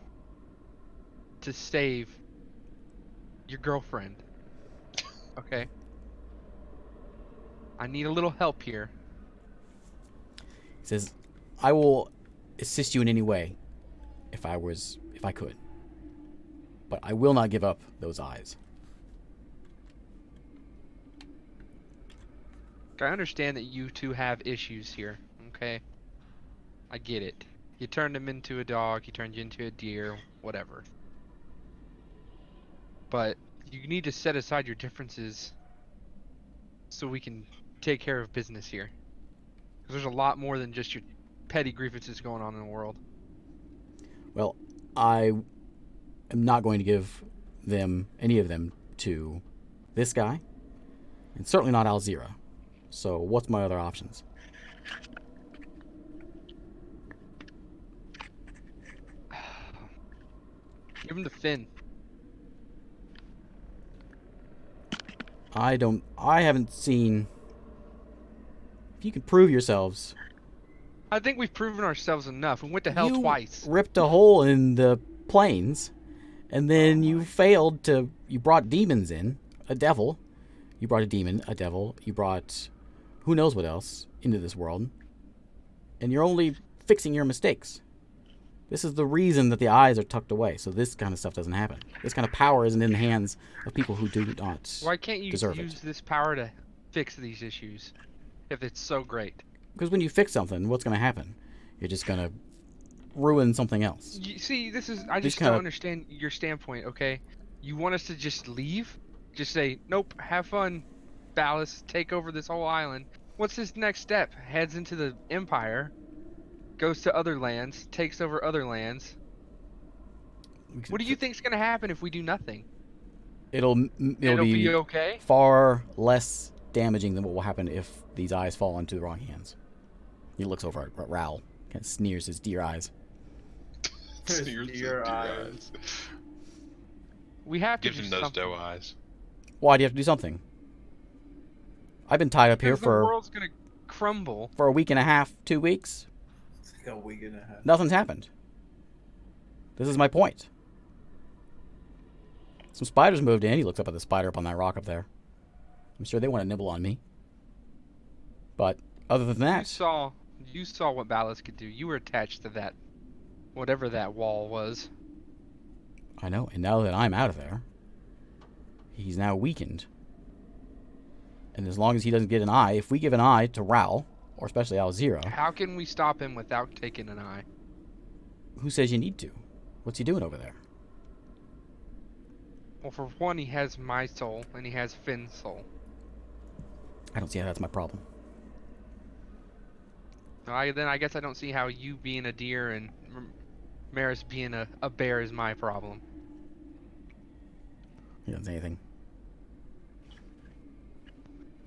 to save your girlfriend. Okay. I need a little help here. He says, I will assist you in any way if I could. But I will not give up those eyes. I understand that you two have issues here, okay? I get it. You turned him into a dog, he turned you into a deer, whatever. But you need to set aside your differences so we can take care of business here. Because there's a lot more than just your petty grievances going on in the world. Well, I am not going to give any of them to this guy, and certainly not Alzira. So what's my other options? Give him to Finn. I haven't seen. If you can prove yourselves. I think we've proven ourselves enough. We went to hell You twice. ripped a hole in the plains, and then you failed to. You brought demons in, a devil. You brought a demon, a devil. You brought who knows what else into this world, and you're only fixing your mistakes. This is the reason that the eyes are tucked away, so this kind of stuff doesn't happen. This kind of power isn't in the hands of people who do not Why can't you deserve use it. this power to fix these issues if it's so great? Because when you fix something, what's going to happen? You're just going to ruin something else. You see, I Just just kinda- don't understand your standpoint, okay? You want us to just leave? Just say, nope, have fun, Ballas, take over this whole island. What's his next step? Heads into the Empire, goes to other lands, takes over other lands. What do you think's gonna happen if we do nothing? It'll be okay? far less damaging than what will happen if these eyes fall into the wrong hands. He looks over at Raoul, kind of sneers his deer eyes. Sneers his Deer deer eyes. We have to Gives do him those something. doe eyes. Why do you have to do something? I've been tied up here Because the world's gonna crumble. for a week and a half, 2 weeks. It's like a week and a half. Nothing's happened. This is my point. Some spiders moved in. He looks up at the spider up on that rock up there. I'm sure they want to nibble on me. But other than that, You saw what Ballas could do. You were attached to that, whatever that wall was. I know. And now that I'm out of there, he's now weakened. And as long as he doesn't get an eye, if we give an eye to Raoul, or especially Alzira, How can we stop him without taking an eye? who says you need to? What's he doing over there? Well, for one, he has my soul, and he has Finn's soul. I don't see how that's my problem. Then I guess I don't see how you being a deer and Maris being a bear is my problem. He doesn't say anything.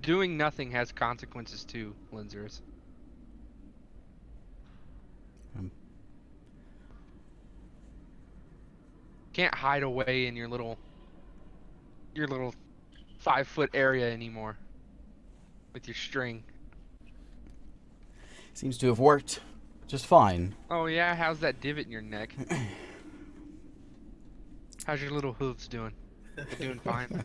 Doing nothing has consequences too, Linzers. Can't hide away in your little 5-foot area anymore with your string. Seems to have worked just fine. Oh yeah, how's that divot in your neck? How's your little hooves doing? They're doing fine.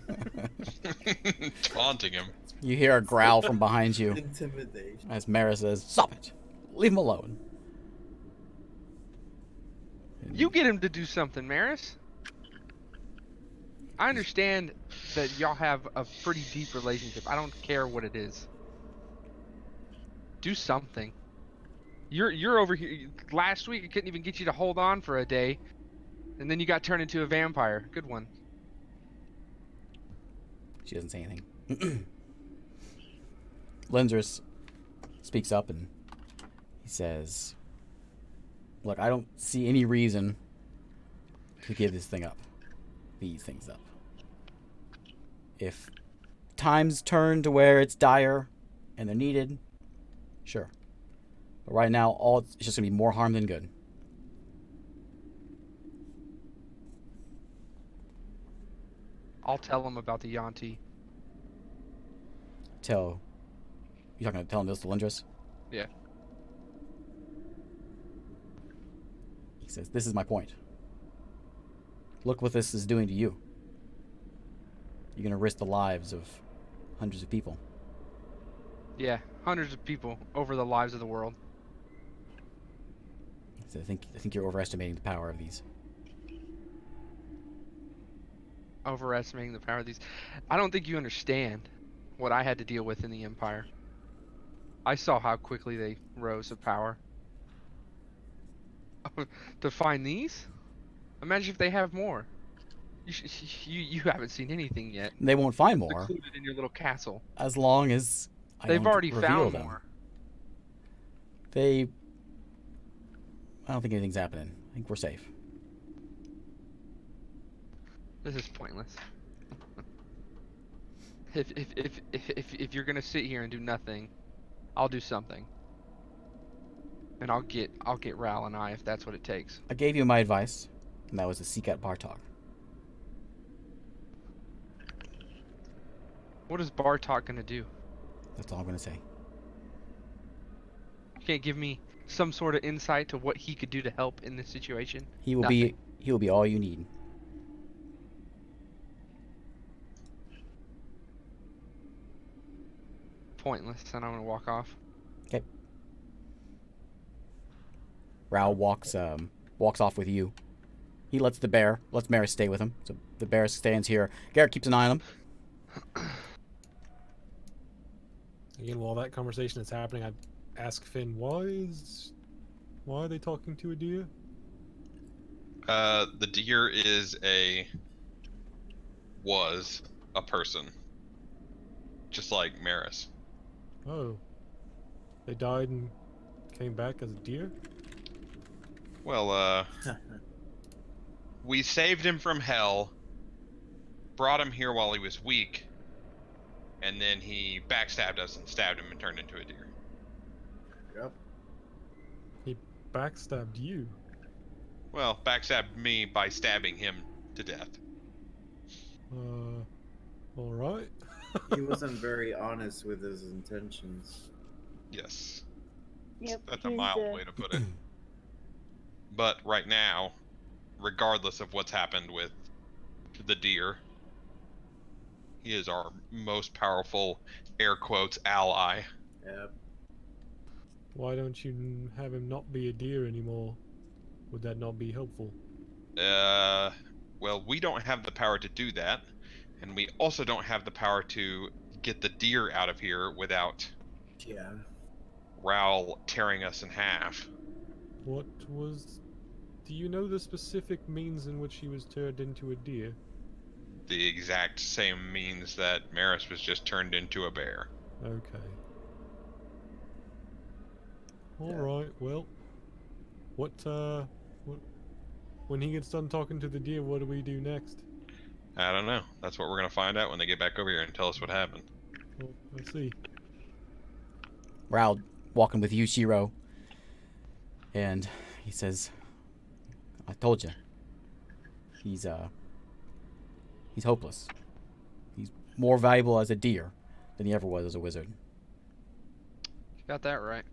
Taunting him. You hear a growl from behind you Intimidation. as Mara says, "Stop it! Leave him alone." You get him to do something, Maris. I understand that y'all have a pretty deep relationship. I don't care what it is. Do something. You're over here. Last week I couldn't even get you to hold on for a day, and then you got turned into a vampire. Good one. She doesn't say anything. Lenzris speaks up and he says, "Look, I don't see any reason to give this thing up. These things up. If times turn to where it's dire and they're needed, sure. But right now, it's just going to be more harm than good." I'll tell him about the Yanti. Tell You talking to telling this to Lindris? Yeah. He says, "This is my point. Look what this is doing to you. You're gonna risk the lives of hundreds of people." Yeah, hundreds of people over the lives of the world. So I think you're overestimating the power of these. Overestimating the power of these. I don't think you understand what I had to deal with in the Empire. I saw how quickly they rose to power. To find these? Imagine if they have more. You haven't seen anything yet. They won't find more Secluded in your little castle. as long as They've don't already reveal found them. more. I don't think anything's happening. I think we're safe. This is pointless. If you're gonna sit here and do nothing, I'll do something. And I'll get Ral and I if that's what it takes. I gave you my advice, and that was to seek out Bartok. What is Bartok gonna do? That's all I'm gonna say. You can't give me some sort of insight to what he could do to help in this situation? He will Nothing. be all you need. Pointless, and I'm gonna walk off. Okay. Rao walks off with you. He lets Maris stay with him. So the bear stands here. Garrick keeps an eye on him. Again, while that conversation is happening, I ask Finn, why are they talking to a deer? The deer was a person, just like Maris. Oh. They died and came back as a deer? Well, we saved him from hell, brought him here while he was weak, and then he backstabbed us and stabbed him and turned into a deer. Yep. He backstabbed you. Well, backstabbed me by stabbing him to death. Alright. He wasn't very honest with his intentions. Yes. Yep. That's a he's, mild way to put it. But right now, regardless of what's happened with the deer, he is our most powerful, air quotes, ally. Yep. Why don't you have him not be a deer anymore? Would that not be helpful? Well, we don't have the power to do that, and we also don't have the power to get the deer out of here without Yeah. Raoul tearing us in half. Do you know the specific means in which he was turned into a deer? The exact same means that Maris was just turned into a bear. Okay. Alright, well. When he gets done talking to the deer, what do we do next? I don't know. That's what we're gonna find out when they get back over here and tell us what happened. Well, let's see. Rao walking with you, Shiro. And he says, "I told you. He's hopeless. He's more valuable as a deer than he ever was as a wizard." You got that right.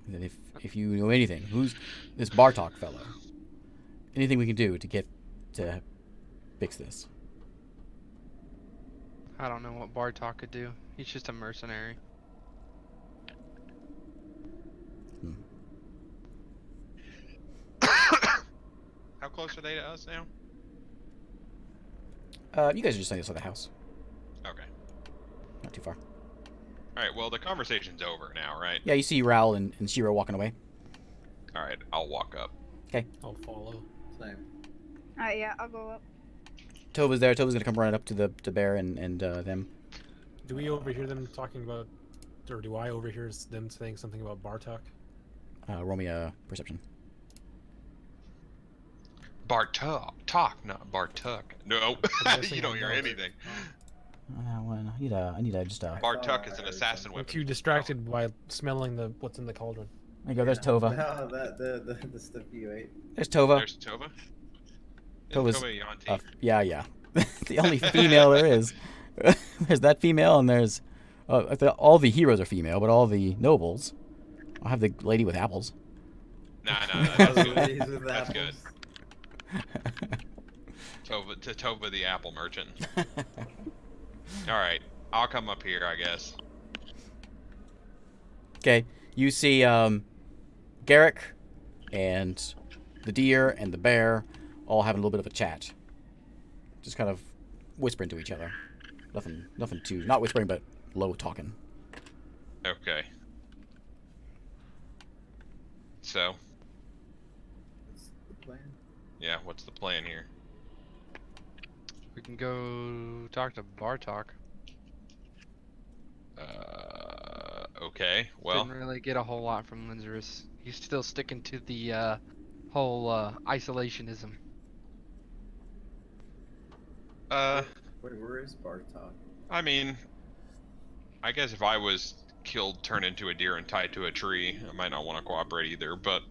And if you know anything, who's this Bartok fellow? Anything we can do to fix this? I don't know what Bartok could do. He's just a mercenary. How close are they to us now? You guys are just on the other side of the house. Okay. Not too far. Alright, well, the conversation's over now, right? Yeah, you see Raoul and Shiro walking away. Alright, I'll walk up. I'll follow. Same. Alright, yeah, I'll go up. Tova's there. Tova's gonna come running up to the bear and them. Do we overhear them talking about, or do I overhear them saying something about Bartok? Roll me a perception. Bartok, not Bartuk. No, guessing you don't I hear don't. anything. Well, I need a just Bartuk is an assassin I'm weapon. too distracted by smelling what's in the cauldron. There you go. There's Tova. No, the stuff you ate. There's Tova. There's Tova. Is Tova's- Tova Yanti? Yeah. The only female there is. There's that female, and there's All the heroes are female, but all the nobles. I'll have the lady with apples. No, that's good. Ladies with That's good. apples. Tova the apple merchant. Alright, I'll come up here, I guess. Okay, you see Garrick and the deer and the bear all having a little bit of a chat. Just kind of whispering to each other. Nothing too, not whispering, but low talking. Okay. So, What's the plan? yeah, what's the plan here? We can go talk to Bartok. Okay, well, Didn't really get a whole lot from Linzerus. He's still sticking to the whole isolationism. Wait, where is Bartok? I mean, I guess if I was killed, turned into a deer, and tied to a tree, I might not want to cooperate either, but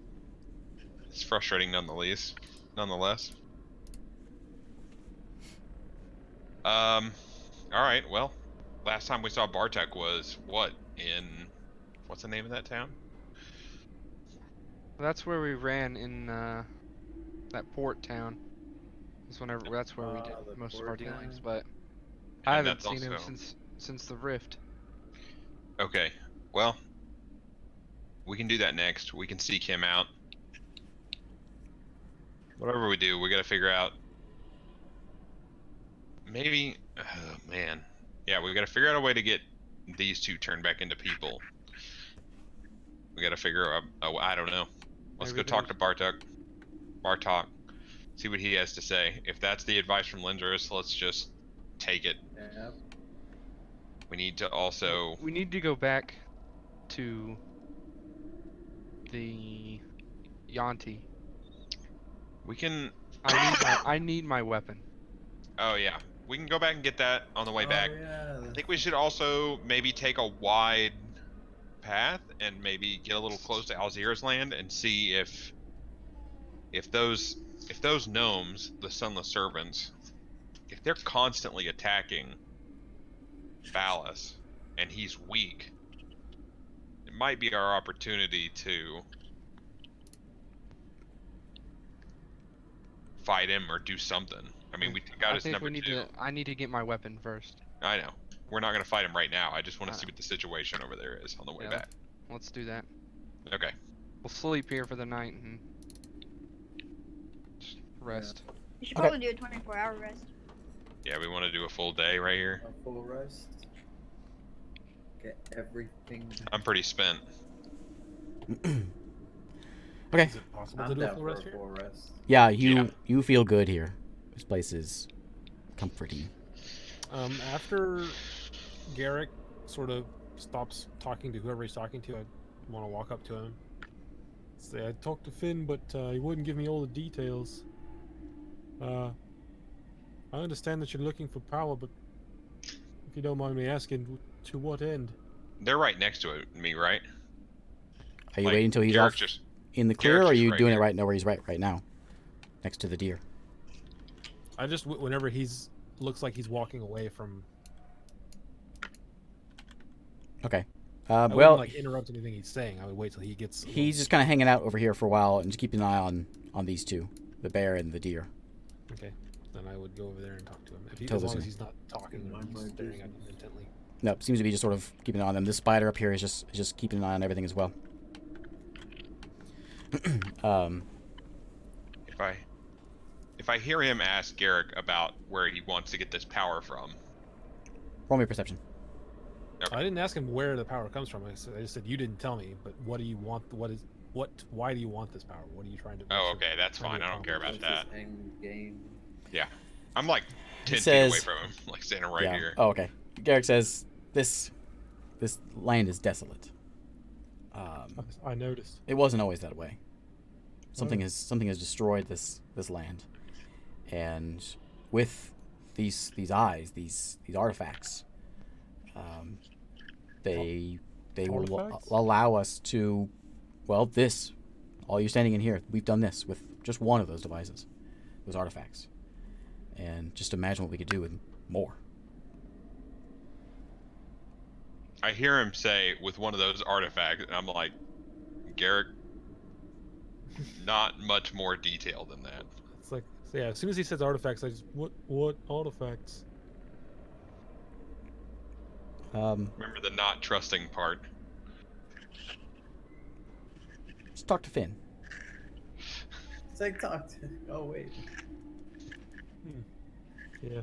it's frustrating nonetheless. Alright, well, last time we saw Bartek was, what, in... What's the name of that town? That's where we ran in that port town. That's where we did The most of port our dealings, town? but I And haven't that's seen him also- since the rift. Okay, well, we can do that next. We can seek him out. Whatever we do, we gotta figure out... Maybe... Oh, man. Yeah, we gotta figure out a way to get these two turned back into people. We gotta figure out... Oh, I don't know. Let's Maybe go talk to Bartok. See what he has to say. If that's the advice from Linzerus, let's just take it. Yep. We need to also... We need to go back to the Yanti. We can... I need my weapon. Oh, yeah. We can go back and get that on the way back. Yeah. I think we should also maybe take a wide path and maybe get a little close to Alzira's land and see if those gnomes, the Sunless Servants, if they're constantly attacking Phallus and he's weak, it might be our opportunity to fight him or do something. I mean, we got his number 2. I need to get my weapon first. I know. We're not gonna fight him right now. I just want to see what the situation over there is on the way back. Let's do that. Okay. We'll sleep here for the night and just rest. You should probably do a 24-hour rest. Yeah, we want to do a full day right here. A full rest. Get everything. I'm pretty spent. Okay. Is it possible to I'm do a down full for rest a here? full rest. Yeah, Yeah. you feel good here. This place is comforting. After Garrick sort of stops talking to whoever he's talking to, I want to walk up to him. Say, I talked to Finn, but he wouldn't give me all the details. I understand that you're looking for power, but if you don't mind me asking, to what end? They're right next to me, right? Are you Like, waiting until he's Garrick off just in the clear, or are Garrick's you right doing here. it right now where he's right now, next to the deer? I just whenever he's looks like he's walking away from. Okay. I Well, wouldn't, like, interrupt anything he's saying. I would wait till he gets. he's just kind of hanging out over here for a while and just keeping an eye on these two, the bear and the deer. Okay. Then I would go over there and talk to him. If Tells as us long as him. he's not talking or Mind my staring at him business. intently. No, seems to be just sort of keeping an eye on them. This spider up here is just keeping an eye on everything as well. If I hear him ask Garrick about where he wants to get this power from, Roll me a perception. Okay. I didn't ask him where the power comes from. I just said you didn't tell me. But what do you want? Why do you want this power? What are you trying to? oh, okay, that's trying to fine. I don't care about What's that. his end game? I'm like 10 feet says- away from him, like standing right yeah. here. Oh, okay. Garrick says this land is desolate. I noticed. It wasn't always that way. Something has destroyed this land, and with these eyes, these artifacts, they will Artifacts? allow us to, well, this, all you standing in here, we've done this with just one of those devices, those artifacts, and just imagine what we could do with more. I hear him say with one of those artifacts, and I'm like, Garrick, not much more detail than that. It's like, so yeah, as soon as he says artifacts, I just, what artifacts? Remember the not trusting part. Just talk to Finn. It's like talk to. Oh wait. Yeah.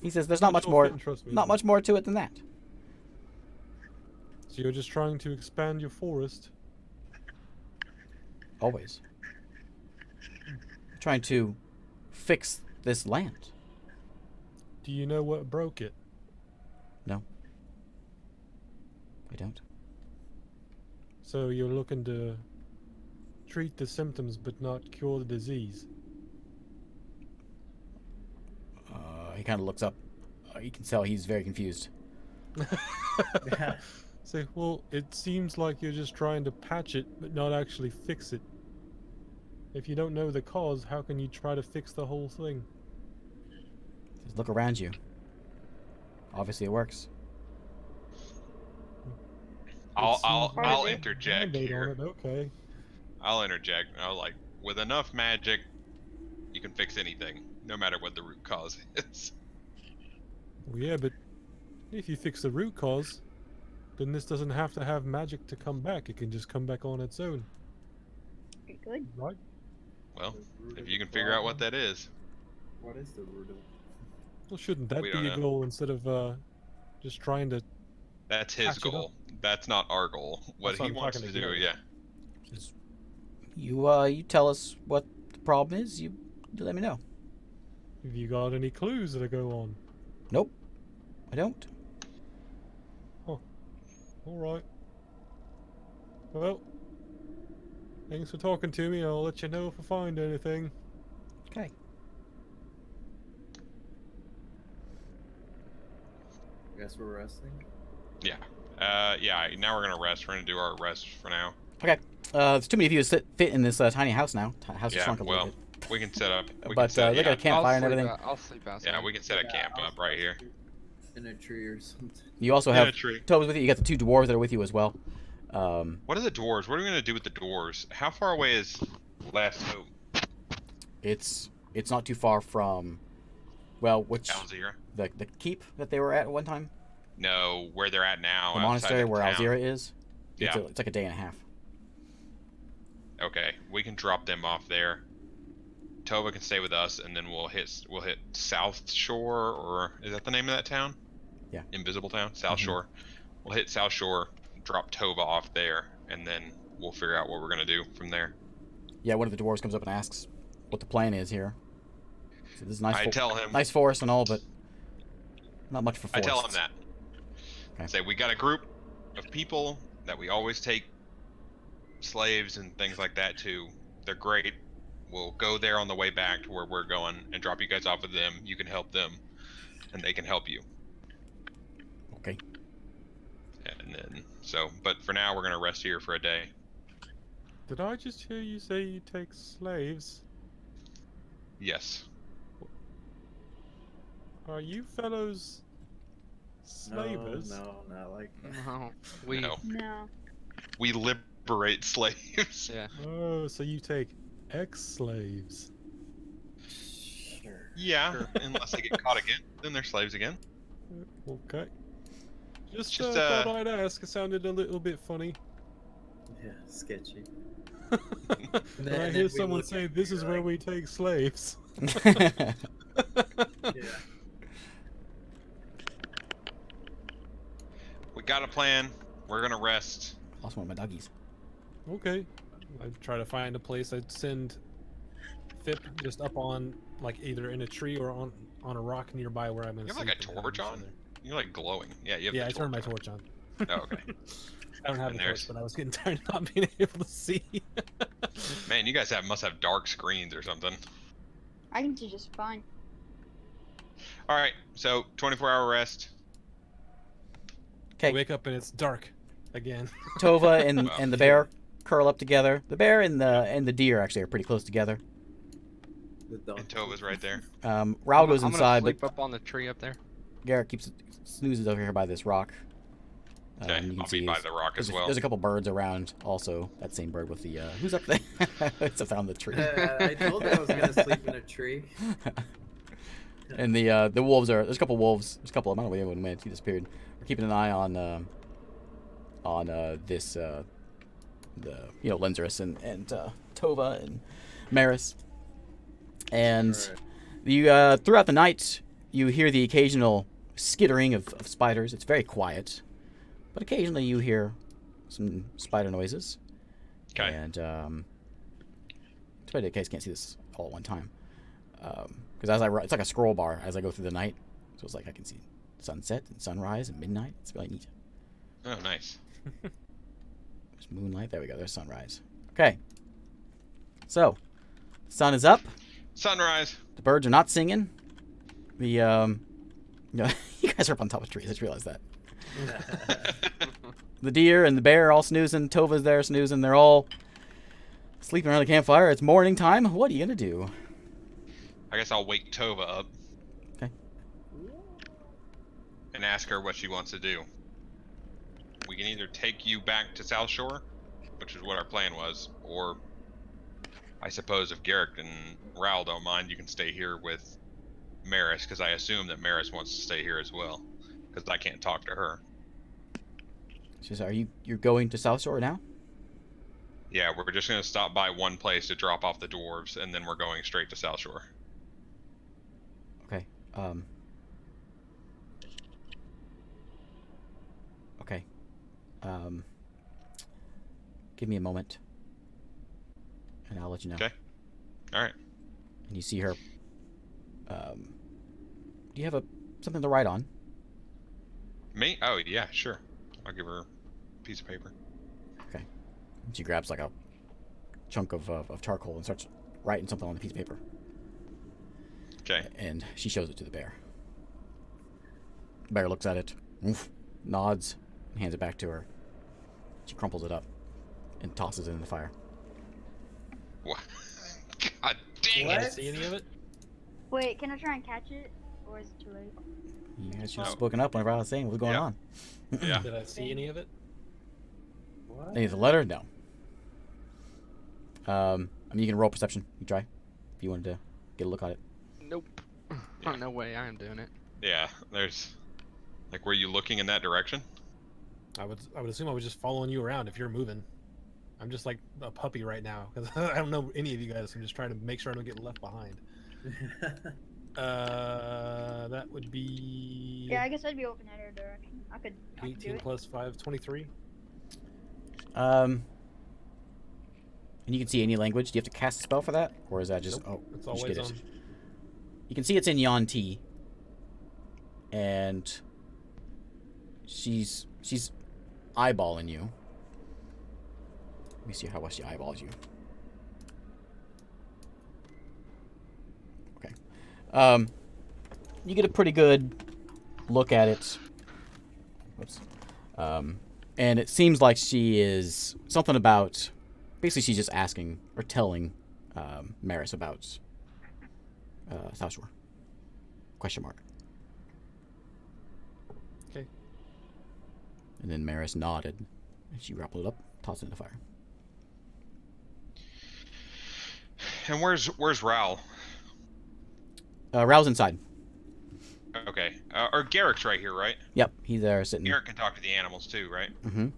He says there's not much sure more, Finn trusts me. not much more to it than that. So you're just trying to expand your forest? Always. Trying to fix this land. Do you know what broke it? No. I don't. So you're looking to treat the symptoms but not cure the disease? He kind of looks up. You can tell he's very confused. Say, well, it seems like you're just trying to patch it but not actually fix it. If you don't know the cause, how can you try to fix the whole thing? Just look around you. Obviously it works. I'll interject Band-Aid here. on it, okay. I'll interject. I'll like, with enough magic, you can fix anything, no matter what the root cause is. Well, yeah, but if you fix the root cause, then this doesn't have to have magic to come back. It can just come back on its own, Pretty good. right? Well, The root if of you the can figure out what problem. that is. What is the root of? Well, shouldn't that We be don't a know. goal instead of just trying to... That's his Patch it up. goal. That's not our goal. What That's what he I'm wants to talking to do, Garrick. yeah. Just you tell us what the problem is. You let me know. Have you got any clues that go on? Nope, I don't. Alright. Well, thanks for talking to me. I'll let you know if I find anything. Okay. I guess we're resting. Yeah. Yeah, now we're gonna rest. We're gonna do our rest for now. Okay. There's too many of you to fit in this tiny house now. House has Yeah, shrunk a little well, bit. we can set up. We But can set, they got a campfire and everything. I'll sleep outside. yeah, we can set a camp up right here. In a tree or something. You also Yeah, have tree. Toby's with you. You got the two dwarves that are with you as well. What are the dwarves? What are we gonna do with the dwarves? How far away is Last Hope? It's not too far from, well, which Alzira? the keep that they were at one time, No, where they're at now. the outside monastery of where town. Alzira is. Yeah. It's like a day and a half. Okay, we can drop them off there. Tova can stay with us, and then we'll hit South Shore, or is that the name of that town? Yeah. Invisible Town, South Mhm. Shore. We'll hit South Shore, drop Tova off there, and then we'll figure out what we're gonna do from there. Yeah, one of the dwarves comes up and asks what the plan is here. So this is nice. I tell him. Nice forest and all, but not much for I forests. tell him that. Okay. Say we got a group of people that we always take slaves and things like that to. They're great. We'll go there on the way back to where we're going and drop you guys off with them. You can help them, and they can help you. Okay. And then but for now we're gonna rest here for a day. Did I just hear you say you take slaves? Yes. Are you fellows slavers? No, not like that. No, we. No. No. We liberate slaves. Yeah. Oh, so you take ex-slaves. Sure. Yeah, Sure. unless they get caught again, then they're slaves again. Okay. Just Just, thought I'd ask. It sounded a little bit funny. Yeah, sketchy. When I then hear we someone look say, at "This you is where like- we take slaves." Yeah. We got a plan. We're gonna rest. Lost one of my doggies. Okay. I'd try to find a place. I'd send Fip just up on, like, either in a tree or on a rock nearby where I'm gonna You have like a sleep and torch have him on? sit You're like glowing. Yeah, you have there. Yeah, the I turned my torch on. torch on. Oh, okay. I don't have And a there's- torch, but I was getting tired of not being able to see. Man, you guys must have dark screens or something. I can see just fine. All right, so 24-hour rest. Okay. Wake up and it's dark again. Tova and Wow. and the bear curl up together. The bear and the deer actually are pretty close together. The dog. And Tova's right there. Raul goes I'm gonna inside, sleep but up on the tree up there. Garrick snoozes over here by this rock. Okay, You can I'll see be by the rock as well. there's a couple birds around. Also, that same bird with the who's up there? It's up on the tree. I told her I was gonna sleep in a tree. And the wolves are. There's a couple wolves. There's a couple. I don't know when he disappeared. We're keeping an eye on this Lenzerus and Tova and Maris. And you throughout the night you hear the occasional skittering of spiders. It's very quiet, but occasionally you hear some spider noises. Okay. And too bad the case can't see this all at one time. Because as I it's like a scroll bar as I go through the night, so it's like I can see sunset and sunrise and midnight. It's really neat. Oh, nice. There's moonlight. There we go. There's sunrise. Okay. So, the sun is up. Sunrise. The birds are not singing. The you guys are up on top of trees. I just realized that. The deer and the bear are all snoozing. Tova's there snoozing. They're all sleeping around the campfire. It's morning time. What are you gonna do? I guess I'll wake Tova up. Okay. And ask her what she wants to do. We can either take you back to South Shore, which is what our plan was, or I suppose if Garrick and Raoul don't mind, you can stay here with Maris, because I assume that Maris wants to stay here as well, because I can't talk to her. She says, you're going to South Shore now? Yeah, we're just going to stop by one place to drop off the dwarves, and then we're going straight to South Shore. Okay. Okay. Give me a moment, and I'll let you know. Okay. All right. And you see her. Do you have something to write on? Me? Oh, yeah, sure. I'll give her a piece of paper. Okay. And she grabs like a chunk of charcoal and starts writing something on the piece of paper. Okay. And she shows it to the bear. The bear looks at it, oof, nods, and hands it back to her. She crumples it up and tosses it in the fire. What? God dang Can it! I see any of it? Wait, can I try and catch it? Or is it too late? You guys should No. have spoken up whenever I was saying what was going Yeah. on. Yeah. Did I see any of it? What? Any of the letter? No. I mean, you can roll perception. You try if you wanted to get a look at it. Nope. Yeah. Oh, no way I am doing it. Yeah, there's... Like, were you looking in that direction? I would assume I was just following you around if you're moving. I'm just like a puppy right now because I don't know any of you guys. I'm just trying to make sure I don't get left behind. That would be Yeah, I guess I'd be open at her direction. I could do 18 it. plus 5, 23. And you can see any language. Do you have to cast a spell for that, or is that just Nope, oh? it's you just always get it? on. You can see it's in Yuan-Ti, and she's eyeballing you. Let me see how well she eyeballs you. Okay. You get a pretty good look at it. Whoops. And it seems like she is something about. Basically, she's just asking or telling Maris about South Shore. Question mark. Okay. And then Maris nodded, and she grappled it up, tossed it in the fire. And where's Raoul? Raoul's inside. Okay. Or Garrick's right here, right? Yep, he's there sitting. Garrick can talk to the animals too, right? Mm-hmm.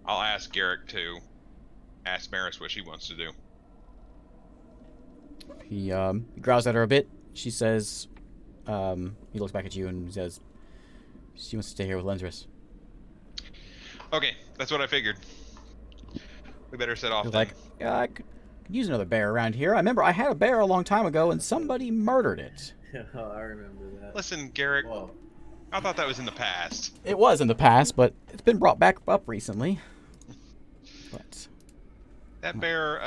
I'll ask Garrick to ask Maris what she wants to do. He growls at her a bit. She says, he looks back at you and says, she wants to stay here with Lenzerus. Okay, that's what I figured. We better set off He's then. like, yeah, I could use another bear around here. I remember I had a bear a long time ago and somebody murdered it. Oh, I remember that. Listen, Garrick, Whoa. I thought that was in the past. It was in the past, but it's been brought back up recently. But That bear,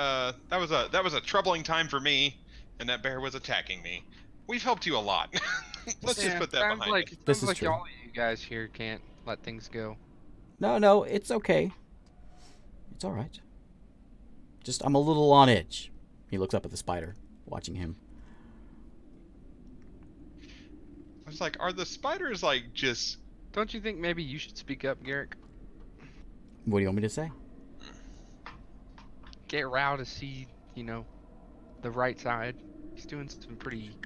that was a troubling time for me, and that bear was attacking me. We've helped you a lot. Let's just put that sounds behind like, us. This sounds is like true. all of you guys here can't let things go. no, it's okay. It's all right. Just I'm a little on edge. He looks up at the spider, watching him. I was like, are the spiders like just... Don't you think maybe you should speak up, Garrick? What do you want me to say? Get Rao to see, the right side. He's doing some pretty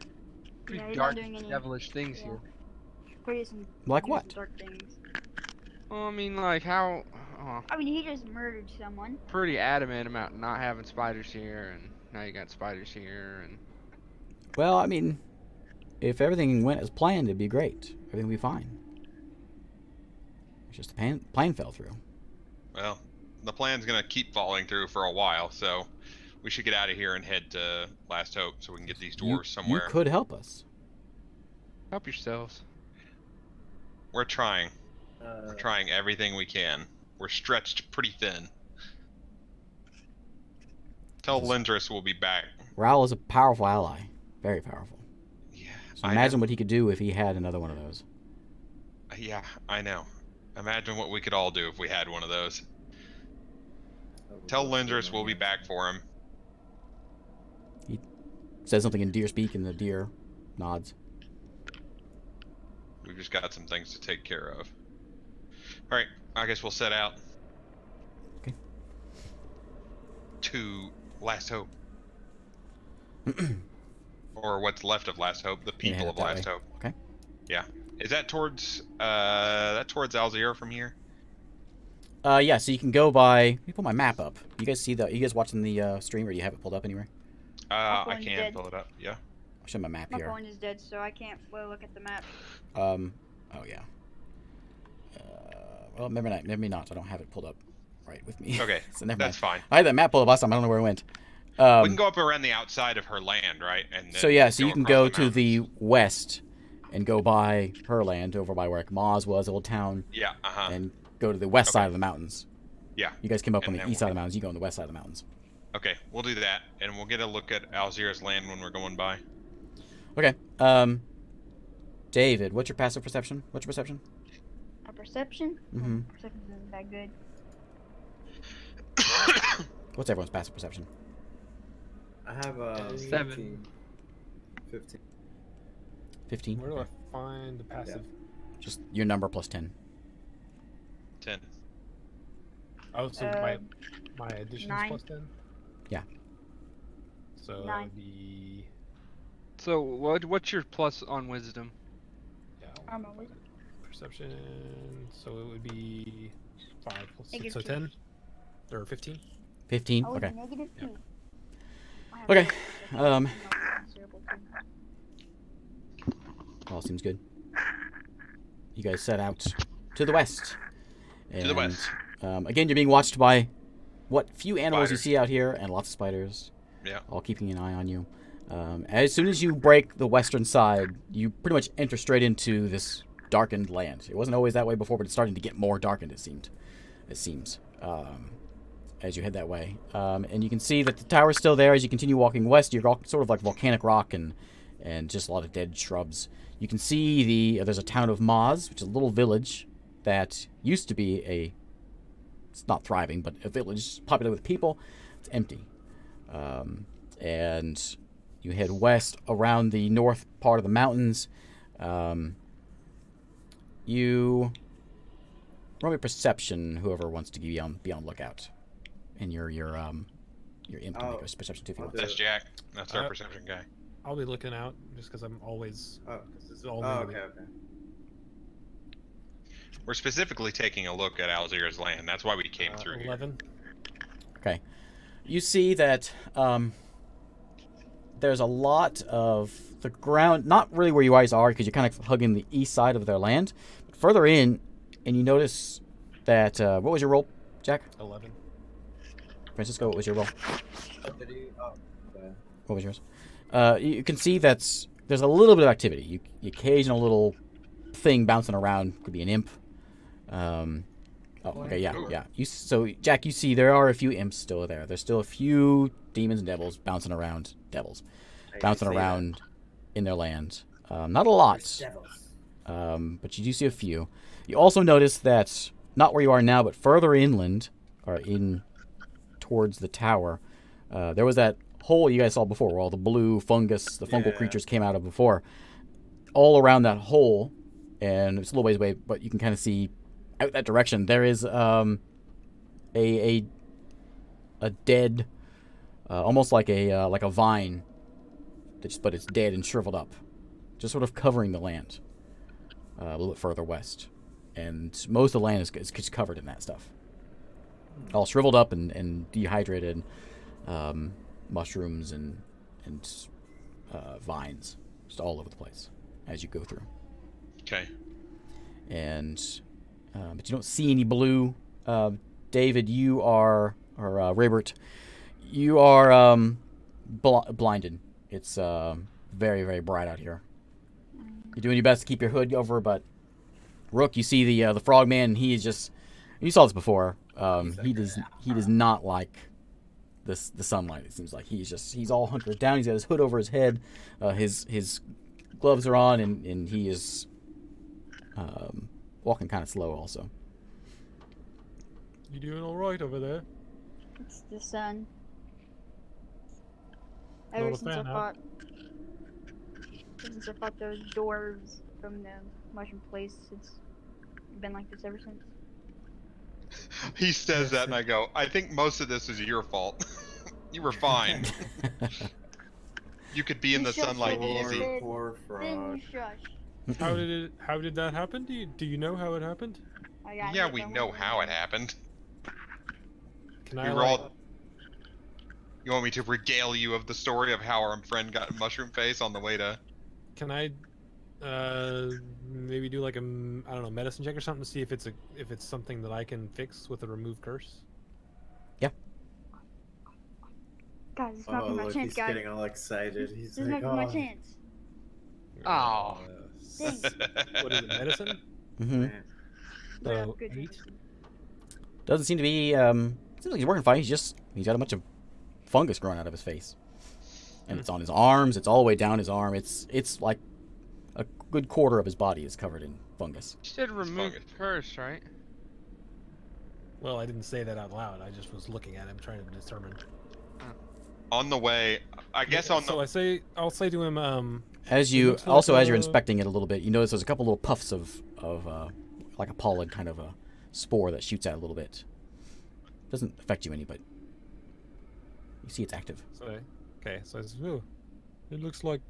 Yeah, he's dark, not doing any. devilish things Yeah. here. Like doing what? some dark things. Well, I mean, like how I mean, he just murdered someone. pretty adamant about not having spiders here, and now you got spiders here, and Well, I mean, if everything went as planned, it'd be great. Everything would be fine. It's just the plane fell through. Well, the plan's gonna keep falling through for a while, so we should get out of here and head to Last Hope so we can get these dwarves somewhere. You could help us. help yourselves. We're trying. We're trying everything we can. We're stretched pretty thin. Tell Lindris we'll be back. Raoul is a powerful ally. Very powerful. Yeah. So imagine what he could do if he had another one of those. Yeah, I know. Imagine what we could all do if we had one of those. Tell Lindris we'll be back for him. He says something in deer speak, and the deer nods. We've just got some things to take care of. Alright, I guess we'll set out. Okay. To Last Hope. Or what's left of Last Hope, the people of Last Hope. Okay. Yeah. Is that towards Alzir from here? Yeah, so you can go by. Let me pull my map up. You guys see the? You guys watching the stream, or do you have it pulled up anywhere? I phone's can dead. pull it up, yeah. I'll show my map My here. phone is dead, so I can't look at the map. Oh yeah. Well, maybe not. I don't have it pulled up right with me. Okay, so never that's mind. fine. I had that map pulled up last time. I don't know where it went. We can go up around the outside of her land, right? And then So yeah, so you can go across to the mountains. west and go by her land, over by where Maz was, old town, Yeah, and go to the west Okay. side of the mountains. Yeah. You guys came up on And the then east side of the mountains. You go on the west side of the mountains. Okay, we'll do that, and we'll get a look at Alzir's land when we're going by. Okay. David, what's your passive perception? What's your perception? A perception? Mm-hmm. Perception isn't that good. What's everyone's passive perception? I have 7. 15. 15. Where do Okay. I find the passive? Just your number plus 10. 10. Oh, so my addition is 9. plus 10? Yeah. So that 9. would be... So what's your plus on wisdom? Yeah, I'm always. perception. So it would be 5 plus 6. Negative So 2. 10? Or 15? 15. Oh, Okay. negative 2. Okay, All seems good. You guys set out to the west. To the west. Again, you're being watched by what few animals you Spiders. see out here, and lots of spiders. Yeah. All keeping an eye on you. As soon as you break the western side, you pretty much enter straight into this darkened land. It wasn't always that way before, but it's starting to get more darkened. It seems. As you head that way. And you can see that the tower's still there. As you continue walking west, you're all sort of like volcanic rock and just a lot of dead shrubs. You can see there's a town of Maz, which is a little village that used to be it's not thriving, but a village populated with people. It's empty. And you head west around the north part of the mountains. You roll me perception, whoever wants to be on lookout. And your imp can make a perception too if you want. That's Jack. That's our perception guy. I'll be looking out just because I'm always... Oh, This is all oh new to okay, me. okay. We're specifically taking a look at Alzir's land. That's why we came through here. 11. Okay. You see that there's a lot of the ground, not really where you guys are because you're kind of hugging the east side of their land, but further in, and you notice that, what was your roll, Jack? 11. Francisco, what was your roll? Did he? Oh, okay. What was yours? You can see that there's a little bit of activity. You occasional little thing bouncing around. Could be an imp. Okay, yeah. So, Jack, you see there are a few imps still there. There's still a few demons and devils bouncing around. Bouncing around in their land. Not a lot. But you do see a few. You also notice that, not where you are now, but further inland, or in towards the tower, there was that hole you guys saw before, where all the blue fungus, the fungal creatures came out of before. All around that hole, and it's a little ways away, but you can kind of see out that direction, there is a dead, almost like a vine, but it's dead and shriveled up, just sort of covering the land a little bit further west, and most of the land is covered in that stuff, all shriveled up and dehydrated, mushrooms and vines, just all over the place as you go through. Okay. And but you don't see any blue. David, you are, or Raybert, you are blinded. It's very, very bright out here. You're doing your best to keep your hood over, but Rook, you see the frogman. He is just, you saw this before. He does not like the sunlight. It seems like he's all hunkered down. He's got his hood over his head. His gloves are on, and he is walking kind of slow also. You doing all right over there? It's the sun. Not Ever a since fan, I huh? fought those dwarves from the mushroom place, it's been like this ever since. He says that, and I go, I think most of this is your fault. You were fine. You could be in the Shush, sunlight Lord. easy. Poor Then frog. you shush. How did that happen? Do you know how it happened? I got Yeah, hit we by one know of how it them. happened. Can We I were all. You want me to regale you of the story of how our friend got mushroom face on the way to? Can I maybe do like I don't know, medicine check or something to see if it's something that I can fix with a remove curse? Guys, this Oh, might be my look, chance, he's guys. getting all excited. He's This like, might be my oh, chance. Oh. Thanks. What is it, medicine? Mm-hmm. man. Yeah, So good 8. medicine. Doesn't seem to be. Seems like he's working fine. He's got a bunch of fungus growing out of his face, and it's on his arms. It's all the way down his arm. It's like a good quarter of his body is covered in fungus. You said remove fungus. curse, right? Well, I didn't say that out loud. I just was looking at him, trying to determine. On the way, I guess on So the. I'll say to him, As It you looks also, like as you're a- inspecting it a little bit, you notice there's a couple little puffs of like a pollen kind of a spore that shoots out a little bit. Doesn't affect you any, but you see it's active. so I says, oh, it looks like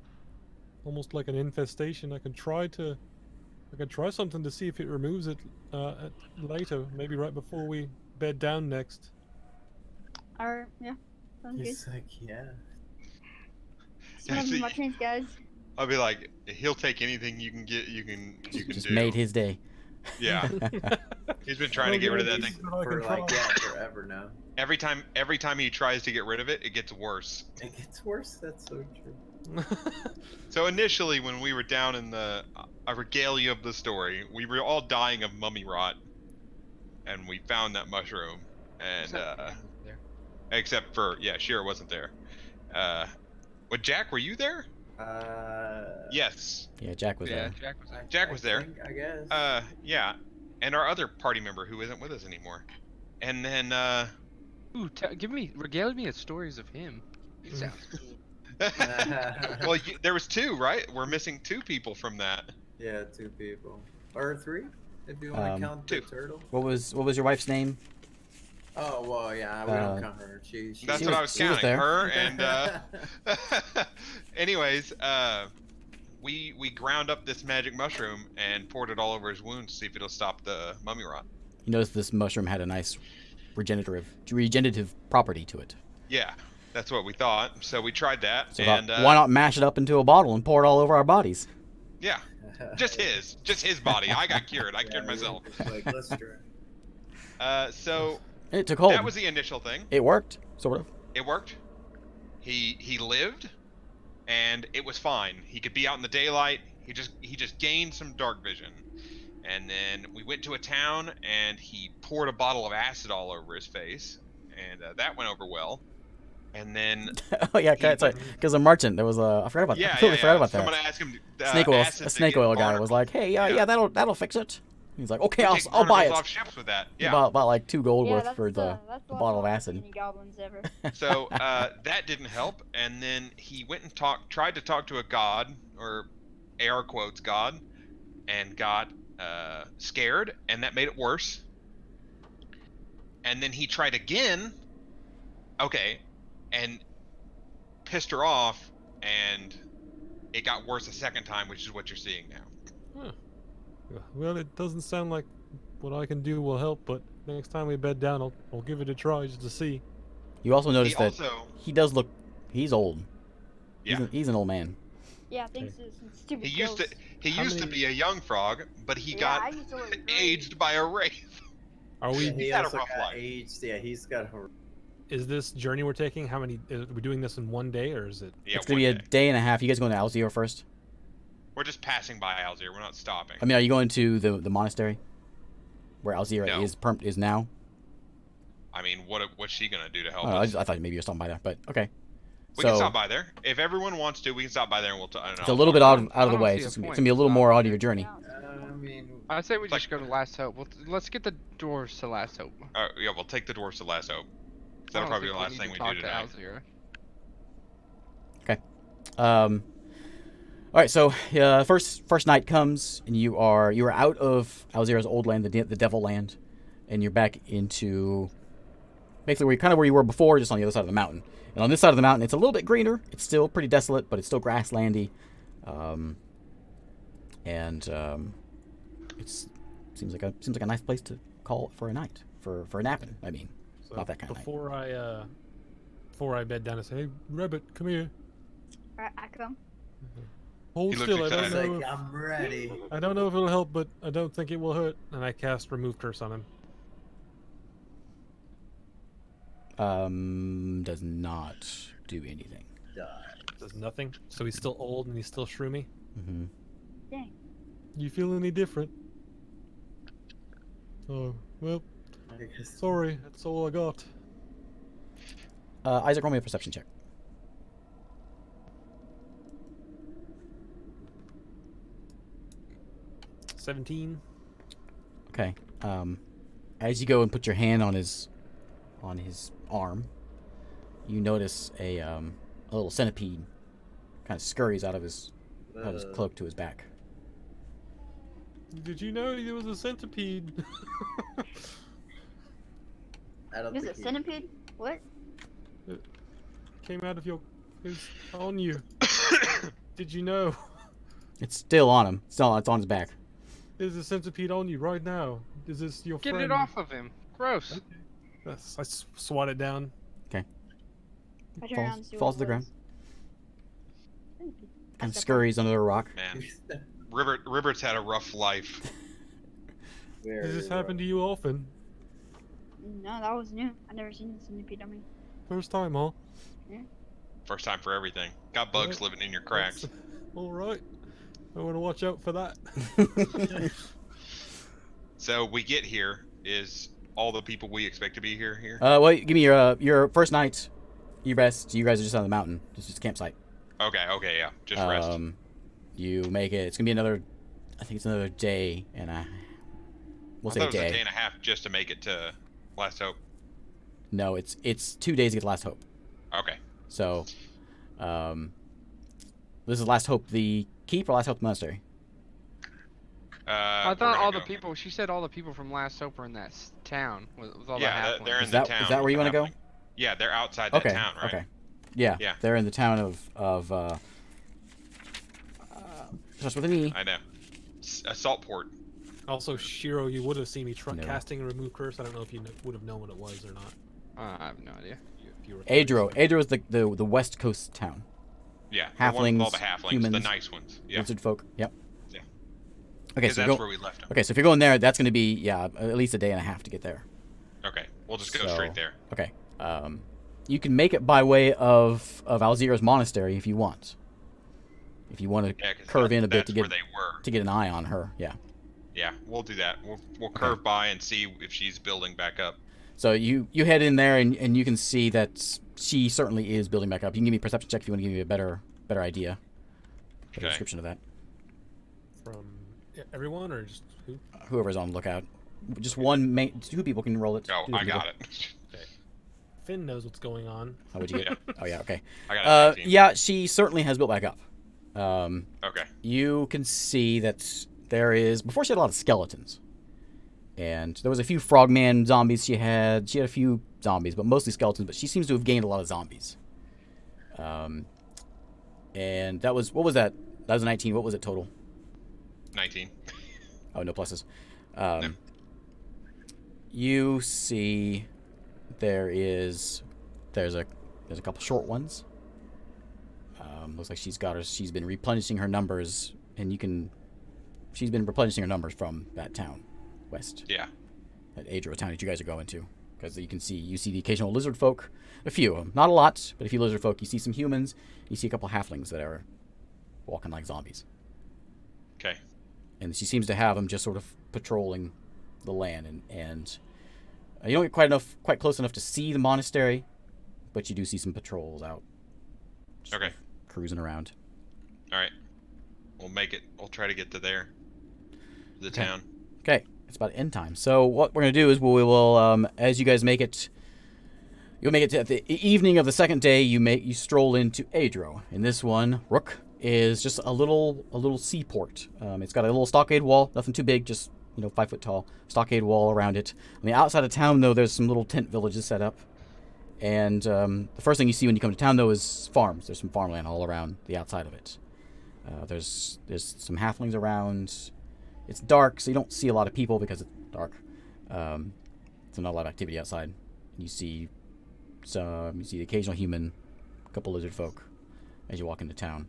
almost like an infestation. I can try something to see if it removes it later, maybe right before we bed down next. Alright, yeah. Sounds good. He's like, yeah. This might be my chance, guys. I'll be like, he'll take anything you can get. You can Just do. made his day. Yeah. He's been trying to get rid of that He's thing. for like, yeah, forever now. Every time he tries to get rid of it, it gets worse. It gets worse. That's so true. So initially, when we were down in the, I regale you of the story. We were all dying of mummy rot, and we found that mushroom. And There. except for Shira wasn't there. What, Jack? Were you there? Yes. Yeah, Jack was Yeah, there. Jack was there. Jack was there. Think, I guess. Yeah, and our other party member who isn't with us anymore. And then Ooh, regale me of stories of him. He sounds cool. well, there was 2, right? We're missing 2 people from that. Yeah, 2 people. Or 3, if you want to count the 2. turtle. What was your wife's name? Oh, well, yeah, we don't count her. That's She what was- I was she was counting. there. Her and anyways, we ground up this magic mushroom and poured it all over his wounds to see if it'll stop the mummy rot. You noticed this mushroom had a nice regenerative property to it. Yeah, that's what we thought. So we tried that, So and why not mash it up into a bottle and pour it all over our bodies? yeah, just his body. I got cured. I cured Yeah, myself. just like Lister. So And it took hold. that was the initial thing. It worked, sort of. It worked. He lived, and it was fine. He could be out in the daylight. He just gained some dark vision, and then we went to a town, and he poured a bottle of acid all over his face, and that went over well. And then Oh yeah, because a merchant. There was a I forgot about that. I completely forgot about Someone that. asked him. A snake oil guy was like, "Hey, yeah, that'll fix it." He's like, "Okay, "We'll take I'll buy barnacles it." off ships with that. He Yeah. bought like 2 gold Yeah, worth that's, for the that's bottle of why I don't acid. see any goblins ever. So that didn't help, and then he went and tried to talk to a god, or air quotes god, and got scared, and that made it worse. And then he tried again. Okay. And pissed her off, and it got worse a second time, which is what you're seeing now. Huh. Well, it doesn't sound like what I can do will help, but next time we bed down, I'll give it a try just to see. You also notice that also, he does look. He's old. yeah, He's an old man. Yeah, thanks to some stupid he used to ghosts. he used to be a young frog, but he Yeah, I got used to look great. aged by a wraith. Are we? Yeah, he had a also rough got life. aged. Yeah, he's got a. Is this journey we're taking? How many? Are we doing this in one day, or is it? Yeah, It's gonna be a one day. day and a half. You guys going to Alzir first? We're just passing by Alzir. We're not stopping. I mean, are you going to the monastery where Alzir No. is now? I mean, what's she gonna do to help Oh, us? I thought maybe you were stopping by there, but okay. We So can stop by there if everyone wants to. We can stop by there and we'll. it's a little bit out of the don't way. see It's a gonna point be a little in more stopping out of your there. journey. I mean, I'd say we Like- just go to Last Hope. Let's get the doors to Last Hope. Yeah, we'll take the dwarves to Last Hope. I That'll don't probably be think the last need thing to we talk do to tonight. Alzir. All right. So first night comes, and you are out of Alzir's old land, the Devil Land, and you're back into basically where you were before, just on the other side of the mountain. And on this side of the mountain, it's a little bit greener. It's still pretty desolate, but it's still grasslandy. It seems like a nice place to call for a night for napping. I mean, So not that kind of night. before I bed down, I say, "Hey, Rabbit, come here. Alright, I come. Hold He looks still. I don't excited. know. like, I'm ready. I don't know if it'll help, but I don't think it will hurt." And I cast Remove Curse on him. Does not do anything. Does nothing. So he's still old and he's still shroomy. Mm-hmm. Dang. You feel any different? Oh well, I guess- sorry. That's all I got. Isaac, roll me a perception check. $17. Okay. As you go and put your hand on his arm, you notice a little centipede kind of scurries out of his cloak to his back. Did you know there was a centipede? I don't Is think it centipede? What? Came out of your. It's on you. Did you know? It's still on him. It's on his back. There's a centipede on you right now. Is this your Get friend? it off of him. Gross. Yes, I swat it down. I turn around and see Falls what to the it ground. was. Centipede. Kind of step scurries under a rock. Man, Rivert's had a rough life. Does this happen to you often? No, that was new. I've never seen a centipede on me. First time, huh? First time for everything. Got bugs living in your cracks. All right. I want to watch out for that. So we get here. Is all the people we expect to be here? Well, give me your first night. You rest. You guys are just on the mountain. It's just a campsite. Okay, yeah. Just rest. You make it. It's gonna be another. I think it's another day and we'll I say thought a it was a day. day and a half just to make it to Last Hope. No, it's 2 days to get to Last Hope. Okay. So, this is Last Hope the keep or Last Hope the monastery? I we're thought gonna all the go- people. She said all the people from Last Hope were in that town with all Yeah, the they're halflings. in Is the that- town. is that where with you the wanna go? halfling. Yeah, they're outside that Okay. town, right? Okay. Yeah. Yeah. They're in the town of starts with an E. I know. Saltport. Also, Shiro, you would have seen me No. casting a remove curse. I don't know if you would have known what it was or not. I have no idea. If you were Adro. Adro is the west coast town. Yeah. The one with all the Halflings, halflings, the humans, nice ones. Yeah. Wizard folk. Yep. Yeah. Okay, Because so that's you're where we left them. okay, so if you're going there, that's going to be at least a day and a half to get there. Okay. We'll just go So- straight there. Okay. You can make it by way of Alzira's monastery if you want. If you want to Yeah, 'cause curve in a bit that's to where get they were. to get an eye on her. Yeah. Yeah, we'll do that. We'll curve by and see if she's building back up. So you head in there and you can see that she certainly is building back up. You can give me a perception check if you want to give me a better idea. Better Okay. description of that. from everyone or just who? Whoever's on lookout. Just two people can roll it. Oh, Two I people. got it. Finn knows what's going on. How would you get? Yeah. Oh yeah, okay. I got a 19. Yeah, she certainly has built back up. Okay. You can see that there is before she had a lot of skeletons. And there was a few frogman zombies she had. She had a few zombies, but mostly skeletons. But she seems to have gained a lot of zombies. And that was, what was that? That was a 19. What was it total? 19. Oh, no pluses. No. You see, there's a couple short ones. Looks like she's been replenishing her numbers, and she's been replenishing her numbers from that town, west. Yeah. That Adro town that you guys are going to, because you see the occasional lizard folk, a few of them, not a lot, but a few lizard folk. You see some humans, you see a couple halflings that are walking like zombies. Okay. And she seems to have them just sort of patrolling the land, and you don't get quite close enough to see the monastery, but you do see some patrols out. Okay. Cruising around. All right. We'll make it. We'll try to get to there. The town. Okay. It's about end time. So what we're going to do is we will, as you guys make it, you'll make it to at the evening of the second day, you stroll into Adro. And this one, Rook, is just a little seaport. It's got a little stockade wall, nothing too big, just 5 foot tall stockade wall around it. On the outside of town, though, there's some little tent villages set up. And the first thing you see when you come to town, though, is farms. There's some farmland all around the outside of it. There's some halflings around. It's dark, so you don't see a lot of people because it's dark. So not a lot of activity outside. You see the occasional human, a couple lizard folk as you walk into town.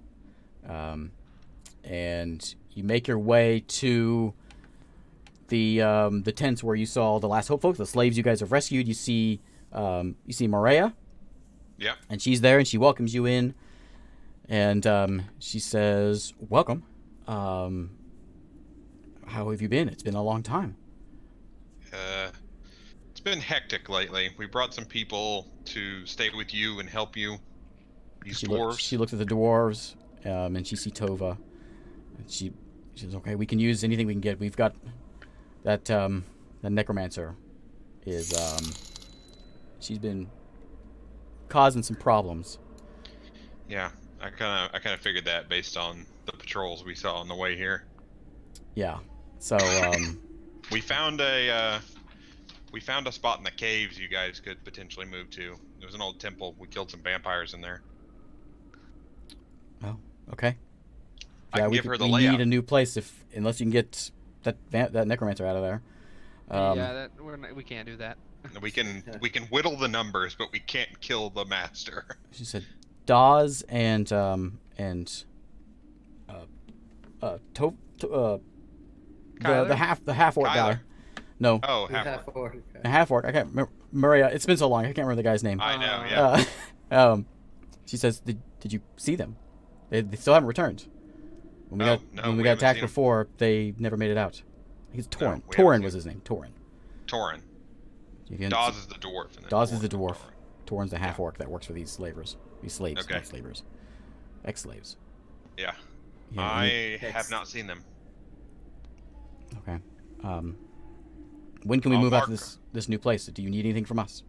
And you make your way to the tents where you saw the last hope folks, the slaves you guys have rescued. You see Maria. Yeah. And she's there, and she welcomes you in. And she says, "Welcome. How have you been? It's been a long time." It's been hectic lately. We brought some people to stay with you and help you. These dwarves. She looks at the dwarves, and she sees Tova. And she says, "Okay, we can use anything we can get. We've got that the necromancer is she's been causing some problems." Yeah, I kind of figured that based on the patrols we saw on the way here. Yeah. So we found a spot in the caves you guys could potentially move to. It was an old temple. We killed some vampires in there. Oh, okay. I can give her the we layout. need a new place unless you can get that necromancer out of there. Yeah, we can't do that. We can whittle the numbers, but we can't kill the master. She said, Dawes and the half orc guy. No. Oh, The half orc. I can't remember. Maria. It's been so long. I can't remember the guy's name. I know. Yeah. She says, "Did you see them? They still haven't returned. When we got attacked before, they never made it out. He's Torin. Torin was his name. Torin. Dawes is the dwarf. Dawes is the dwarf. Torin's the half orc that works for these slavers. These slaves. Okay. Not slavers. Ex-slaves. Yeah. Yeah, I have not seen them. Okay. When can we I'll move out to mark- this new place? Do you need anything from us?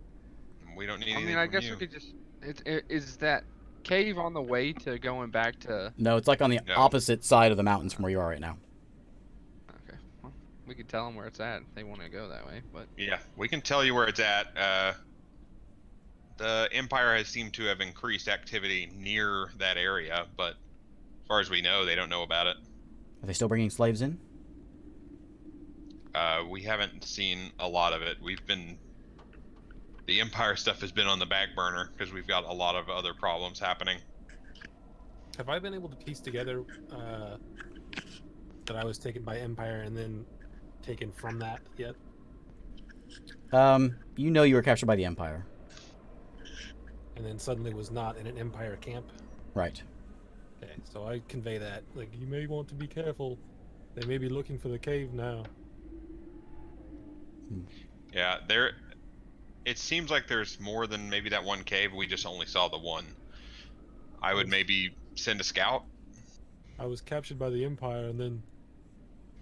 We don't need I anything mean, I from guess you. we could just. Is that cave on the way to going back to? No, it's like on the No. opposite side of the mountains from where you are right now. Okay, well, we could tell them where it's at if they want to go that way. But Yeah, we can tell you where it's at. The Empire has seemed to have increased activity near that area, but as far as we know, they don't know about it. Are they still bringing slaves in? We haven't seen a lot of it. The Empire stuff has been on the back burner because we've got a lot of other problems happening. Have I been able to piece together that I was taken by Empire and then taken from that yet? You know you were captured by the Empire. And then suddenly was not in an Empire camp? Right. Okay, so I convey that. Like, you may want to be careful. They may be looking for the cave now. Yeah, it seems like there's more than maybe that one cave. We just only saw the one. I would maybe send a scout. I was captured by the Empire and then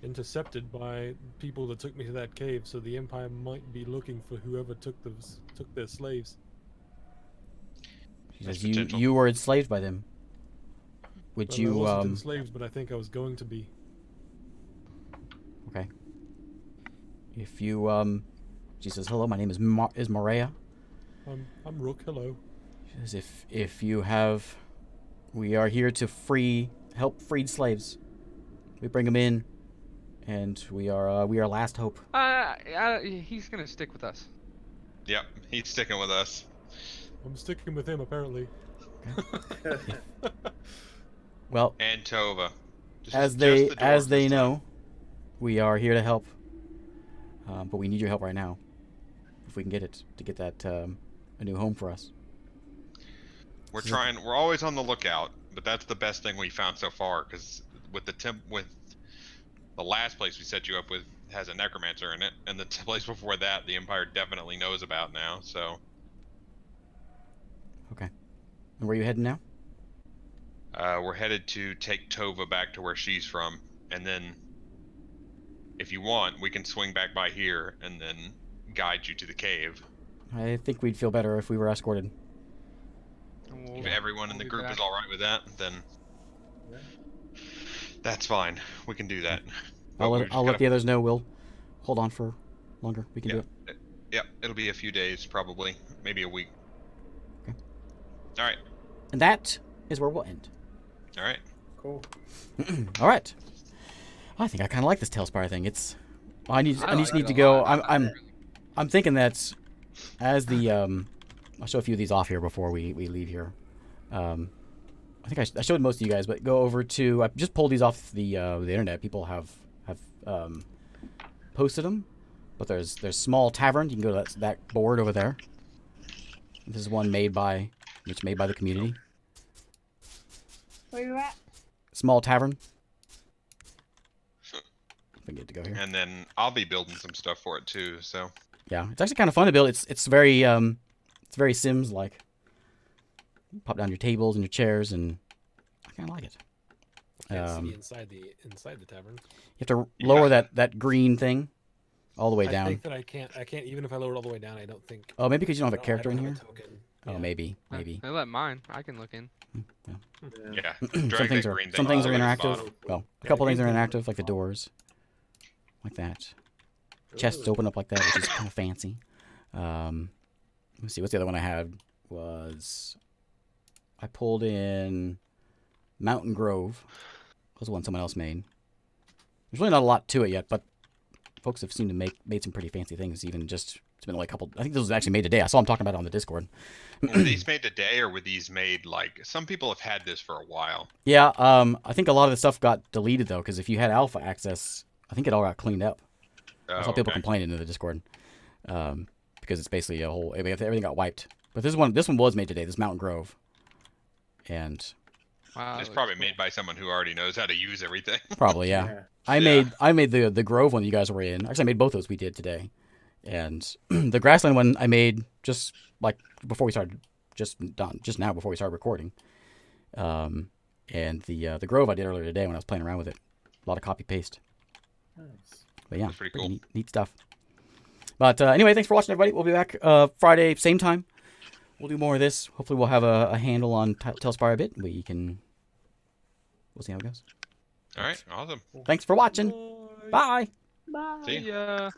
intercepted by people that took me to that cave, so the Empire might be looking for whoever took their slaves. She There's says potential. you were enslaved by them. Would Well, you I wasn't enslaved, but I think I was going to be. Okay. if you she says, "Hello, my name is Maria." I'm Rook. Hello. She says, "If you have, we are here to help freed slaves. We bring them in, and we are last hope." He's gonna stick with us. Yep, he's sticking with us. I'm sticking with him apparently. Well, And Tova. as they know, we are here to help. But we need your help right now, if we can get it, to get that a new home for us. We're trying. We're always on the lookout, but that's the best thing we found so far. Because with the last place we set you up with has a necromancer in it, and the place before that, the Empire definitely knows about now. So. Okay. And where are you heading now? We're headed to take Tova back to where she's from, and then, if you want, we can swing back by here and then guide you to the cave. I think we'd feel better if we were escorted. If everyone in the group is all right with that, then Yeah. that's fine. We can do that. I'll let the others know. We'll hold on for longer. We can do it. Yep, it'll be a few days, probably, maybe a week. Okay. All right. And that is where we'll end. All right. Cool. All right. I think I kind of like this Talespire thing. I just need to a go. lot. I'm thinking that as the I'll show a few of these off here before we leave here. I think I showed most of you guys, but go over to. I just pulled these off the internet. People have posted them, but there's Small Tavern. You can go to that board over there. This is one made by the community. Where you at? Small Tavern. If I get to go here. And then I'll be building some stuff for it too. So. Yeah, it's actually kind of fun to build. It's very Sims like. Pop down your tables and your chairs, and I kind of like it. I can't see inside the tavern. You have to lower that green thing all the way down. I think that I can't even if I lower it all the way down. I don't think. Oh, maybe because you don't have a I character in don't here. have a token. Oh, Yeah. maybe. I let mine. I can look in. Yeah. Some drag things that are green thing some things all are the way to the interactive. bottom. Well, a Yeah, couple things are green things interactive, like the doors, like that. Chests open up like that, which is kind of fancy. Let's see. What's the other one I had? I pulled in Mountain Grove. That was one someone else made. There's really not a lot to it yet, but folks have seemed to made some pretty fancy things. Even just it's been like a couple. I think this was actually made today. I saw them talking about it on the Discord. Were these made today, or were these made like some people have had this for a while? Yeah, I think a lot of the stuff got deleted though, because if you had alpha access, I think it all got cleaned up. I saw people complaining in the Discord because it's basically everything got wiped. But this one was made today. This Mountain Grove, and Wow, It's probably made by someone who already knows how to use everything. probably yeah. I made the Grove one you guys were in. Actually, I made both those we did today, and the Grassland one I made just like before we started, just now before we started recording. And the Grove I did earlier today when I was playing around with it. A lot of copy paste. Nice. But yeah, That's pretty cool. Neat stuff. But anyway, thanks for watching, everybody. We'll be back Friday, same time. We'll do more of this. Hopefully, we'll have a handle on Talespire a bit. We'll see how it goes. All right, awesome. Thanks for watching. Bye. Bye. See ya. Yeah.